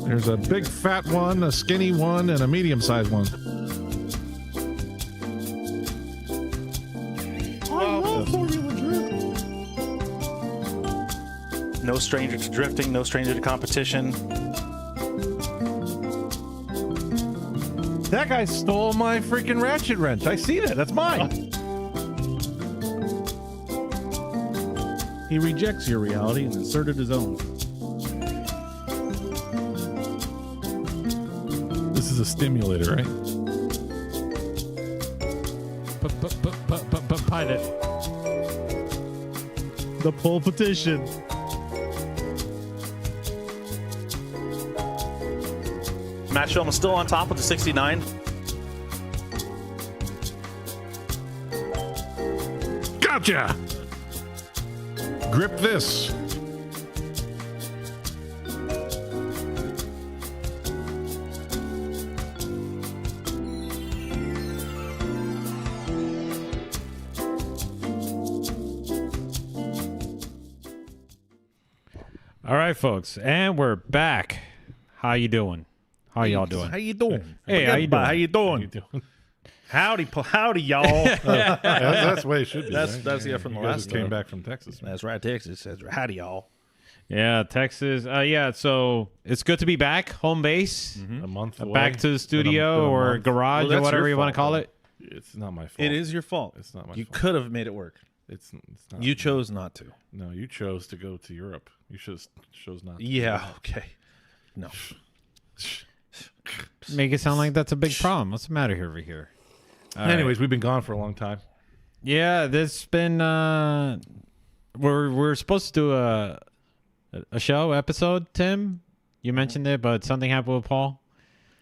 There's a big fat one, a skinny one, and a medium-sized one. No stranger to drifting, no stranger to competition. That guy stole my freaking ratchet wrench. I see that. That's mine. He rejects your reality and inserted his own. This is a stimulator, right? Pilot. The pole petition. Matt Shulman still on top with the 69. Gotcha! Grip this. All right, folks, and we're back. How you doing? How y'all doing? How you doing? Hey, how you doing? How you doing? Howdy, y'all. That's the way it should be. That's right? yeah from the You guys last just came time. back from Texas. That's right, Texas. Says howdy, y'all. Yeah, Texas. Yeah, so it's good to be back, home base, A month away. back to the studio Been a or month. garage Well, or that's whatever your you want to fault, call though. it. It's not my fault. It is your fault. It's not my You fault. could have made it work. It's not. You chose not to. No, you chose to go to Europe. You chose not to. Yeah. Okay. No. Make it sound like that's a big problem. What's the matter here over here? Anyways, we've been gone for a long time. Yeah, there's been we're supposed to do a show episode. Tim, you mentioned it, but something happened with Paul.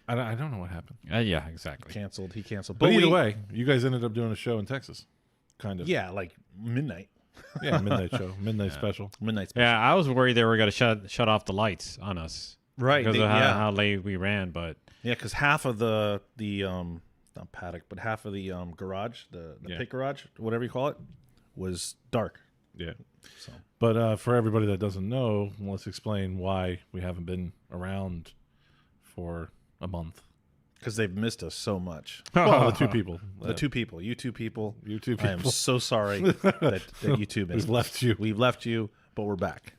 I don't know what happened. Yeah, exactly. Canceled. He canceled. But either way, you guys ended up doing a show in Texas. Kind of. Yeah, like midnight. Yeah, midnight show. Midnight special. Midnight special. Yeah, I was worried they were gonna shut off the lights on us Right. because they- of yeah. how late we ran. But Yeah, because half of the not paddock, but half of the garage, the Yeah. pit garage, whatever you call it, was dark. Yeah. So But for everybody that doesn't know, let's explain why we haven't been around for a month. because they've missed us so much. Well, the two people. The two people, you two people. You two I am people. so sorry that you two We've left you. We've left you, but we're back.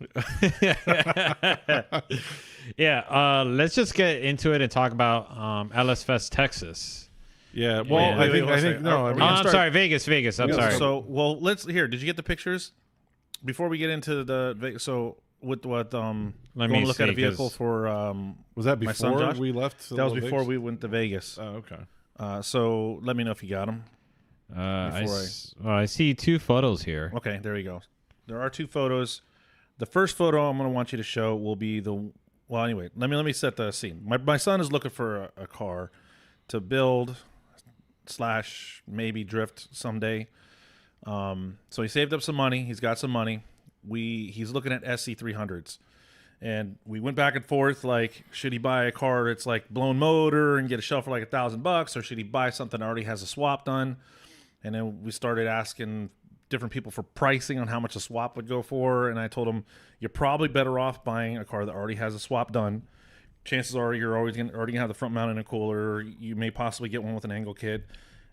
yeah, let's just get into it and talk about LS Fest Texas. Yeah. Well, wait, I think no. I Are mean, we gonna I'm start- sorry, Vegas. I'm sorry. So, well, let's here. Did you get the pictures before we get into the? So, with what? Let going me to look at a see, vehicle 'cause- for. was that my son, before Josh? we left? That was Las before Vegas? we went to Vegas. Oh, okay. So let me know if you got them. I see two photos here. Okay, there you go. There are two photos. The first photo I'm going to want you to show will be the. Well, anyway, let me set the scene. My son is looking for a car to build / maybe drift someday. So he saved up some money. He's got some money. He's looking at SC300s. And we went back and forth, like, should he buy a car that's like blown motor and get a shell for like $1,000, or should he buy something that already has a swap done? And then we started asking different people for pricing on how much a swap would go for. And I told him, you're probably better off buying a car that already has a swap done. Chances are you're already gonna have the front mount intercooler. You may possibly get one with an angle kit.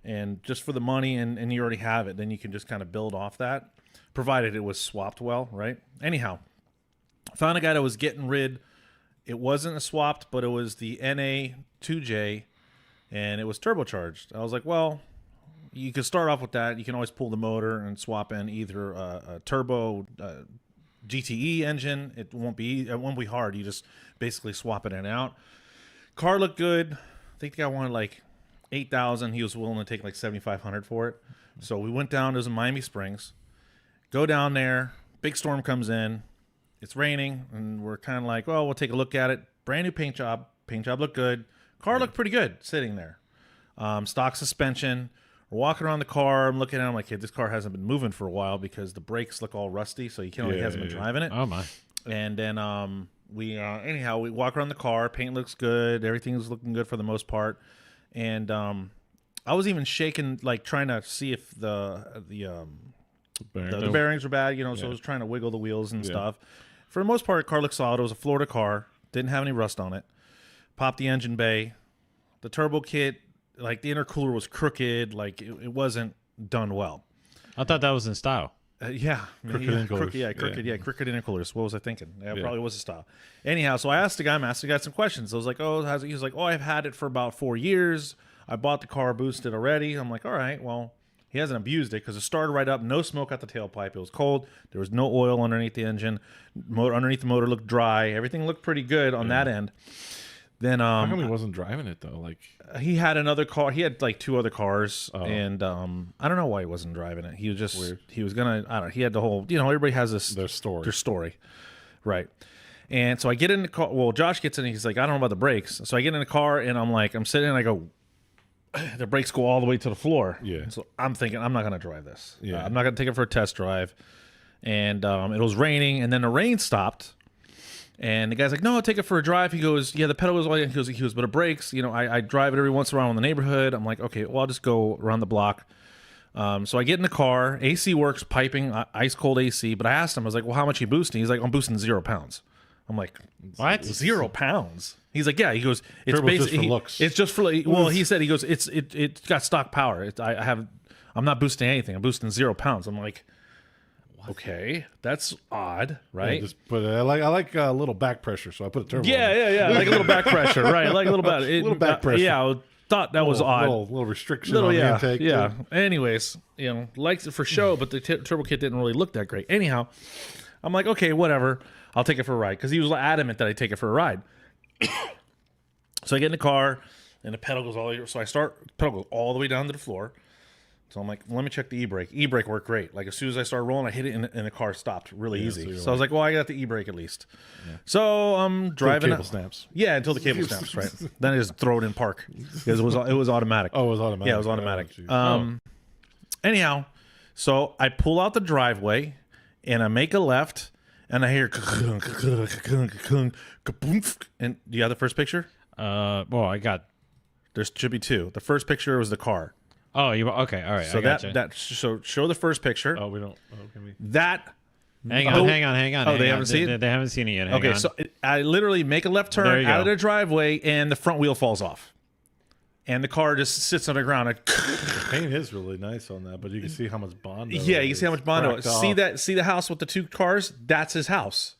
And just for the money, and you already have it, then you can just kind of build off that, provided it was swapped well, right? Anyhow, found a guy that was getting rid. It wasn't a swapped, but it was the NA2J, and it was turbocharged. I was like, well, you can start off with that. You can always pull the motor and swap in either a turbo GTE engine. It won't be hard. You just basically swap it in and out. Car looked good. I think the guy wanted like $8,000. He was willing to take like $7,500 for it. So we went down. It was in Miami Springs. Go down there. Big storm comes in. It's raining, and we're kind of like, well, we'll take a look at it. Brand new paint job. Paint job looked good. Car looked pretty good sitting there. Stock suspension. We're walking around the car. I'm looking at it. I'm like, hey, this car hasn't been moving for a while because the brakes look all rusty, so he hasn't been driving it. Oh my! And then we walk around the car. Paint looks good. Everything's looking good for the most part. And I was even shaking, like trying to see if the bearings were bad, so I was trying to wiggle the wheels and stuff. For the most part, the car looked solid. It was a Florida car. Didn't have any rust on it. Popped the engine bay. The turbo kit, like the intercooler was crooked. Like it wasn't done well. I thought that was in style. Yeah, Crooked intercoolers. crooked intercoolers. What was I thinking? Yeah, it probably was a style. Anyhow, so I asked the guy some questions. I was like, "Oh, how's it?" He was like, "Oh, I've had it for about 4 years. I bought the car boosted already." I'm like, "All right, well." He hasn't abused it because it started right up, no smoke at the tailpipe. It was cold. There was no oil underneath the engine. Underneath the motor looked dry. Everything looked pretty good on that end. Then How come he wasn't driving it though? Like he had another car. He had like 2 other cars, Oh. and I don't know why he wasn't driving it. He was just weird. He was gonna. I don't know. He had the whole. Everybody has their story. their story, right? And so I get in the car. Well, Josh gets in. And he's like, I don't know about the brakes. So I get in the car, and I'm sitting, and I go, the brakes go all the way to the floor. Yeah. So I'm thinking I'm not gonna drive this. Yeah. I'm not gonna take it for a test drive. And it was raining, and then the rain stopped. And the guy's like, "No, I'll take it for a drive." He goes, "Yeah, the pedal was all." He goes, "But it brakes. I drive it every once in a while in the neighborhood." I'm like, "Okay, well, I'll just go around the block." So I get in the car. AC works, piping, ice cold AC. But I asked him, I was like, "Well, how much are you boosting?" He's like, "I'm boosting 0 pounds." I'm like, What? 0 pounds? He's like, "Yeah." He goes, "It's Turbo's just basically for looks." It's just for well." He said, "He goes, it's got stock power. I'm not boosting anything. I'm boosting 0 pounds." I'm like, okay, that's odd, right? Yeah, just put it. I like a little back pressure, so I put a turbo. on it. Yeah. Like a little back pressure, right? Like a little bit. Little back pressure. Yeah, I thought that was odd. Little restriction on the intake. Yeah. Anyways, liked it for show, but the turbo kit didn't really look that great. Anyhow, I'm like, okay, whatever. I'll take it for a ride because he was adamant that I take it for a ride. So I get in the car, and the pedal goes all the way. So pedal goes all the way down to the floor. So I'm like, let me check the e-brake. E-brake worked great. Like as soon as I started rolling, I hit it, and the car stopped really easy. So I was like, well, I got the e-brake at least. Yeah. So I'm driving. Cable snaps. Yeah, until the cable snaps, right? Then I just throw it in park because it was automatic. Oh, it was automatic. Yeah, it was automatic. Oh, Anyhow, so I pull out the driveway, and I make a left, and I hear and do you have the first picture? Well, I got. There should be 2. The first picture was the car. Oh, you okay? All right. So I gotcha. so show the first picture. Oh, we don't. Oh, can we? That. Hang on. Oh, they haven't seen it? They haven't seen it yet. Hang Okay, on. so I literally make a left There turn you out go. of the driveway, and the front wheel falls off, and the car just sits on the ground. The paint is really nice on that, but you can see how much Bondo. Yeah, you can see how much Bondo. cracked off. See the house with the 2 cars? That's his house.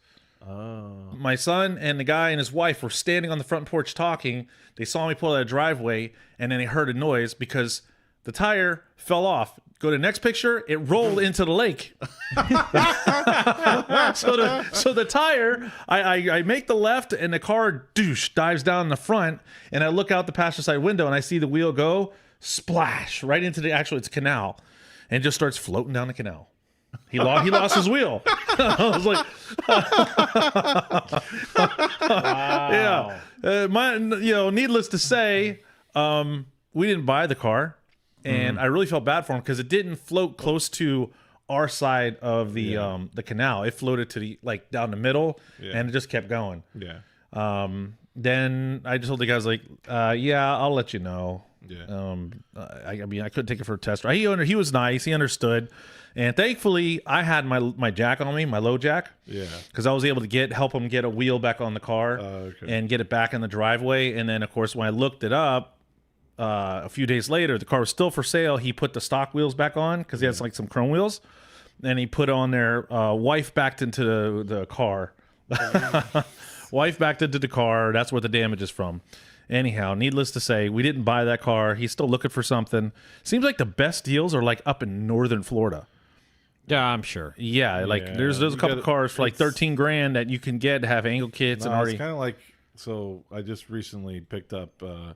Oh. My son and the guy and his wife were standing on the front porch talking. They saw me pull out of the driveway, and then they heard a noise because the tire fell off. Go to the next picture. It rolled into the lake. so the tire, I make the left, and the car dives down in the front, and I look out the passenger side window, and I see the wheel go splash right into it's a canal, and just starts floating down the canal. He lost his wheel. I was like, wow. yeah. Needless to say, we didn't buy the car, and I really felt bad for him because it didn't float close to our side of the canal. It floated to down the middle, and it just kept going. Yeah. Then I just told the guys yeah, I'll let you know. Yeah. I couldn't take it for a test drive. He was nice. He understood. And thankfully, I had my jack on me, my low jack. Yeah. Because I was able to help him get a wheel back on the car Okay. and get it back in the driveway. And then, of course, when I looked it up a few days later, the car was still for sale. He put the stock wheels back on because he has some chrome wheels. And he put on there, wife backed into the car. Wife backed into the car. That's where the damage is from. Anyhow, needless to say, we didn't buy that car. He's still looking for something. Seems like the best deals are up in northern Florida. Yeah, I'm sure. Yeah, Yeah, there's a you couple gotta- cars for it's- $13,000 that you can get to have angle kits and No, already. it's kind of like so. I just recently picked up an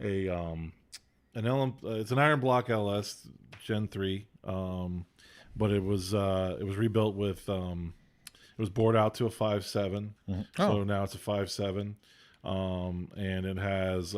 it's an Iron Block LS Gen 3, but it was rebuilt with it was bored out to a 5.7, so now it's a 5.7, and it has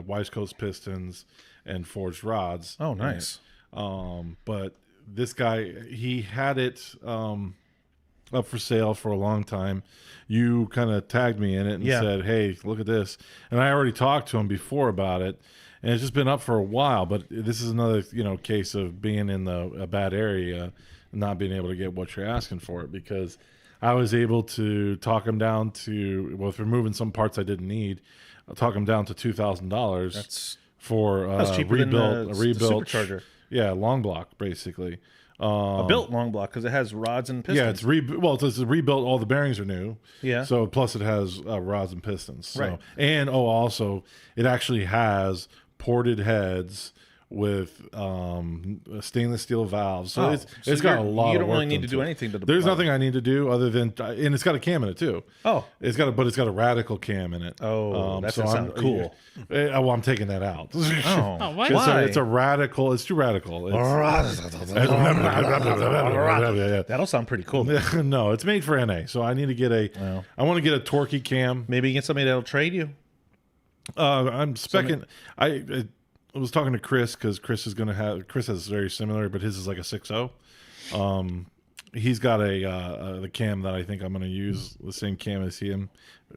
West Coast pistons and forged rods. Oh, nice. But this guy, he had it up for sale for a long time. You kind of tagged me in it and said, "Hey, look at this." And I already talked to him before about it, and it's just been up for a while. But this is another, case of being in a bad area and not being able to get what you're asking for it. Because I was able to talk him down to, with removing some parts I didn't need, I'll talk him down to $2,000. For that's cheaper rebuilt, than a the rebuilt supercharger. Yeah, long block basically. A built long block because it has rods and pistons. Yeah, it's rebuilt. All the bearings are new. Yeah. So plus it has rods and pistons. So, Right. And also it actually has ported heads with stainless steel valves. So it's got a lot. You of don't work really need to done do it. anything to the. There's bike. nothing I need to do other than, and it's got a cam in it too. Oh, It's got a radical cam in it. Oh, that sounds cool. Well, I'm taking that out. oh, what? It's a radical. It's too radical. That'll sound pretty cool. No, it's made for NA. So I need to get I want to get a torquey cam. Maybe you get somebody that'll trade you. I'm specking. I was talking to Chris because Chris has very similar, but his is like a 6.0. He's got the cam that I think I'm going to use the same cam as him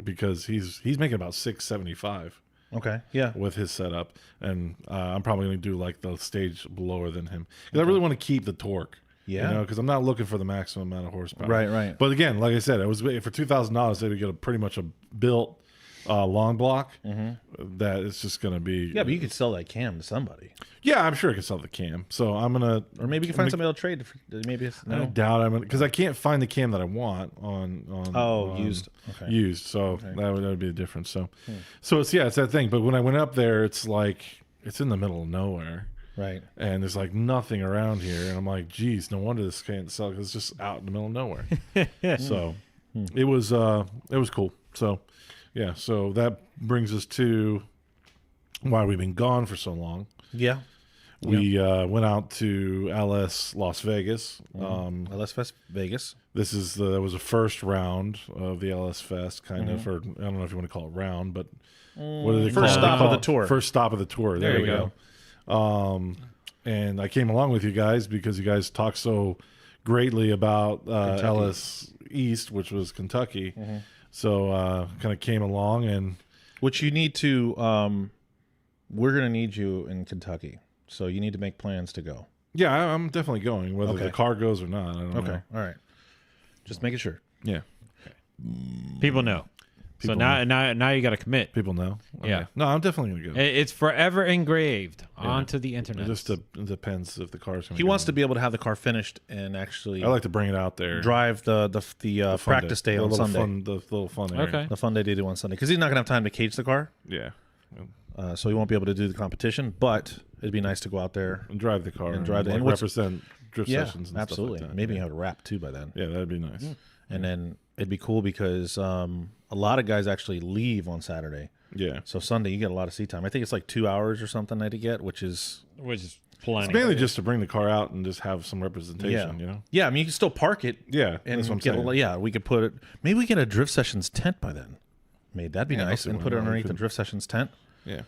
because he's making about 675. Okay. Yeah. With his setup, and I'm probably going to do like the stage lower than him because I really want to keep the torque. Yeah. Because I'm not looking for the maximum amount of horsepower. Right. But again, like I said, it was for $2,000. They would get pretty much a built long block. That it's just going to be. Yeah, but you could sell that cam to somebody. Yeah, I'm sure I can sell the cam. So I'm gonna, or maybe you can find somebody that'll trade. Maybe it's, I doubt I'm gonna, because I can't find the cam that I want on used. Okay. Used. So that would be the difference. So, it's that thing. But when I went up there, it's like it's in the middle of nowhere. Right. And there's like nothing around here, and I'm like, geez, no wonder this can't sell because it's just out in the middle of nowhere. So it was cool. So yeah, so that brings us to why we've been gone for so long. Yeah. We went out to LS Las Vegas. LS Fest Vegas. That was the first round of the LS Fest, kind of, or I don't know if you want to call it round, but what do they call it? First stop of the tour. First stop of the tour. There we go. And I came along with you guys because you guys talked so greatly about LS East, which was Kentucky. So kind of came along, and which you need to. We're going to need you in Kentucky, so you need to make plans to go. Yeah, I'm definitely going, whether the car goes or not. I don't know. All right. Just making sure. Yeah. People know. So now you got to commit. People know. Okay. Yeah. No, I'm definitely going to go. It's forever engraved onto the internet. It just depends if the car's going to He wants to be able to have the car finished and actually. I like to bring it out there. Drive the practice day on Sunday. The little fun area. Okay. The fun day to do on Sunday because he's not going to have time to cage the car. Yeah. So he won't be able to do the competition, but it'd be nice to go out there And drive the car. And drive and represent drift sessions and absolutely. stuff like that. Maybe have a wrap too by then. Yeah, that'd be nice. And then it'd be cool because a lot of guys actually leave on Saturday. Yeah. So Sunday you get a lot of seat time. I think it's like 2 hours or something I had to get, which is plenty. It's mainly just to bring the car out and just have some representation, you know? Yeah, I mean you can still park it. Yeah, And that's what I'm get saying. yeah, we could put it. Maybe we get a Drift Sessions tent by then. Maybe that'd be nice, I'll and see put it what- underneath the Drift Sessions tent. Yeah.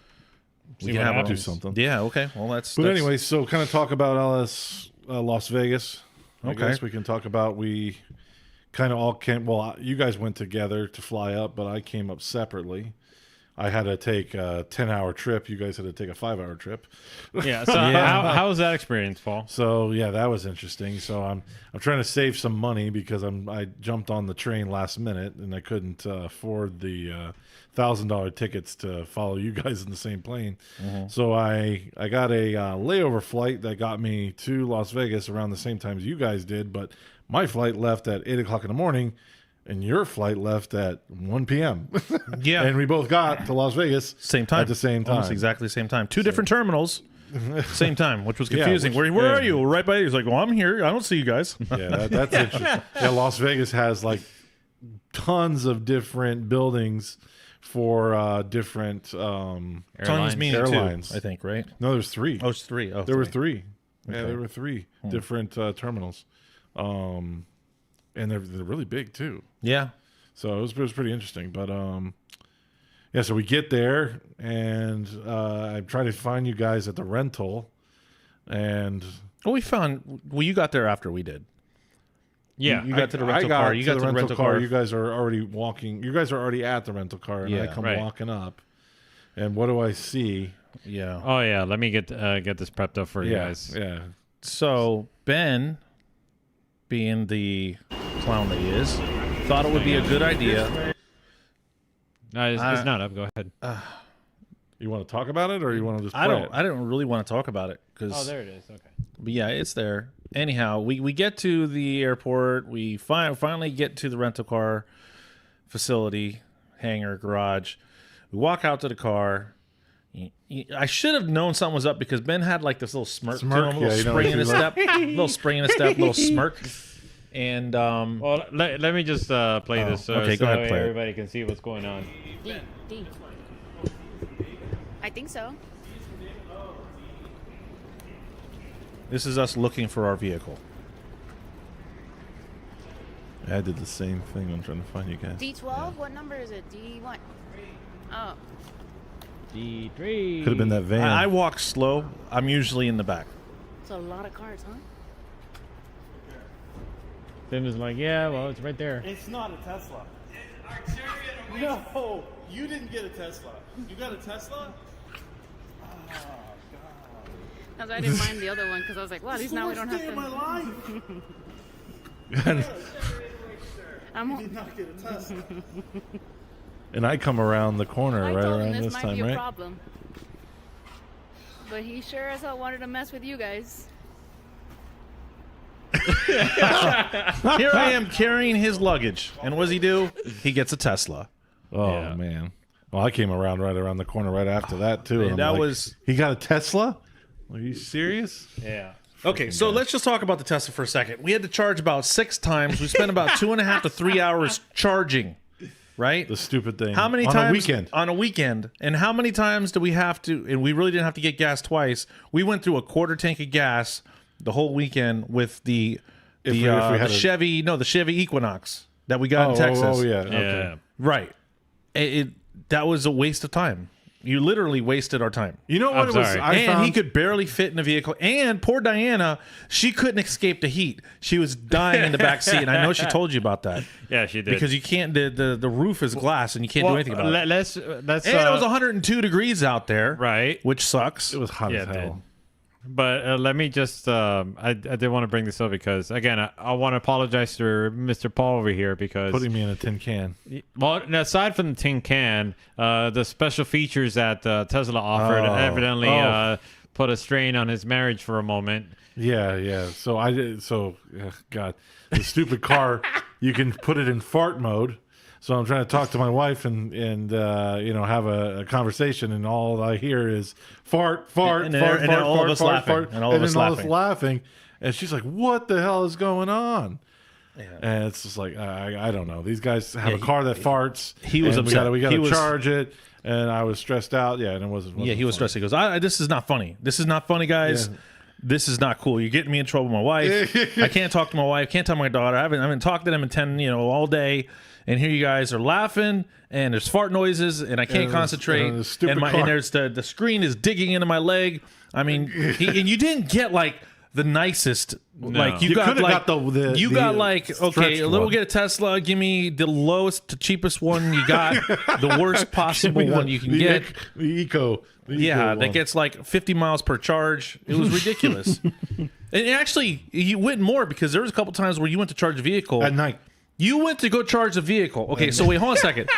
We can have happens. Do something. Yeah. Okay. Well, But anyway, so kind of talk about LS Las Vegas. I Okay. guess we can talk about we kind of all came. Well, you guys went together to fly up, but I came up separately. I had to take a 10-hour trip. You guys had to take a 5-hour trip. Yeah. So how was that experience, Paul? So yeah, that was interesting. So I'm trying to save some money because I jumped on the train last minute and I couldn't afford the $1,000 tickets to follow you guys in the same plane. So I got a layover flight that got me to Las Vegas around the same time as you guys did, but my flight left at 8:00 in the morning. And your flight left at 1 p.m. Yeah. And we both got to Las Vegas Same time. at the same time. Almost exactly the same time. Two different terminals. Same time, which was Yeah, confusing. which- where yeah. are you? Right by you. He's like, well, I'm here. I don't see you guys. Yeah, that's interesting. Yeah, Las Vegas has like tons of different buildings for different. Tons meaning Airlines. two, I think, right? No, there's three. Oh, it's three. Oh, There were three. three. Yeah, there were three different terminals, and they're really big too. Yeah. So it was pretty interesting. But yeah, so we get there and I'm trying to find you guys at the rental, and Well, you got there after we did. Yeah. You got to the rental I got car. You got to to the rental car. You guys are already walking. You guys are already at the rental car, and I Yeah, come right. walking up. And what do I see? Yeah. Oh yeah. Let me get this prepped up for you guys. Yeah. So Ben, being the clown that he is, thought it would be a good idea. No, it's not up. Go ahead. You want to talk about it, or you want to just? Play I it? don't really want to talk about it because. Oh, there it is. Okay. But yeah, it's there. Anyhow, we get to the airport. We finally get to the rental car facility, hangar, garage. We walk out to the car. I should have known something was up because Ben had like this little smirk to him, a little spring in his step, little spring in his step, little smirk. And well, let me just play this okay, so go ahead, play it. everybody can see what's going on. D. I think so. This is us looking for our vehicle. I did the same thing. I'm trying to find you guys. D12? Yeah. What number is it? D1. Oh. D3. Could have been that van. I walk slow. I'm usually in the back. It's a lot of cars, huh? Tim is like, yeah, well, it's right there. It's not a Tesla. No, you didn't get a Tesla. You got a Tesla? That's why I didn't mind the other one because I was like, well, at least now we don't have to. My life. I'm Did not get a Tesla. And I come around the corner I right told around him this might time, be a right? problem. But he sure as hell wanted to mess with you guys. Here I am carrying his luggage. And what does he do? He gets a Tesla. Oh Yeah. man. Well, I came around right around the corner right after that too. And I'm that like, was- he got a Tesla? Are you serious? Yeah. Okay, so let's just talk about the Tesla for a second. We had to charge about 6 times. We spent about 2.5 to 3 hours charging, right? The stupid thing. How many on times a weekend? On a weekend. And how many times do we have to, and we really didn't have to get gas twice. We went through a quarter tank of gas the whole weekend with the we had a- Chevy Equinox that we got in Texas. Oh yeah. Yeah. Okay. Right. That was a waste of time. You literally wasted our time. You know what I'm it was? sorry. I And found, he could barely fit in the vehicle. And poor Diana, she couldn't escape the heat. She was dying in the back seat. And I know she told you about that. Yeah, she did. Because you can't, the roof is glass and you can't do anything about it. Let's And it was 102 degrees out there. right. Which sucks. it was hot Yeah, as it did. hell. But let me just, I did want to bring this up because, again, I want to apologize to Mr. Paul over here because, Putting me in a tin can. well, aside from the tin can, the special features that Tesla offered evidently put a strain on his marriage for a moment. Yeah. So I did. So God, the stupid car. You can put it in fart mode. So I'm trying to talk to my wife and have a conversation, and all I hear is fart, And then all of us laughing. And all of us laughing. And she's like, "What the hell is going on?" Yeah. And it's just like I don't know. These guys have a car that farts. He was and upset. We got He to was- charge it, and I was stressed out. Yeah, and it wasn't. Yeah, he was funny. stressed. He goes, this is not funny. This is not funny, guys. Yeah. This is not cool. You're getting me in trouble with my wife. I can't talk to my wife. Can't tell my daughter. I haven't talked to them in 10, all day. And here you guys are laughing, and there's fart noises, and I can't concentrate. and the stupid car. And there's the screen is digging into my leg. I mean, and you didn't get like the nicest. Like you got could've like got the okay, stretched we'll one. get a Tesla. Give me the lowest to cheapest one you got, the worst possible one you can get. The eco. Yeah, that gets like 50 miles per charge. It was ridiculous. And actually, you went more because there was a couple times where you went to charge a vehicle. at night. You went to go charge the vehicle. Okay, so wait, hold on a second.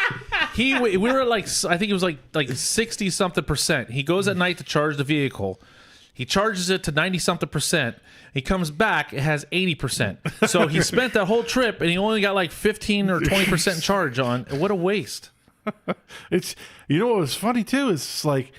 We were at like, I think it was like 60 something percent. He goes at night to charge the vehicle. He charges it to 90 something percent. He comes back, it has 80%. So he spent that whole trip and he only got like 15 or 20% charge on. What a waste. It's what was funny too is it's like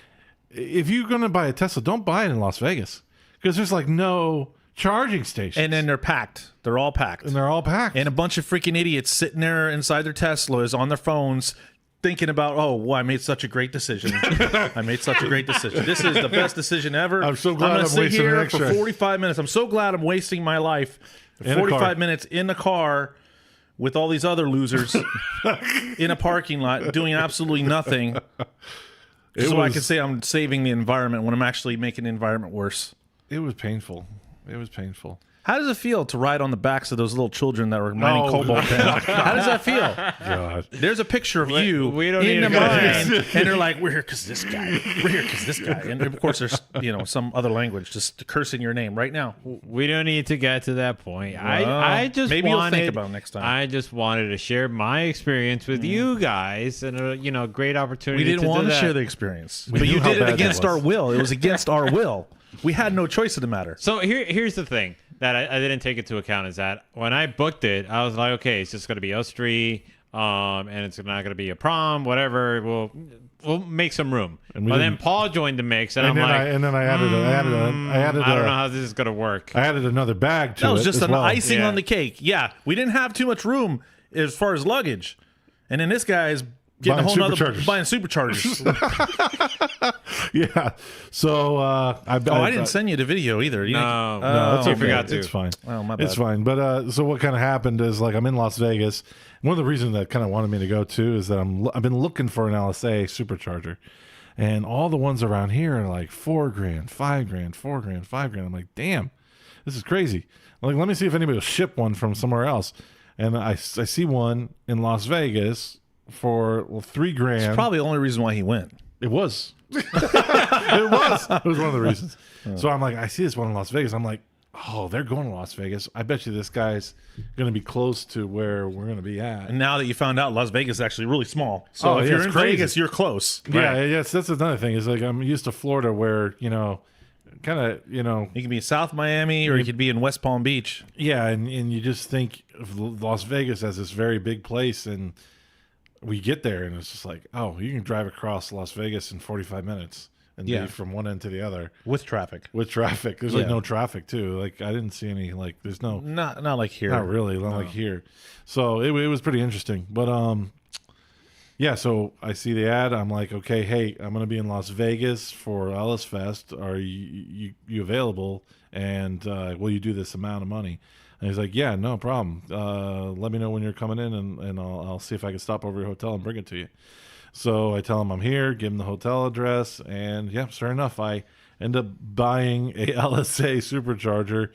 if you're gonna buy a Tesla, don't buy it in Las Vegas because there's like no charging stations, And then they're packed. They're all packed. and they're all packed. And a bunch of freaking idiots sitting there inside their Teslas on their phones thinking about, I made such a great decision. I made such a great decision. This is the best decision ever. I'm so glad gonna I'm sit wasting here an extra- for 45 minutes. I'm so glad I'm wasting my life for In a car. 45 minutes in the car with all these other losers in a parking lot doing absolutely nothing. So I can say I'm saving the environment when I'm actually making the environment worse. It was painful. It was painful. How does it feel to ride on the backs of those little children that were mining cobalt? How does that feel? God. There's a picture of you we don't in need the to go mine, there. and they're like, "We're here because this guy. We're here because this guy." And of course, there's some other language just cursing your name right now. We don't need to get to that point. I just maybe wanted, you'll think about it next time. I just wanted to share my experience with you guys, and a great opportunity. We didn't to want do to that. share the experience, but knew you how did it bad that against was. our will. It was against our will. We had no choice in the matter. So here's the thing that I didn't take into account is that when I booked it, I was like, okay, it's just going to be us three, and it's not going to be a prom, whatever. We'll make some room. And we but then didn't- Paul joined the mix, and I'm then like, I added I don't know how this is going to work. I added another bag to That was it just as an well. icing Yeah. on the cake. Yeah, we didn't have too much room as far as luggage, and then this guy's getting Buying a whole nother superchargers. buying superchargers. Yeah. So I didn't send you the video either. You No, didn't- no, Oh, it's okay. okay. forgot to. It's fine. Oh, my It's bad. fine. But so what kind of happened is like I'm in Las Vegas. One of the reasons that kind of wanted me to go too is that I've been looking for an LSA supercharger, and all the ones around here are like $4,000, $5,000, $4,000, $5,000. I'm like, damn, this is crazy. Like, let me see if anybody will ship one from somewhere else. And I see one in Las Vegas for $3,000. It's probably the only reason why he went. It was. It was. It was one of the reasons. So I'm like, I see this one in Las Vegas. I'm like, oh, they're going to Las Vegas. I bet you this guy's going to be close to where we're going to be at. And now that you found out, Las Vegas is actually really small. So Oh, if yeah, you're it's in crazy. Vegas, you're close. Yeah, yes, that's another thing. Is like I'm used to Florida, where kind of You can be in South Miami or you could be in West Palm Beach. yeah, and you just think of Las Vegas as this very big place, and we get there, and it's just like, oh, you can drive across Las Vegas in 45 minutes and Yeah. be from one end to the other With traffic. with traffic. There's like Yeah. no traffic too. Like I didn't see any. Like there's no. Not like here. Not really, not like here. So it was pretty interesting. But yeah. So I see the ad. I'm like, okay, hey, I'm gonna be in Las Vegas for Ellis Fest. Are you available? And will you do this amount of money? And he's like, yeah, no problem. Let me know when you're coming in, and I'll see if I can stop over your hotel and bring it to you. So I tell him I'm here, give him the hotel address, and yeah, sure enough, I end up buying a LSA supercharger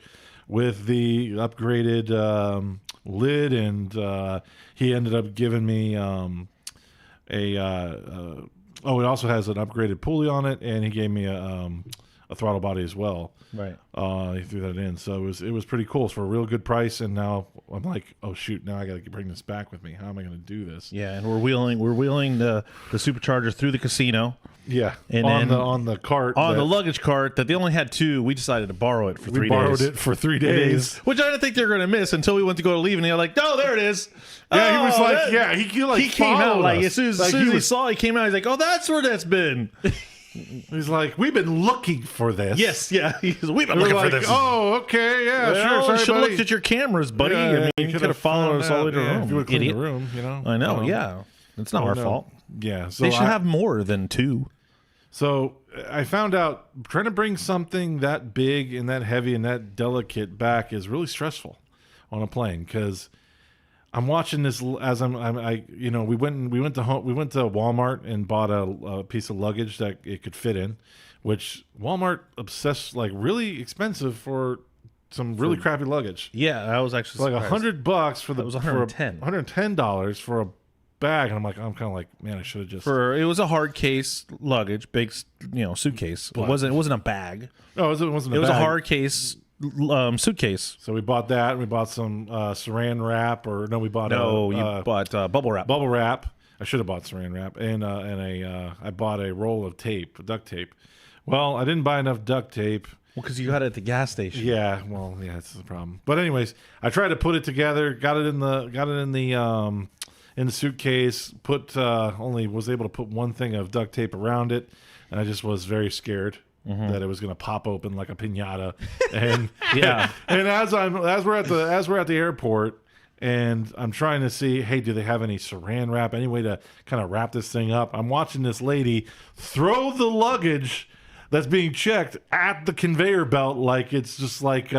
with the upgraded lid, and he ended up giving me it also has an upgraded pulley on it, and he gave me a throttle body as well. Right. He threw that in, so it was pretty cool. It's for a real good price, and now I'm like, oh shoot, now I got to bring this back with me. How am I going to do this? Yeah, and we're wheeling the supercharger through the casino. Yeah, And on then the cart, On the luggage cart that they only had 2, we decided to borrow it for 3 we days. borrowed it for 3 days. Which I didn't think they were going to miss until we went to go to leave, and they're like, "Oh, there it is." Yeah, he was Oh, like, that- yeah, he like he came out followed like us. as soon as, Like, he saw, he came out. He's like, "Oh, that's where that's been." He's like, we've been looking for this. Yes, yeah. We've been We're looking like, for this. oh, okay, yeah, Well, sure, sorry, should have buddy. looked at your cameras, buddy. Yeah, I mean, you could have followed found us all the way out, to the yeah, room. If you would clean Idiot. the room, you know. I know. Yeah, it's not our no. fault. Yeah, so They should I- have more than 2. So I found out trying to bring something that big and that heavy and that delicate back is really stressful on a plane, because I'm watching this as we went to Walmart and bought a piece of luggage that it could fit in, which Walmart obsessed, like really expensive for some really crappy luggage. Yeah, I was actually Like surprised. $100 for the was $110. $110 for a bag, and I'm kind of like, man, I should have just. It was a hard case luggage, big suitcase. It wasn't a bag. No, it wasn't. It was a bag. hard case suitcase. So we bought that. And we bought some saran wrap, or no, we bought You bought bubble wrap. bubble wrap. I should have bought saran wrap, and I bought a roll of tape, duct tape. Well, I didn't buy enough duct tape. Well, because you got it at the gas station. Yeah, well, yeah, that's the problem. But anyways, I tried to put it together, got it in the suitcase. Only was able to put one thing of duct tape around it, and I just was very scared that it was going to pop open like a piñata. And Yeah. and as we're at the airport, and I'm trying to see, hey, do they have any saran wrap, any way to kind of wrap this thing up? I'm watching this lady throw the luggage that's being checked at the conveyor belt, like it's just like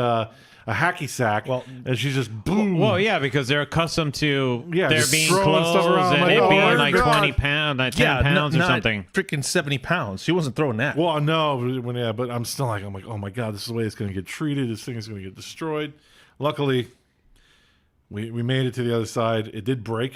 hacky sack, and she's just boom. Well, yeah, because they're accustomed to there just being throwing clothes stuff around. and Like, it oh being my like God. 20 pounds, like 10 pounds or not something. Freaking 70 pounds. She wasn't throwing that. Well, no, but I'm still like, oh my God, this is the way it's going to get treated. This thing is going to get destroyed. Luckily, we made it to the other side. It did break.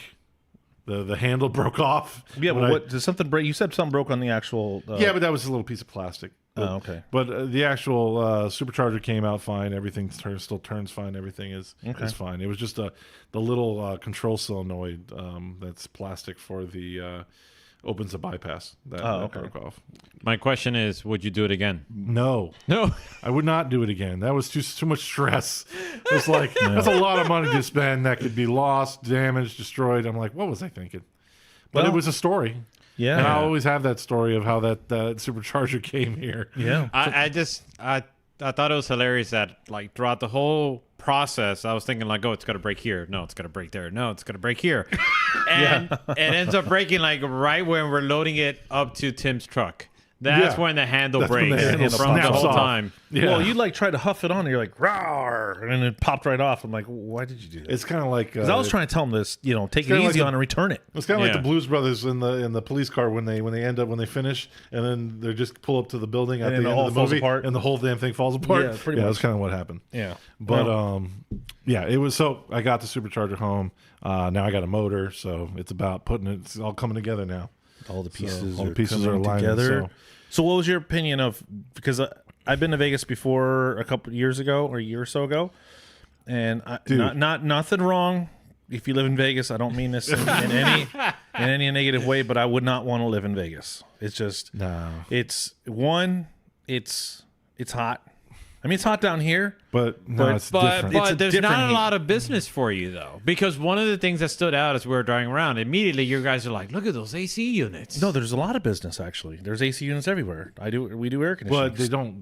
The handle broke off. Yeah, but what did something break? You said something broke on the actual. Yeah, but that was a little piece of plastic. But, okay. But the actual supercharger came out fine. Everything still turns fine. Everything is fine. It was just the little control solenoid that's plastic for the opens the bypass that broke off. My question is, would you do it again? No, No. I would not do it again. That was too much stress. It's like that's a lot of money to spend that could be lost, damaged, destroyed. I'm like, what was I thinking? But it was a story. Yeah. And I always have that story of how that supercharger came here. Yeah. I thought it was hilarious that like throughout the whole process, I was thinking like, oh, it's gonna break here. No, it's gonna break there. No, it's gonna break here. And it ends up breaking like right when we're loading it up to Tim's truck. That's when the handle breaks when the handle from the snaps whole off. time. Yeah. Well, you like tried to huff it on, and you're like, rawr, and it popped right off. I'm like, why did you do that? It's kind of like Because I was trying to tell him this, take it kinda easy like on and return it. It's kind of like Yeah. the Blues Brothers in the police car when they finish and then they just pull up to the building at And the then end it all of the falls movie apart. and the whole damn thing falls apart. Yeah, pretty That's much. kind of what happened. Yeah. But yeah, it was so I got the supercharger home. Now I got a motor, so it's about putting it. It's all coming together now. All the pieces, all the pieces are coming aligning, together. So what was your opinion of? Because I've been to Vegas before a couple years ago or a year or so ago, and not nothing wrong. If you live in Vegas, I don't mean this in any negative way, but I would not want to live in Vegas. It's just It's hot. I mean, it's hot down here. But no, it's different. But It's a there's different not a heat. lot of business for you though, because one of the things that stood out as we were driving around, immediately you guys are like, look at those AC units. No, there's a lot of business actually. There's AC units everywhere. We do air conditioning. But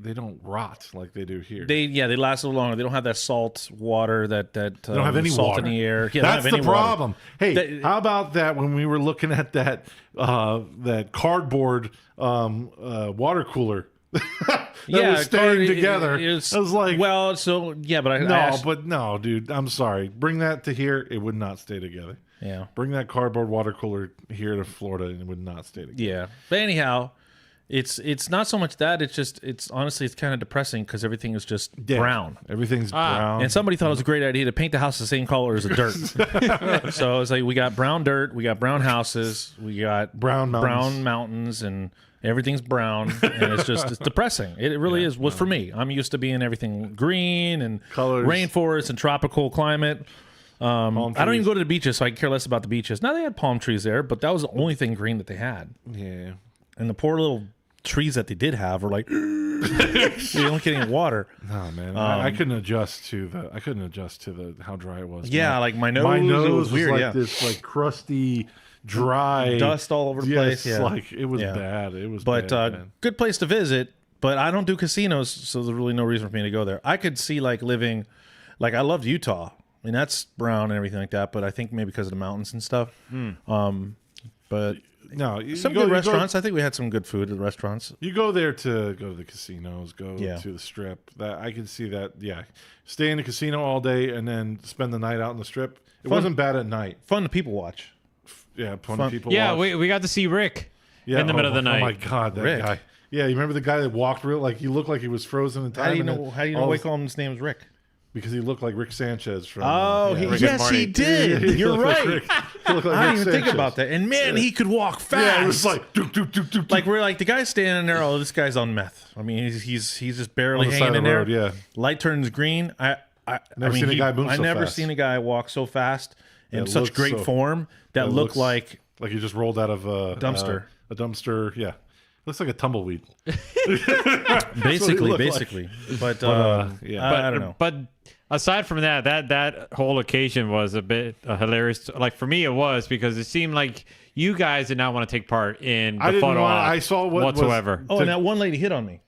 they don't rot like they do here. They last a little longer. They don't have that salt water that They don't have any salt water in the air. Yeah, they That's don't have the any water. problem. Hey, how about that when we were looking at that cardboard water cooler that was staying together? I was like, well, so yeah, but no, dude, I'm sorry. Bring that to here, it would not stay together. yeah, Bring that cardboard water cooler here to Florida, and it would not stay together. yeah. But anyhow, it's not so much that it's honestly it's kind of depressing because everything is just brown. Everything's brown. And somebody thought it was a great idea to paint the house the same color as the dirt. So it's like we got brown dirt, we got brown houses, we got Brown mountains. and everything's brown, and it's depressing. It really is. Was for me. I'm used to being everything green and Colors. rainforest and tropical climate. I don't even go to the beaches, so I care less about the beaches. Now they had palm trees there, but that was the only thing green that they had. Yeah. And the poor little trees that they did have were like they don't get any water. Oh man, I couldn't adjust to the how dry it was. Yeah, like my nose it was weird. like Yeah, this like crusty, dry dust all over the yes, place. Yeah, like it was Yeah. bad. It was but bad, man. good place to visit. But I don't do casinos, so there's really no reason for me to go there. I could see like living, like I loved Utah. I mean that's brown and everything like that. But I think maybe because of the mountains and stuff. But No, some good restaurants. I think we had some good food at the restaurants. You go there to go to the casinos, go Yeah. to the strip. That I can see that. Yeah, stay in the casino all day and then spend the night out in the strip. It wasn't bad at night. Fun to people watch. Yeah, Fun. people. Yeah, watch. we got to see Rick in the middle of the night. Oh my god, that Rick. guy. Yeah, you remember the guy that walked real like he looked like he was frozen in time. How do you and know? then How do you know all why of- call him his name is Rick? Because he looked like Rick Sanchez from. Oh, yeah, Rick yes, Morty. he did. He You're looked like right. Rick- he looked like I Rick didn't even think Sanchez. about that. And man, he could walk fast. Yeah, it was like doop, doop, doop, doop, like we're like the guy's standing there. Oh, this guy's on meth. I mean, he's just barely On the side hanging of in the there. road, yeah. Light turns green. I Never mean, seen a guy move I so never fast. seen a guy walk so fast in That such looks great so- form that looked looks like he just rolled out of a Dumpster. A dumpster, yeah. Looks like a tumbleweed. basically. looked But yeah. I don't know. But aside from that whole occasion was a bit hilarious. Like for me, it was because it seemed like you guys did not want to take part in the I didn't photo want- op I saw what was- whatsoever. Oh, and that one lady hit on me.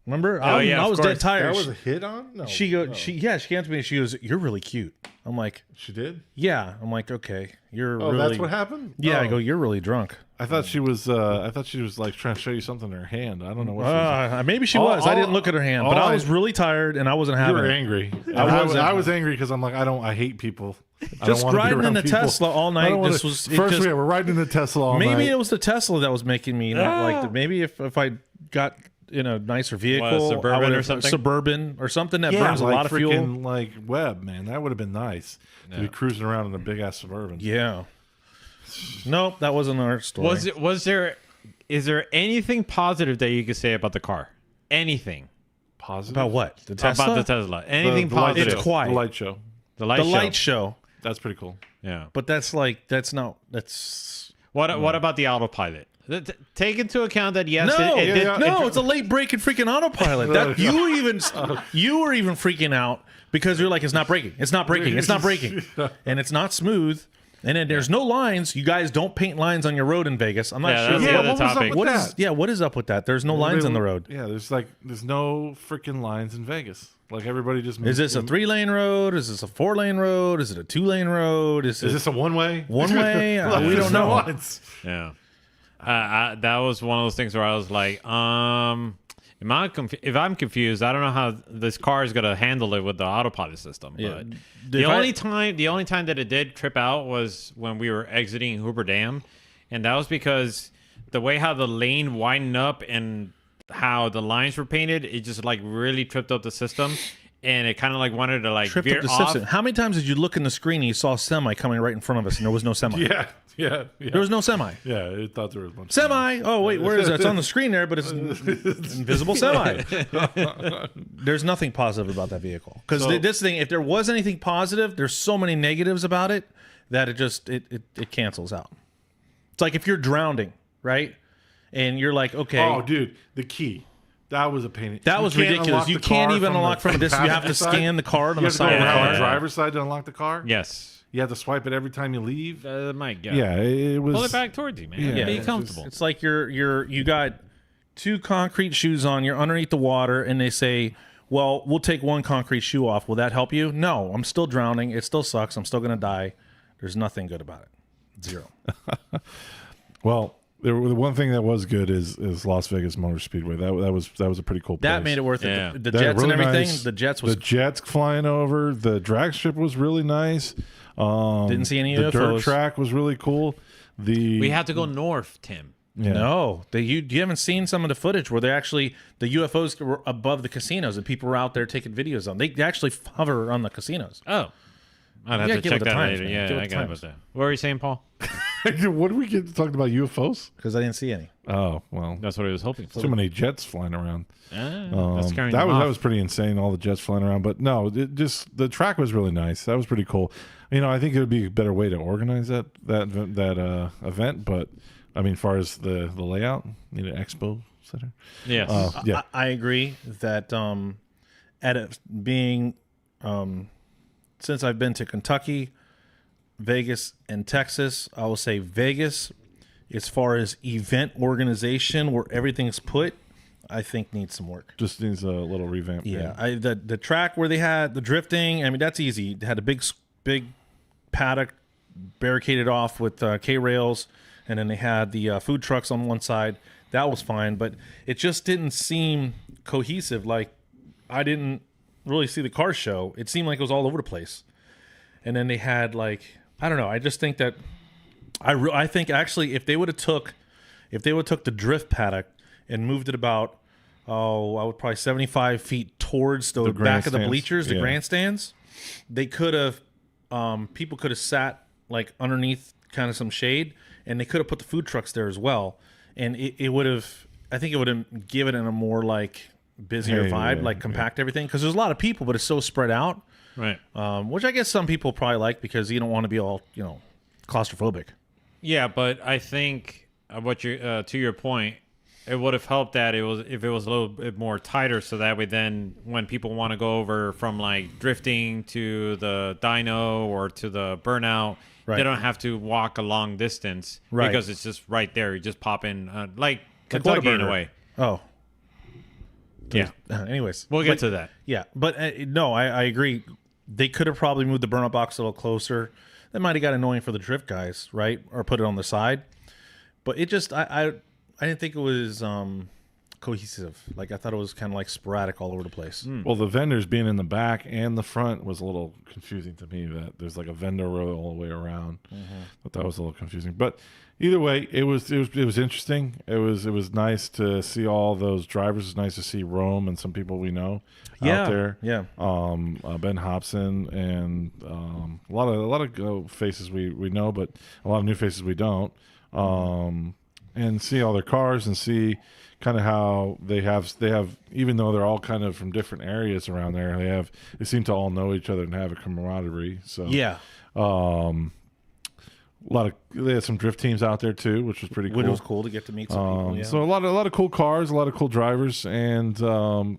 Remember? Oh, yeah, I of was course. dead tired. That was a hit on? No. She came to me and she goes, "You're really cute." I'm like, She did? yeah. I'm like, okay, you're Oh, really. that's what happened? Yeah, I Oh. go, you're really drunk. I thought she was like trying to show you something in her hand. I don't know what she was. Maybe she was. I didn't look at her hand, but I was really tired and I wasn't You having were it. angry. wasn't. I was angry because I'm like, I hate people. I Just don't wanna be riding in around the people. Tesla all I night. don't wanna- This was it first. just, We're riding in the Tesla all night. maybe it was the Tesla that was making me not like. Maybe if I got in a nicer vehicle, Suburban I would or have something? Suburban or something that yeah, burns a like lot of fuel. freaking like Webb, man. That would have been nice to be cruising around in a big ass Suburban. Yeah. Nope, that wasn't our story. Is there anything positive that you could say about the car? Anything Positive About what? The Tesla? about the Tesla? Anything the light positive? show. It's quiet. The light show. The light The show. light show. That's pretty cool. Yeah. But that's What about the autopilot? Take into account that yes, no, it did. no, it's a late breaking freaking autopilot. That you were even freaking out because you're like, it's not breaking, it's not breaking, it's not breaking, and it's not smooth. And then there's no lines. You guys don't paint lines on your road in Vegas. I'm not Yeah, sure. that's the Yeah, other what was up topic. with What that? is? Yeah, what is up with that? There's no lines on the road. Yeah, there's no freaking lines in Vegas. Like everybody just Is this a 3-lane road? Is this a 4-lane road? Is it a 2-lane road? Is this a one way? one way? We don't know. Yeah. That was one of those things where I was like, if I'm confused, I don't know how this car is gonna handle it with the autopilot system. Yeah. But If the only time that it did trip out was when we were exiting Hoover Dam, and that was because the way how the lane widened up and how the lines were painted, it just like really tripped up the system, and it kind of like wanted to like Tripped veer up the off. system. How many times did you look in the screen and you saw a semi coming right in front of us and there was no semi? Yeah. There was no semi. Yeah, I thought there was a bunch. Semi. Oh wait, where is that? It's on the screen there, but it's invisible semi. There's nothing positive about that vehicle because So- this thing. If there was anything positive, there's so many negatives about it that it just it cancels out. It's like if you're drowning, right? And you're like, okay, Oh, dude, the key. That was a pain. that You was can't ridiculous. unlock You the can't car even the unlock from a distance. You have to passenger side. scan the card on You the have to go side of the around car. the driver's side to unlock the car. Yes. You have to swipe it every time you leave. My God. Yeah, it was. Pull it back towards you, man. Yeah, Be it's comfortable. It's like you got 2 concrete shoes on. You're underneath the water, and they say, "Well, we'll take 1 concrete shoe off. Will that help you?" No, I'm still drowning. It still sucks. I'm still gonna die. There's nothing good about it. Zero. Well, the one thing that was good is Las Vegas Motor Speedway. That was a pretty cool place. That made it worth Yeah. it. The They had jets and really everything. nice- The jets was the jets flying over. The drag strip was really nice. Didn't see any The dirt UFOs. track was really cool. We have to go north, Tim. Yeah. No, you haven't seen some of the footage where they actually the UFOs were above the casinos and people were out there taking videos on. They actually hover on the casinos. Oh. I'd have Yeah, to give it check the that times, later. man. Yeah, Give it I the got about times. that. What were you saying, Paul? What did we get talking about UFOs? Because I didn't see any. Oh well, That's what I was hoping for. too many jets flying around. That's carrying That them was off. that was pretty insane. All the jets flying around, but no, just the track was really nice. That was pretty cool. You know, I think it would be a better way to organize that event. But I mean, as far as the layout, you know, expo center. Yes. Yeah, I agree that at it being since I've been to Kentucky, Vegas, and Texas, I will say Vegas, as far as event organization where everything's put, I think needs some work. just needs a little revamp. Yeah, the track where they had the drifting, I mean that's easy. They had a big paddock barricaded off with K rails, and then they had the food trucks on one side. That was fine, but it just didn't seem cohesive. Like I didn't really see the car show. It seemed like it was all over the place. And then they had like I don't know. I just think that I think actually if they would have took the drift paddock and moved it about I would probably 75 feet towards the back of the grandstands. bleachers, the Yeah. grandstands, they could have people could have sat like underneath kind of some shade, and they could have put the food trucks there as well, and it would have I think it would have given it a more like busier Yeah, vibe, yeah, like compact everything, because there's a lot of people, but it's so spread out, Right. which I guess some people probably like because you don't want to be all claustrophobic. Yeah, but I think what you to your point, it would have helped that if it was a little bit more tighter, so that way then when people want to go over from like drifting to the dyno or to the burnout, Right. they don't have to walk a long distance Right. because it's just right there. You just pop in like Kentucky in a Whataburger. way. Oh, Yeah, anyways, we'll get to that. yeah, but no, I agree. They could have probably moved the burnout box a little closer. That might have got annoying for the drift guys, right? Or put it on the side. But it just, I didn't think it was cohesive. Like, I thought it was kind of like sporadic all over the place. Well, the vendors being in the back and the front was a little confusing to me. That there's like a vendor row all the way around. But that was a little confusing. But either way, it was interesting. It was nice to see all those drivers. It's nice to see Rome and some people we know out there. Yeah. Ben Hobson and a lot of faces we know, but a lot of new faces we don't. And see all their cars and see kind of how they have even though they're all kind of from different areas around there, they seem to all know each other and have a camaraderie. So Yeah. They had some drift teams out there too, which was pretty cool. It was cool to get to meet some people. Yeah. So a lot of cool cars, a lot of cool drivers, and Tim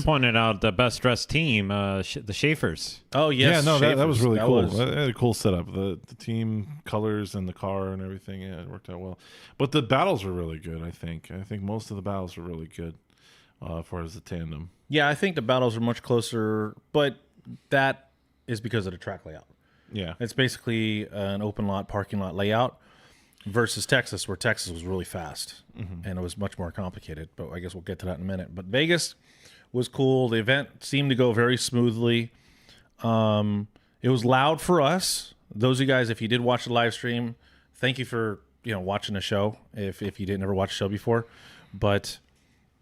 pointed out the best dressed team, the Schaefers. Oh yes, yeah, no, that was really cool. Was... They had a cool setup. The team colors and the car and everything. Yeah, it worked out well. But the battles were really good. I think most of the battles were really good as far as the tandem. Yeah, I think the battles are much closer, but that is because of the track layout. Yeah, It's basically an open lot, parking lot layout versus Texas, where Texas was really fast and it was much more complicated. But I guess we'll get to that in a minute. But Vegas was cool. The event seemed to go very smoothly. It was loud for us. Those of you guys, if you did watch the live stream, thank you for watching the show. If you didn't ever watch the show before, but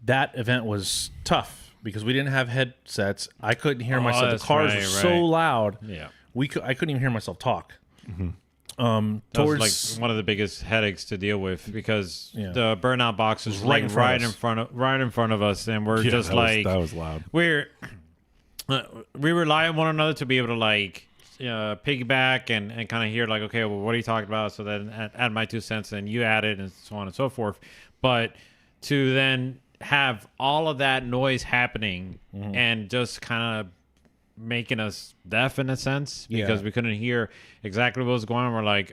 that event was tough because we didn't have headsets. I couldn't hear myself. The cars were so loud. Yeah. I couldn't even hear myself talk. That was like one of the biggest headaches to deal with because the burnout box is right right in in front of us, and we're just that was loud. we rely on one another to be able to like piggyback and kind of hear like, okay, well, what are you talking about? So then add my 2 cents, and you add it, and so on and so forth. But to then have all of that noise happening and just kind of making us deaf in a sense because we couldn't hear exactly what was going on. We're like,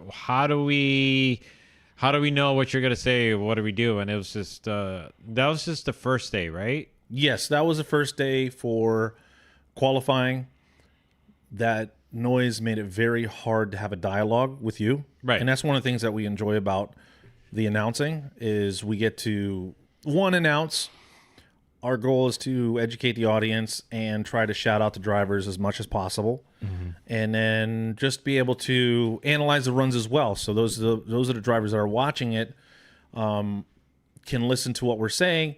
how do we know what you're gonna say? What do we do? And it was just that was just the first day, right? Yes, that was the first day for qualifying. That noise made it very hard to have a dialogue with you, right? And that's one of the things that we enjoy about the announcing is we get to announce. Our goal is to educate the audience and try to shout out the drivers as much as possible, and then just be able to analyze the runs as well. So those are the drivers that are watching it can listen to what we're saying.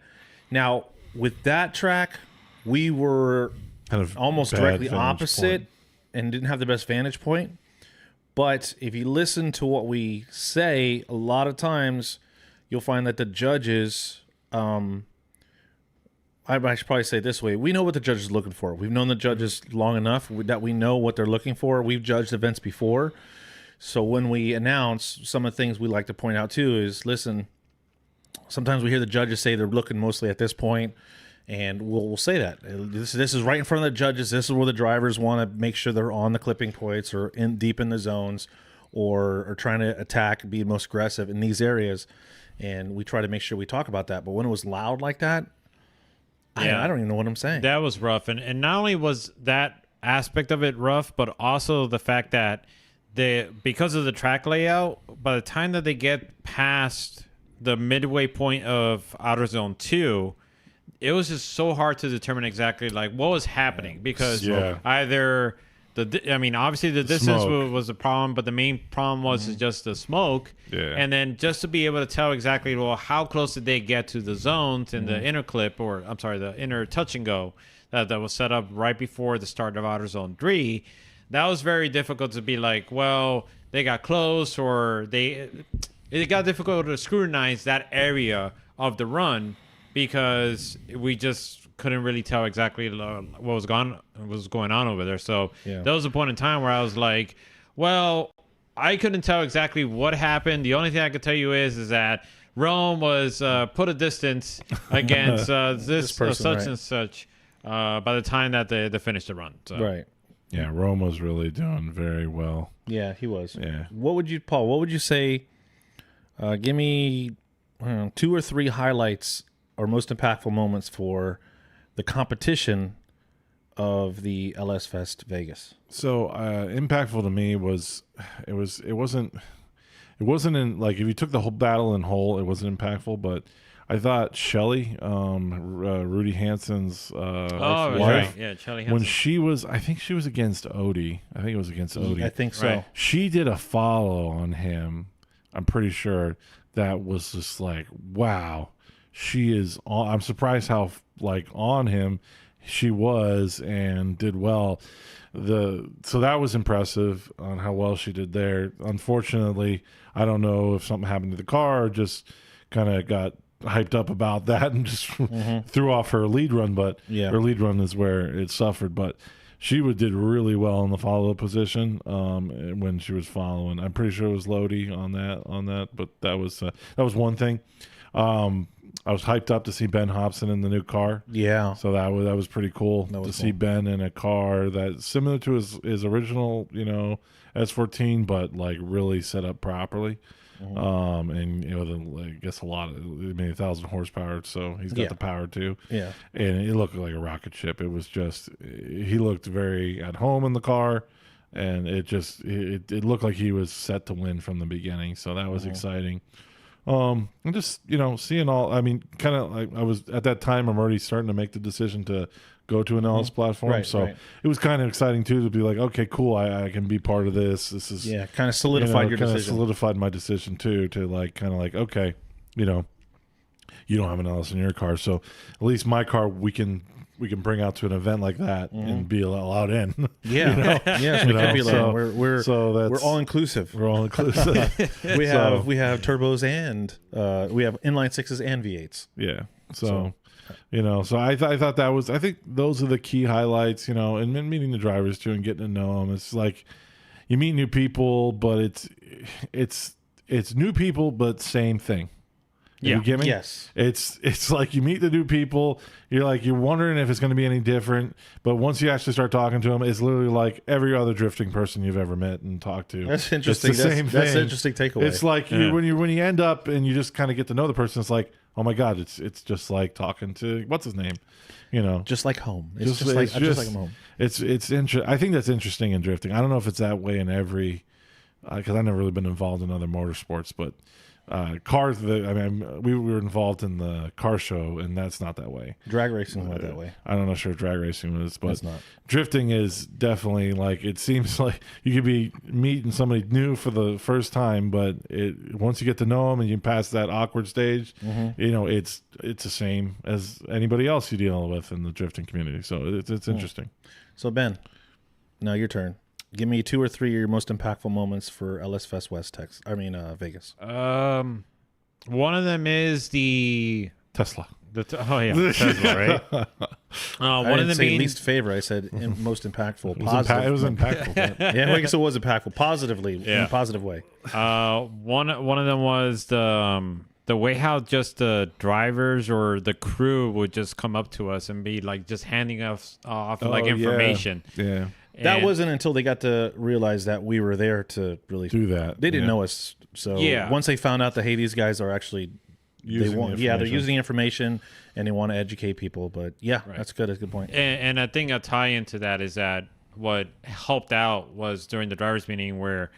Now with that track, we were Kind of almost bad directly vantage opposite point. and didn't have the best vantage point. But if you listen to what we say, a lot of times you'll find that the judges. I should probably say it this way. We know what the judges are looking for. We've known the judges long enough that we know what they're looking for. We've judged events before. So when we announce, some of the things we like to point out too is, listen, sometimes we hear the judges say they're looking mostly at this point, and we'll say that. This is right in front of the judges. This is where the drivers want to make sure they're on the clipping points or deep in the zones or trying to attack, be most aggressive in these areas. And we try to make sure we talk about that. But when it was loud like that, I don't even know what I'm saying. That was rough. And not only was that aspect of it rough, but also the fact that because of the track layout, by the time that they get past the midway point of Outer Zone 2, it was just so hard to determine exactly like what was happening because either obviously the distance was the problem, but the main problem was just the smoke. Yeah. And then just to be able to tell exactly, well, how close did they get to the zones in the inner clip, the inner touch and go that was set up right before the start of Outer Zone 3. That was very difficult to be like, well, they got close or it got difficult to scrutinize that area of the run because we just couldn't really tell exactly what was going on over there. So there was a point in time where I was like, well, I couldn't tell exactly what happened. The only thing I could tell you is that Rome was put a distance against this person, such right. and such by the time that they finished the run. So. Right. Yeah, Rome was really doing very well. Yeah, he was. Yeah. Paul, what would you say? Give me 2 or 3 highlights or most impactful moments for the competition of the LS Fest Vegas? So impactful to me was it wasn't in like if you took the whole battle in whole, it wasn't impactful, but I thought Shelly, Rudy Hanson's wife, right. Yeah, Charlie Hansen. when she was, I think she was against Odie. I think it was against Odie. I think so. Right. She did a follow on him. I'm pretty sure that was just like, wow, she is on. I'm surprised how like on him she was and did well. So that was impressive on how well she did there. Unfortunately, I don't know if something happened to the car or just kind of got hyped up about that and just threw off her lead run, but her lead run is where it suffered. But she did really well in the follow position when she was following. I'm pretty sure it was Lodi on that, but that was one thing. I was hyped up to see Ben Hobson in the new car. Yeah. So that was pretty cool to see Ben in a car that's similar to his original, S14, but like really set up properly. And I guess maybe 1,000 horsepower, so he's got the power too. Yeah. And it looked like a rocket ship. It was just, he looked very at home in the car, and it looked like he was set to win from the beginning. So that was exciting. And just, seeing all, I mean, kind of like I was at that time, I'm already starting to make the decision to go to an LS platform. Right, so it was kind of exciting too, to be like, okay, cool. I can be part of this. This is, kind of solidified your decision. Solidified my decision too, to like, kind of like, okay, you don't have an LS in your car. So at least my car, we can bring out to an event like that and be allowed in. Yeah. Yes, we can be allowed. We're all inclusive. We're all inclusive. we have turbos and we have inline sixes and V8s. Yeah. So I thought that was, I think those are the key highlights, and meeting the drivers too and getting to know them. It's like you meet new people, but it's new people, but same thing. You get me? Yes. It's like you meet the new people, you're wondering if it's going to be any different, but once you actually start talking to them, it's literally like every other drifting person you've ever met and talked to. That's interesting. It's the same thing. That's an interesting takeaway. It's like when you end up and you just kind of get to know the person, it's like, oh my God, it's just like talking to what's his name, just like home. It's just like home. It's I think that's interesting in drifting. I don't know if it's that way in every, because I've never really been involved in other motorsports, but cars. We were involved in the car show, and that's not that way. Drag racing went that way. I don't know sure drag racing was, but it's not. Drifting is definitely like, it seems like you could be meeting somebody new for the first time, but once you get to know them and you pass that awkward stage, it's the same as anybody else you deal with in the drifting community. So it's interesting. So Ben, now your turn. Give me 2 or 3 of your most impactful moments for LS Fest Vegas. One of them is the Tesla. Tesla, right? One of them being least favorite. I said most impactful. Positive. It was impactful. Yeah, I guess it was impactful positively in a positive way. One of them was the way how just the drivers or the crew would just come up to us and be like just handing us off information. Yeah. That wasn't until they got to realize that we were there to really do that. They didn't know us. So once they found out that, hey, these guys are actually they're using the information and they want to educate people. But that's good. That's a good point. And I think a tie into that is that what helped out was during the drivers meeting where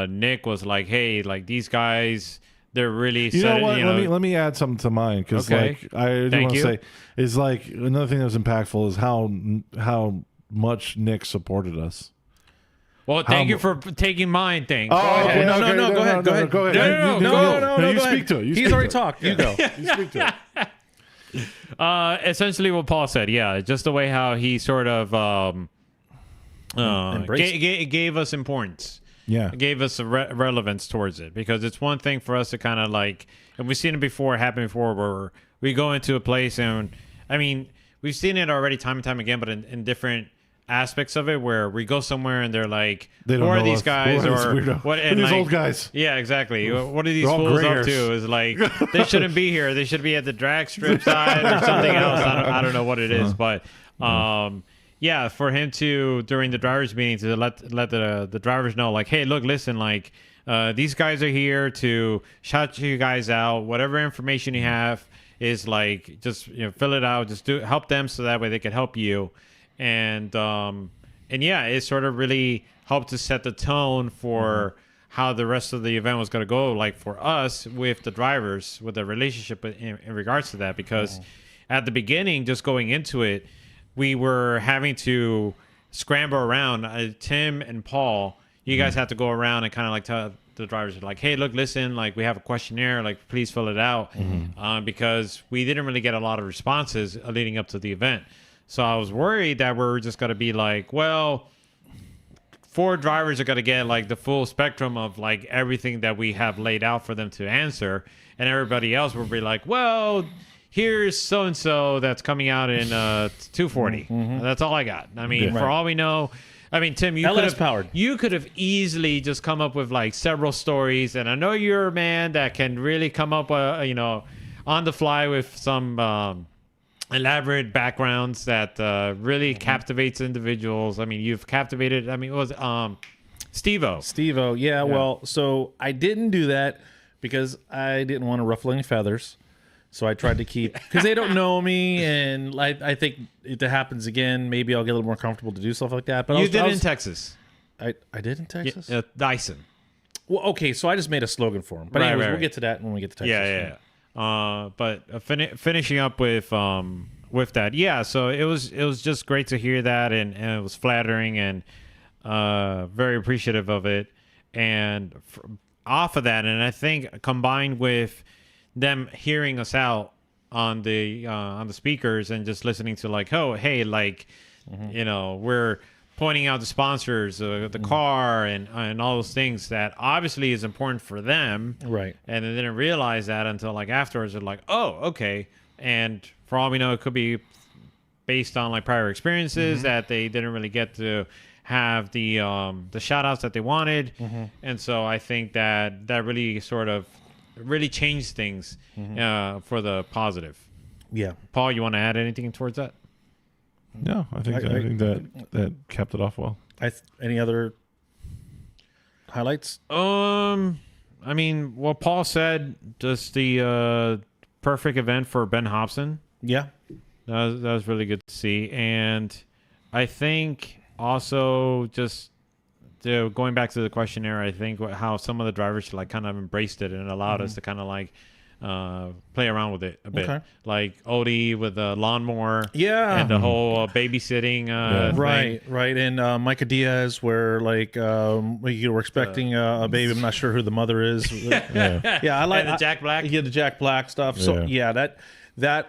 Nick was like, hey, like these guys, they're really let me add something to mine, because like I do want to say is like another thing that was impactful is how much Nick supported us. Well, thank you for taking mine. Thanks. Oh, okay, no, go ahead. Go ahead. No, you speak to it. He's already talked. You go. You speak to it. Essentially what Paul said. Yeah, just the way how he sort of gave us importance. Yeah, it gave us a relevance towards it, because it's one thing for us to kind of like, and we've seen it happen before, where we go into a place and, I mean, we've seen it already time and time again, but in different aspects of it, where we go somewhere and they're like, who are these guys, or what? And these like, old guys. Yeah, exactly. What are these fools up to? Is like, they shouldn't be here. They should be at the drag strip side or something else. I don't know what it is, but yeah, for him to, during the drivers meeting, to let the drivers know, like, hey, look, listen, like, these guys are here to shout you guys out. Whatever information you have is like, just fill it out. Just help them so that way they can help you. and yeah, it sort of really helped to set the tone for how the rest of the event was going to go, like for us with the drivers, with the relationship in regards to that, because at the beginning, just going into it, we were having to scramble around. Tim and Paul, you guys had to go around and kind of like tell the drivers, like, hey, look, listen, like we have a questionnaire, like please fill it out, because we didn't really get a lot of responses leading up to the event. So I was worried that we're just going to be like, well, 4 drivers are going to get like the full spectrum of like everything that we have laid out for them to answer, and everybody else will be like, well, here's so and so that's coming out in 240. That's all I got. I mean, for all we know, I mean, Tim, you could have easily just come up with like several stories, and I know you're a man that can really come up, on the fly with some elaborate backgrounds that really captivates individuals. I mean, you've captivated. I mean, it was Steve-O. Steve-O, yeah. Well, so I didn't do that because I didn't want to ruffle any feathers. So I tried to keep, because they don't know me, and I think if it happens again, maybe I'll get a little more comfortable to do stuff like that. But You did in Texas. I did in Texas? Dyson. Well, okay, so I just made a slogan for him. But anyways, we'll get to that when we get to Texas. Yeah. But finishing up with that, yeah. So it was just great to hear that, and it was flattering, and very appreciative of it. And off of that, and I think combined with them hearing us out on the speakers and just listening to like, oh, hey, like, we're pointing out the sponsors, the car, and all those things that obviously is important for them, right? And they didn't realize that until like afterwards. They're like, oh, okay. And for all we know, it could be based on like prior experiences that they didn't really get to have the shout outs that they wanted. And so I think that really sort of really changed things for the positive. Yeah. Paul, you want to add anything towards that? No, I think that capped it off well. Any other highlights? I mean, what Paul said, just the perfect event for Ben Hobson. Yeah. That was really good to see. And I think also just going back to the questionnaire, I think how some of the drivers like kind of embraced it and allowed us to kind of like play around with it a bit. Okay. Like Odie with the lawnmower, yeah, and the whole babysitting thing. Right. And Micah Diaz, where like you were expecting a baby. I'm not sure who the mother is. I like the Jack Black. Yeah, the Jack Black stuff. So that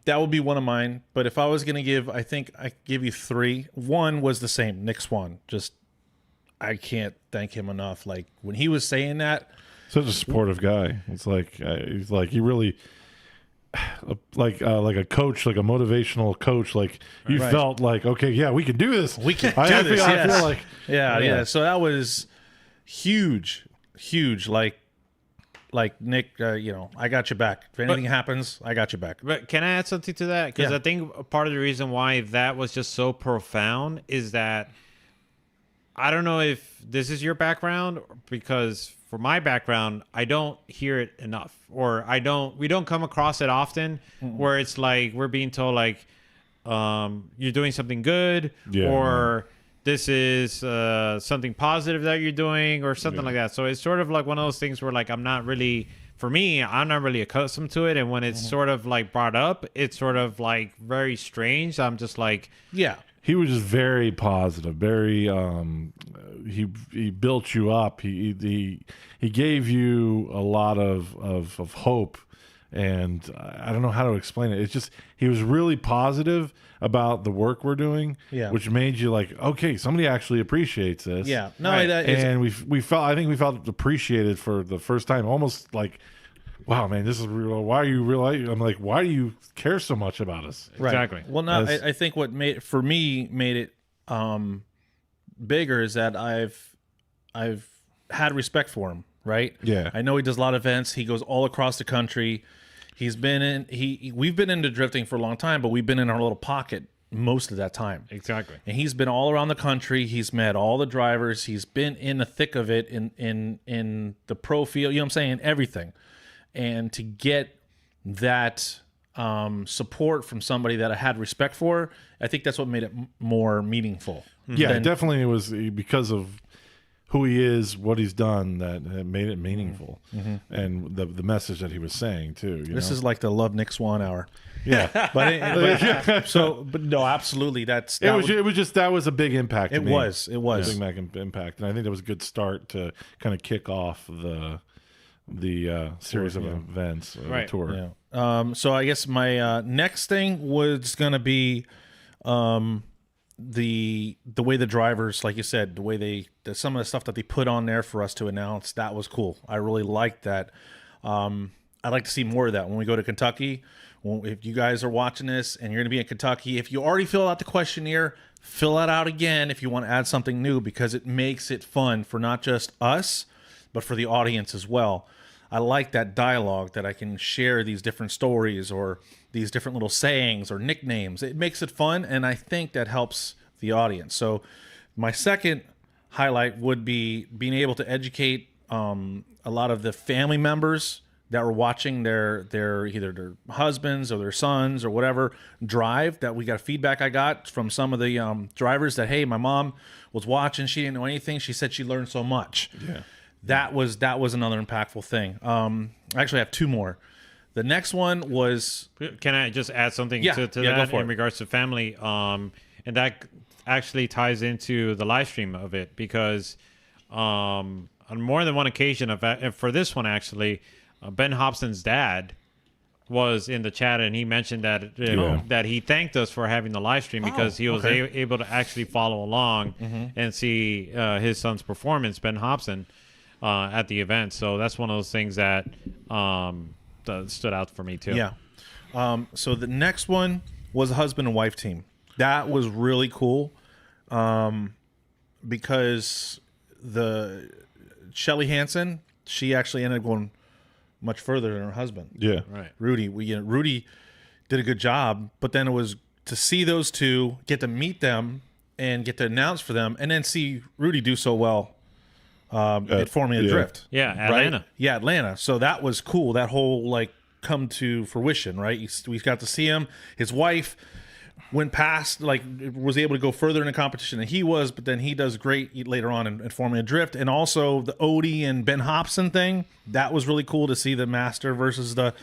would be one of mine. But if I was gonna give, I think I give you 3. One was the same, Nick Swan. Just I can't thank him enough. Like when he was saying that. Such a supportive guy. It's like he's like he really like a coach, like a motivational coach. Like you felt like, okay, yeah, we can do this. We can do this. I feel like yeah. So that was huge. Like Nick, I got your back. If anything happens, I got your back. But can I add something to that? Because I think part of the reason why that was just so profound is that I don't know if this is your background, because for my background, I don't hear it enough, or we don't come across it often, where it's like we're being told like, you're doing something good, or this is something positive that you're doing, or something like that. So it's sort of like one of those things where like I'm not really accustomed to it, and when it's sort of like brought up, it's sort of like very strange. I'm just like, he was just very positive, very he built you up. He gave you a lot of hope, and I don't know how to explain it. It's just he was really positive about the work we're doing, which made you like, okay, somebody actually appreciates this. Yeah, no, and we felt appreciated for the first time, almost like, wow, man, this is real. Why are you real? I'm like, why do you care so much about us? Right. Exactly. Well, no, I think what made it bigger is that I've had respect for him. Right. Yeah. I know he does a lot of events. He goes all across the country. We've been into drifting for a long time, but we've been in our little pocket most of that time. Exactly. And he's been all around the country. He's met all the drivers. He's been in the thick of it in the pro field. You know what I'm saying? Everything. And to get that support from somebody that I had respect for, I think that's what made it more meaningful. Yeah, Than- definitely it was because of who he is, what he's done, that made it meaningful, and the message that he was saying too. This is like the Love Nick Swan hour. yeah. But no, absolutely. That It was just that was a big impact. To It me. was. It was. a big impact, and I think that was a good start to kind of kick off the series of events, of Right. the tour. Yeah. So I guess my next thing was gonna be the way the drivers, like you said, the way some of the stuff that they put on there for us to announce. That was cool. I really liked that. I'd like to see more of that when we go to Kentucky. If you guys are watching this and you're going to be in Kentucky, if you already filled out the questionnaire, fill it out again if you want to add something new, because it makes it fun for not just us, but for the audience as well. I like that dialogue, that I can share these different stories or these different little sayings or nicknames. It makes it fun, and I think that helps the audience. So my second highlight would be being able to educate a lot of the family members that were watching their either their husbands or their sons or whatever drive. That we got feedback I got from some of the drivers that, hey, my mom was watching, she didn't know anything, she said she learned so much. Yeah. That was another impactful thing. I actually have two more. The next one was, Can I just add something Yeah, to yeah, go that for in it. regards to family? And that actually ties into the live stream of it, because on more than one occasion, and for this one actually, Ben Hobson's dad was in the chat, and he mentioned that that he thanked us for having the live stream because he was able to actually follow along and see his son's performance, Ben Hobson, at the event. So that's one of those things that stood out for me too. yeah. So the next one was a husband and wife team. That was really cool, because the Shelly Hansen, she actually ended up going much further than her husband. Yeah. Right. Rudy, Rudy did a good job, but then it was to see those two, get to meet them and get to announce for them, and then see Rudy do so well at Formula Drift. Yeah, right? Atlanta. Yeah, Atlanta. So that was cool. That whole come to fruition, right? We got to see him. His wife went past, was able to go further in the competition than he was, but then he does great later on in Formula Drift. And also the Odie and Ben Hobson thing, that was really cool to see the master versus the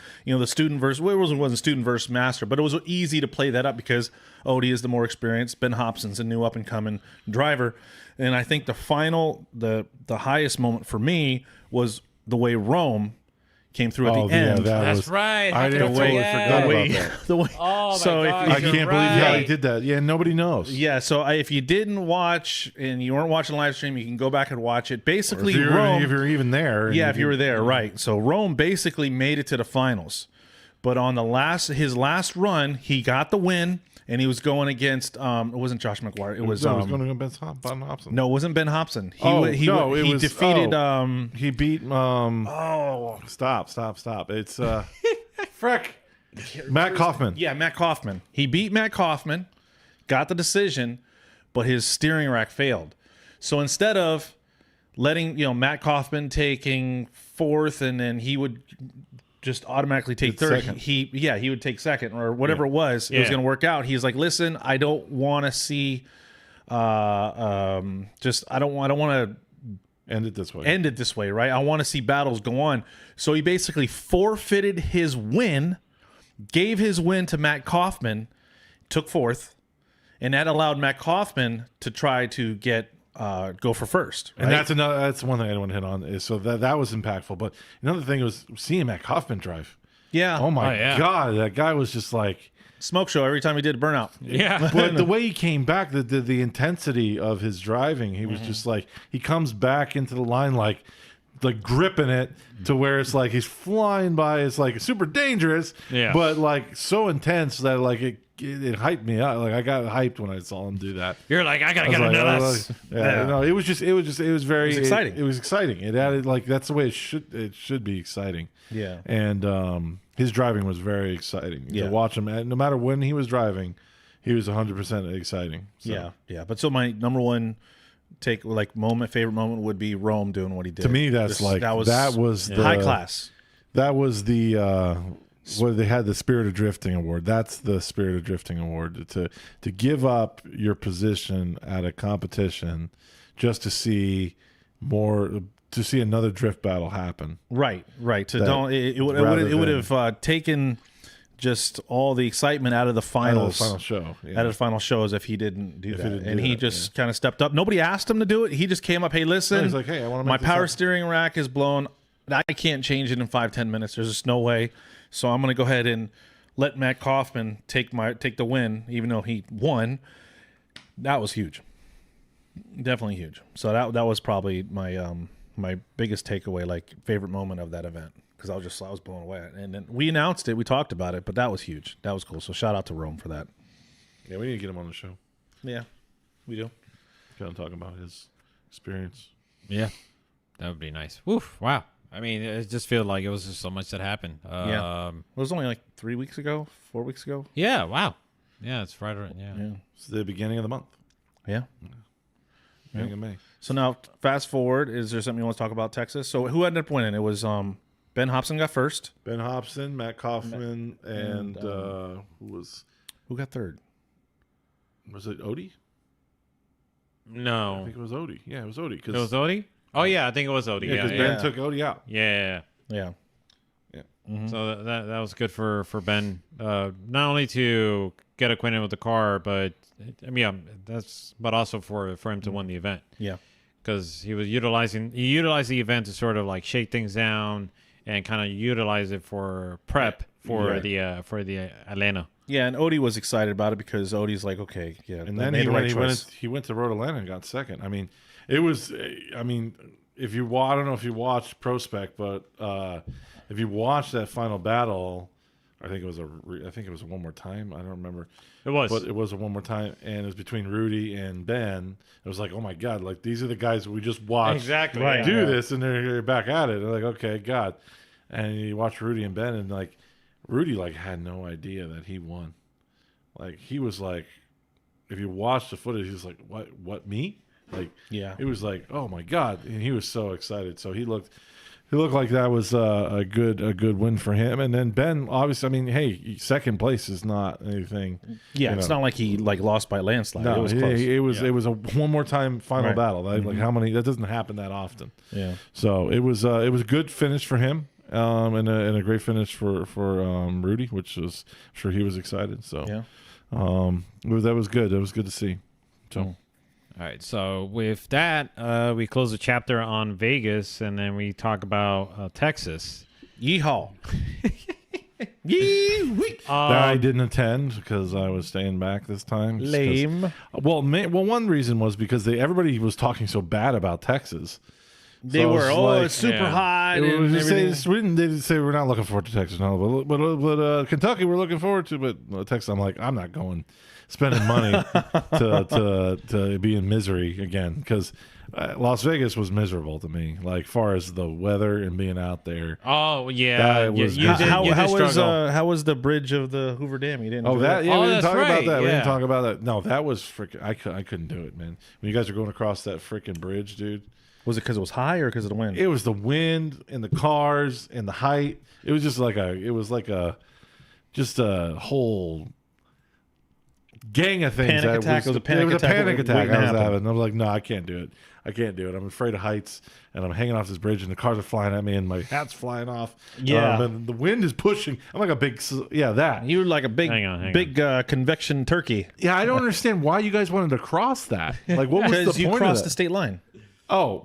student versus, well, it wasn't student versus master, but it was easy to play that up because Odie is the more experienced, Ben Hobson's a new up and coming driver. And I think the highest moment for me was the way Rome came through at the end. That's right. I That's totally right. forgot about that. The way, Oh my so God. I if you, can't believe how he did that. Yeah, nobody knows. yeah, so if you didn't watch and you weren't watching the live stream, you can go back and watch it. Basically, If you're, Rome. if you're even there. Yeah, if you were there, right. So Rome basically made it to the finals, but on his last run, he got the win, and he was going against. It wasn't Josh McGuire. It was. No, it was going to go Ben Hobson. No, it wasn't Ben Hobson. He it was defeated. He beat. Stop! It's Freck. Matt Kaufman. Yeah, Matt Kaufman. He beat Matt Kaufman, got the decision, but his steering rack failed. So instead of letting Matt Kaufman taking fourth, and then he would just automatically take third, second. he would take second or whatever it was. It was Yeah. going to work out. He's like, listen, I don't want to see. I don't want to End it this way. end it this way, right? I want to see battles go on. So he basically forfeited his win, gave his win to Matt Kaufman, took fourth, and that allowed Matt Kaufman to try to get go for first. Right? And that's one thing I want to hit on is so that was impactful. But another thing was seeing Matt Kaufman drive. yeah, Oh my yeah. God, that guy was just like. smoke show every time he did burnout. Yeah. But the way he came back, the intensity of his driving, he was just like he comes back into the line like gripping it to where it's like he's flying by. It's like super dangerous, Yeah. but like so intense that like it hyped me up. Like I got hyped when I saw him do that. You're like, I gotta I was get like, into oh, this. yeah, no, it was very It was exciting. It was exciting. It added like that's the way it should be exciting. Yeah. And his driving was very exciting. Yeah. To watch him, and no matter when he was driving, he was 100% exciting. So. Yeah. But so my number one favorite moment would be Rome doing what he did. To me, that was high class. That was the Well, they had the Spirit of Drifting Award. That's the Spirit of Drifting Award, to give up your position at a competition just to see another drift battle happen. Right. To That- don't it would rather would than- have taken just all the excitement out of the finals. Final show. Yeah. Out of the final shows if he didn't do that. he didn't And do he that, just kind of stepped up. Nobody asked him to do it. He just came up, hey, listen, He's like, hey, I want to my make this power happen. steering rack is blown. I can't change it in 5-10 minutes. There's just no way. So I'm going to go ahead and let Matt Kaufman take the win, even though he won. That was huge. Definitely huge. So that was probably my my biggest takeaway, like favorite moment of that event, because I was blown away. And then we announced it, we talked about it, but that was huge. That was cool. So shout out to Rome for that. Yeah, we need to get him on the show. Yeah, we do. Kind of talk about his experience. Yeah, that would be nice. Woof! Wow. I mean, it just feels like it was just so much that happened. Yeah. It was only like 4 weeks ago. Yeah. Wow. Yeah, it's right around. Yeah. Yeah. It's the beginning of the month. Yeah. Beginning of May. So now, fast forward. Is there something you want to talk about Texas? So who ended up winning? It was Ben Hobson got first. Ben Hobson, Matt Kaufman, and Who got third? was it Odie? I No. think it was Odie. Yeah, it was Odie. It was Odie? Oh, yeah, I think it was Odie. because Yeah. Ben took Odie out. Yeah. Yeah. So that was good for Ben, not only to get acquainted with the car, but I mean, but also for him to win the event, Yeah. because he utilized the event to sort of like shake things down and kind of utilize it for prep for Yeah. the Atlanta. Yeah, and Odie was excited about it because Odie's like, okay, yeah, and they then made he the right went, choice. he went to Road Atlanta and got second. I mean, it was. I mean, I don't know if you watched Prospect, but if you watched that final battle, I think it was a one more time. I don't remember. It was. But it was a one more time, and it was between Rudy and Ben. It was like, oh my God, like these are the guys we just watched Exactly. Right. do Yeah. this, and they're back at it. They're like, okay, God. And you watch Rudy and Ben, and like Rudy like had no idea that he won. Like he was like, if you watch the footage, he was like, what me? Like, Yeah. it was like, oh my God, and he was so excited. So he looked like that was a good win for him. And then Ben, obviously, I mean, hey, second place is not anything. Yeah, you it's know. not like he like lost by landslide. No, it was close. it was a one more time final Right. battle. Like how many? That doesn't happen that often. Yeah. So it was a good finish for him, and a great finish for Rudy, which was I'm sure he was excited. So Yeah. that was good. That was good to see. So. All right, so with that, we close the chapter on Vegas, and then we talk about Texas. Yeehaw. Yee-wee. I didn't attend because I was staying back this time. just 'cause- Lame. Well, one reason was because everybody was talking so bad about Texas. They So were, it's oh, like- it's super Yeah. hot. It was And just everything. they didn't say we're not looking forward to Texas, no, but Kentucky we're looking forward to, but Texas I'm like I'm not going, spending money to be in misery again because Las Vegas was miserable to me, like far as the weather and being out there. Oh yeah, That was you did, How you did was struggle. how was the bridge of the Hoover Dam? You didn't. Oh, enjoy that it? yeah, Oh, we didn't that's talk about right, that. We didn't yeah. talk about that. No, that was freaking. I couldn't do it, man. When you guys are going across that freaking bridge, dude. Was it because it was high or because of the wind? It was the wind and the cars and the height. It was just like just a whole gang of things. Panic that attack? It was a panic it was attack a panic waiting attack. to I was happen. having. I was like, no, I can't do it. I can't do it. I'm afraid of heights, and I'm hanging off this bridge, and the cars are flying at me, and my hat's flying off. Yeah. And the wind is pushing. I'm like a big, that. You were like a big, Hang on. big convection turkey. Yeah, I don't understand why you guys wanted to cross that. Like, what was the Because you point crossed of the that? state line. Oh,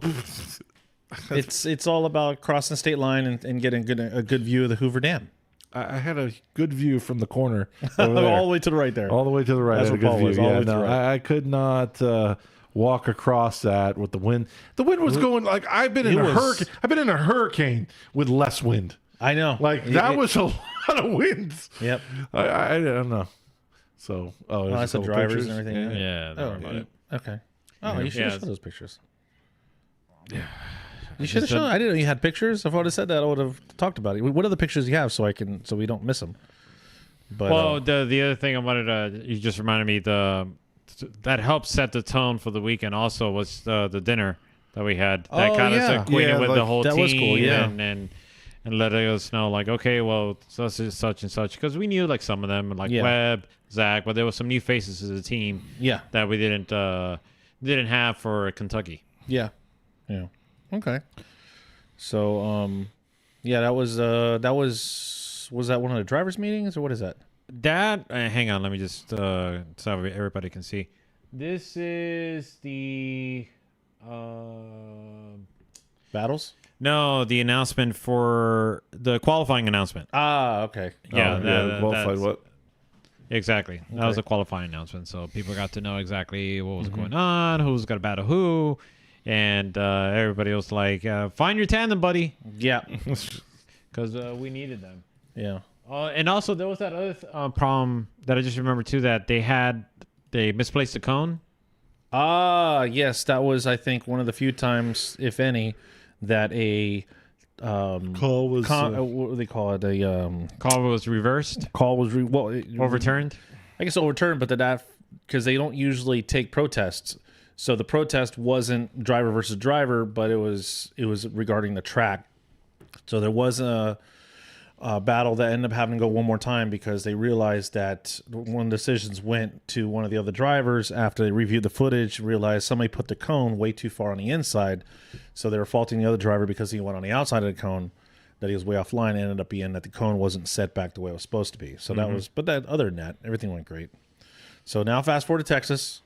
It's all about crossing the state line and getting a good view of the Hoover Dam. I had a good view from the corner over there. All the way to the right there. All the way to the right. That's I what had a good Paul view. was, all the Yeah, way to the no, right. I could not walk across that with the wind. The wind was going like I've been in It a was- hurricane. I've been in a hurricane with less wind. I know. Like that was a lot of winds. Yep. I don't know. So there's that's the couple drivers pictures. and everything. Yeah, don't Oh, worry about it. okay. Oh, you should have Yeah. shown those pictures. You should have shown. I didn't know you had pictures. If I would have said that, I would have talked about it. What are the pictures you have so we don't miss them? But Well, the other thing I wanted to, you just reminded me, that helped set the tone for the weekend also was the dinner that we had. That Oh, kind of yeah. acquainted Yeah, with like, the whole that team. was cool, yeah. And and letting us know, like, okay, well, such and such, because we knew like some of them, like Yeah. Webb, Zach, but there was some new faces to the team Yeah. that we didn't have for Kentucky. Yeah. Yeah. Okay. So, yeah, that was that one of the drivers' meetings or what is that? That hang on, let me just so everybody can see. This is the Battles? no, the announcement for the qualifying announcement. Ah, okay. Yeah, qualified that's- what? Exactly. That was a qualifying announcement, so people got to know exactly what was going on, who's going to battle who, and everybody was like, "Find your tandem, buddy," Yeah. because we needed them. Yeah. And also, there was that other problem that I just remembered too, that they misplaced the cone. Ah, yes, that was I think one of the few times, if any, that a Call was what do they call it? A Call was reversed, call was overturned. I guess overturned, but that because they don't usually take protests. So the protest wasn't driver versus driver, but it was regarding the track. So there was a battle that ended up having to go one more time because they realized that one of the decisions went to one of the other drivers after they reviewed the footage, realized somebody put the cone way too far on the inside. So they were faulting the other driver because he went on the outside of the cone, that he was way offline. It ended up being that the cone wasn't set back the way it was supposed to be. So that was, but that other than that, everything went great. So now fast forward to Texas.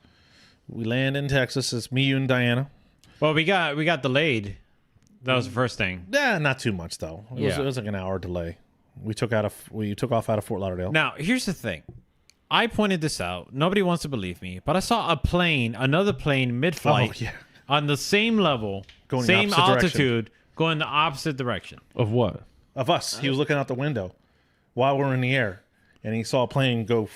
We land in Texas. It's me, you, and Diana. Well, we got delayed. That was the first thing. Yeah, not too much though. It was like an hour delay. We took off out of Fort Lauderdale. Now, here's the thing. I pointed this out. Nobody wants to believe me, but I saw another plane mid-flight Oh, yeah. on the same level, Going the same opposite direction. altitude, going the opposite direction. of what? Of us. He was looking out the window while we're in the air, and he saw a plane go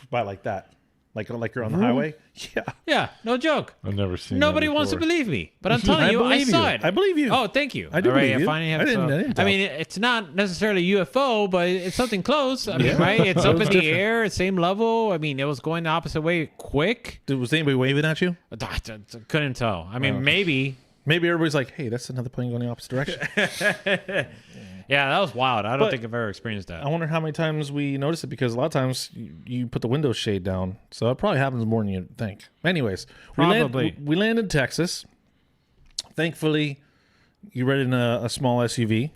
by like that, like you're on the highway. Yeah, Yeah, no joke. I've never seen. Nobody that wants to before. believe me, but I'm telling I you, I believe saw you. it. I believe you. Oh, thank you. I do All right, believe you. finally have I didn't I doubt. mean, it's not necessarily a UFO, but it's something close. I mean, right? It's It up in was the different. air, same level. I mean, it was going the opposite way quick. Was anybody waving at you? I couldn't tell. I mean, maybe. Maybe everybody's like, "Hey, that's another plane going the opposite direction." Yeah, that was wild. I don't But- think I've ever experienced that. I wonder how many times we notice it because a lot of times you put the window shade down, so it probably happens more than you think. Anyways, Probably. we land in Texas. Thankfully, you read in a small SUV,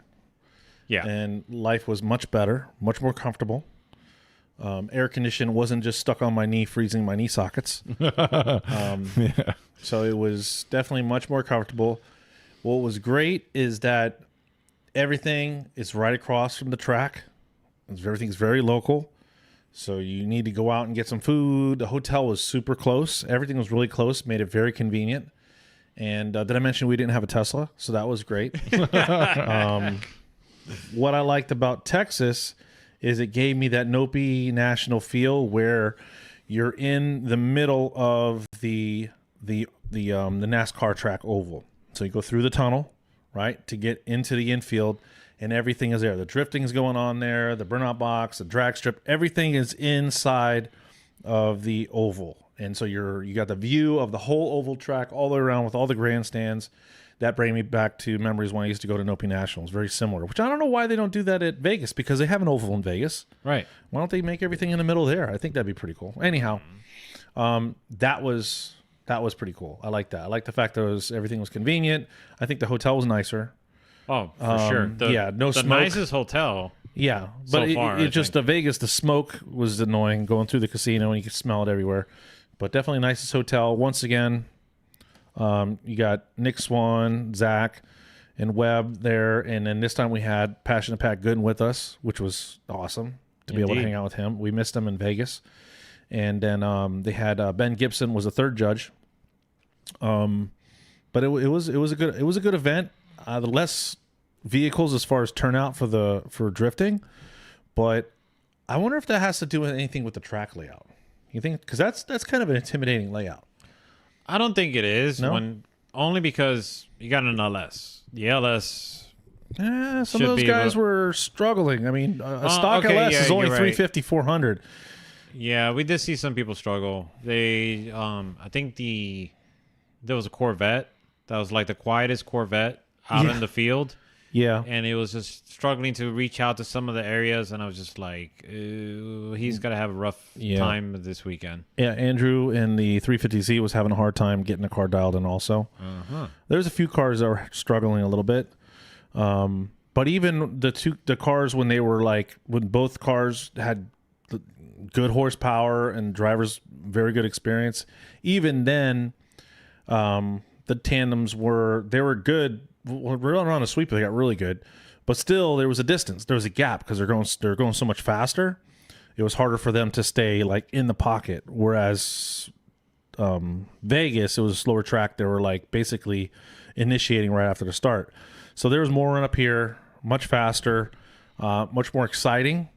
Yeah. and life was much better, much more comfortable. Air condition wasn't just stuck on my knee, freezing my knee sockets. So it was definitely much more comfortable. What was great is that everything is right across from the track. Everything's very local. So you need to go out and get some food. The hotel was super close. Everything was really close, made it very convenient. And did I mention we didn't have a Tesla? So that was great. What I liked about Texas is it gave me that Nopi National feel where you're in the middle of the NASCAR track oval. So you go through the tunnel, right, to get into the infield, and everything is there. The drifting is going on there, the burnout box, the drag strip, everything is inside of the oval. And so you got the view of the whole oval track all the way around with all the grandstands. That bring me back to memories when I used to go to Nopi National. It's very similar, which I don't know why they don't do that at Vegas because they have an oval in Vegas. Right. Why don't they make everything in the middle there? I think that'd be pretty cool. Anyhow, that was pretty cool. I like that. I like the fact that everything was convenient. I think the hotel was nicer. Oh, for sure. Yeah, no the smoke. nicest hotel. Yeah, So but far, I it just think. the Vegas, the smoke was annoying going through the casino and you could smell it everywhere. But definitely nicest hotel. Once again, you got Nick Swan, Zach, and Webb there, and then this time we had Passionate Pat Gooden with us, which was awesome to be able to Indeed. hang out with him. We missed him in Vegas, and then they had Ben Gibson was the third judge. But it was a good event. The less vehicles as far as turnout for drifting, but I wonder if that has to do with anything with the track layout. You think because that's kind of an intimidating layout. I don't think it is. No? Only because you got an LS. The LS. Some Should of those be guys able- were struggling. I mean, a stock okay, LS yeah, is only you're right. 350, 400. Yeah, we did see some people struggle. They, I think there was a Corvette that was like the quietest Corvette out Yeah. in the field, Yeah. and it was just struggling to reach out to some of the areas, and I was just like, he's gonna have a rough time this weekend. Yeah, Andrew in the 350Z was having a hard time getting the car dialed in also. There's a few cars that were struggling a little bit. But even the cars when both cars had good horsepower and drivers very good experience, even then the tandems were good. We're on a sweep, they got really good, but still there was a distance, there was a gap because they're going so much faster. It was harder for them to stay like in the pocket, whereas Vegas, it was a slower track. They were like basically initiating right after the start, so there was more run up here, much faster, much more exciting.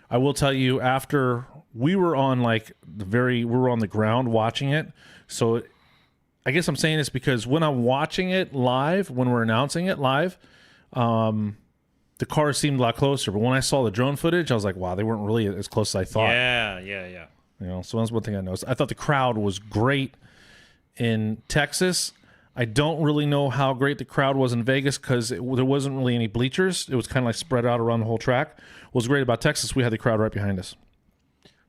I will tell you, after we were on we were on the ground watching it, so I guess I'm saying this because when I'm watching it live, when we're announcing it live, the cars seemed a lot closer. But when I saw the drone footage, I was like, wow, they weren't really as close as I thought. Yeah. You know, so that's one thing I noticed. I thought the crowd was great in Texas. I don't really know how great the crowd was in Vegas because there wasn't really any bleachers. It was kind of like spread out around the whole track. What was great about Texas, we had the crowd right behind us.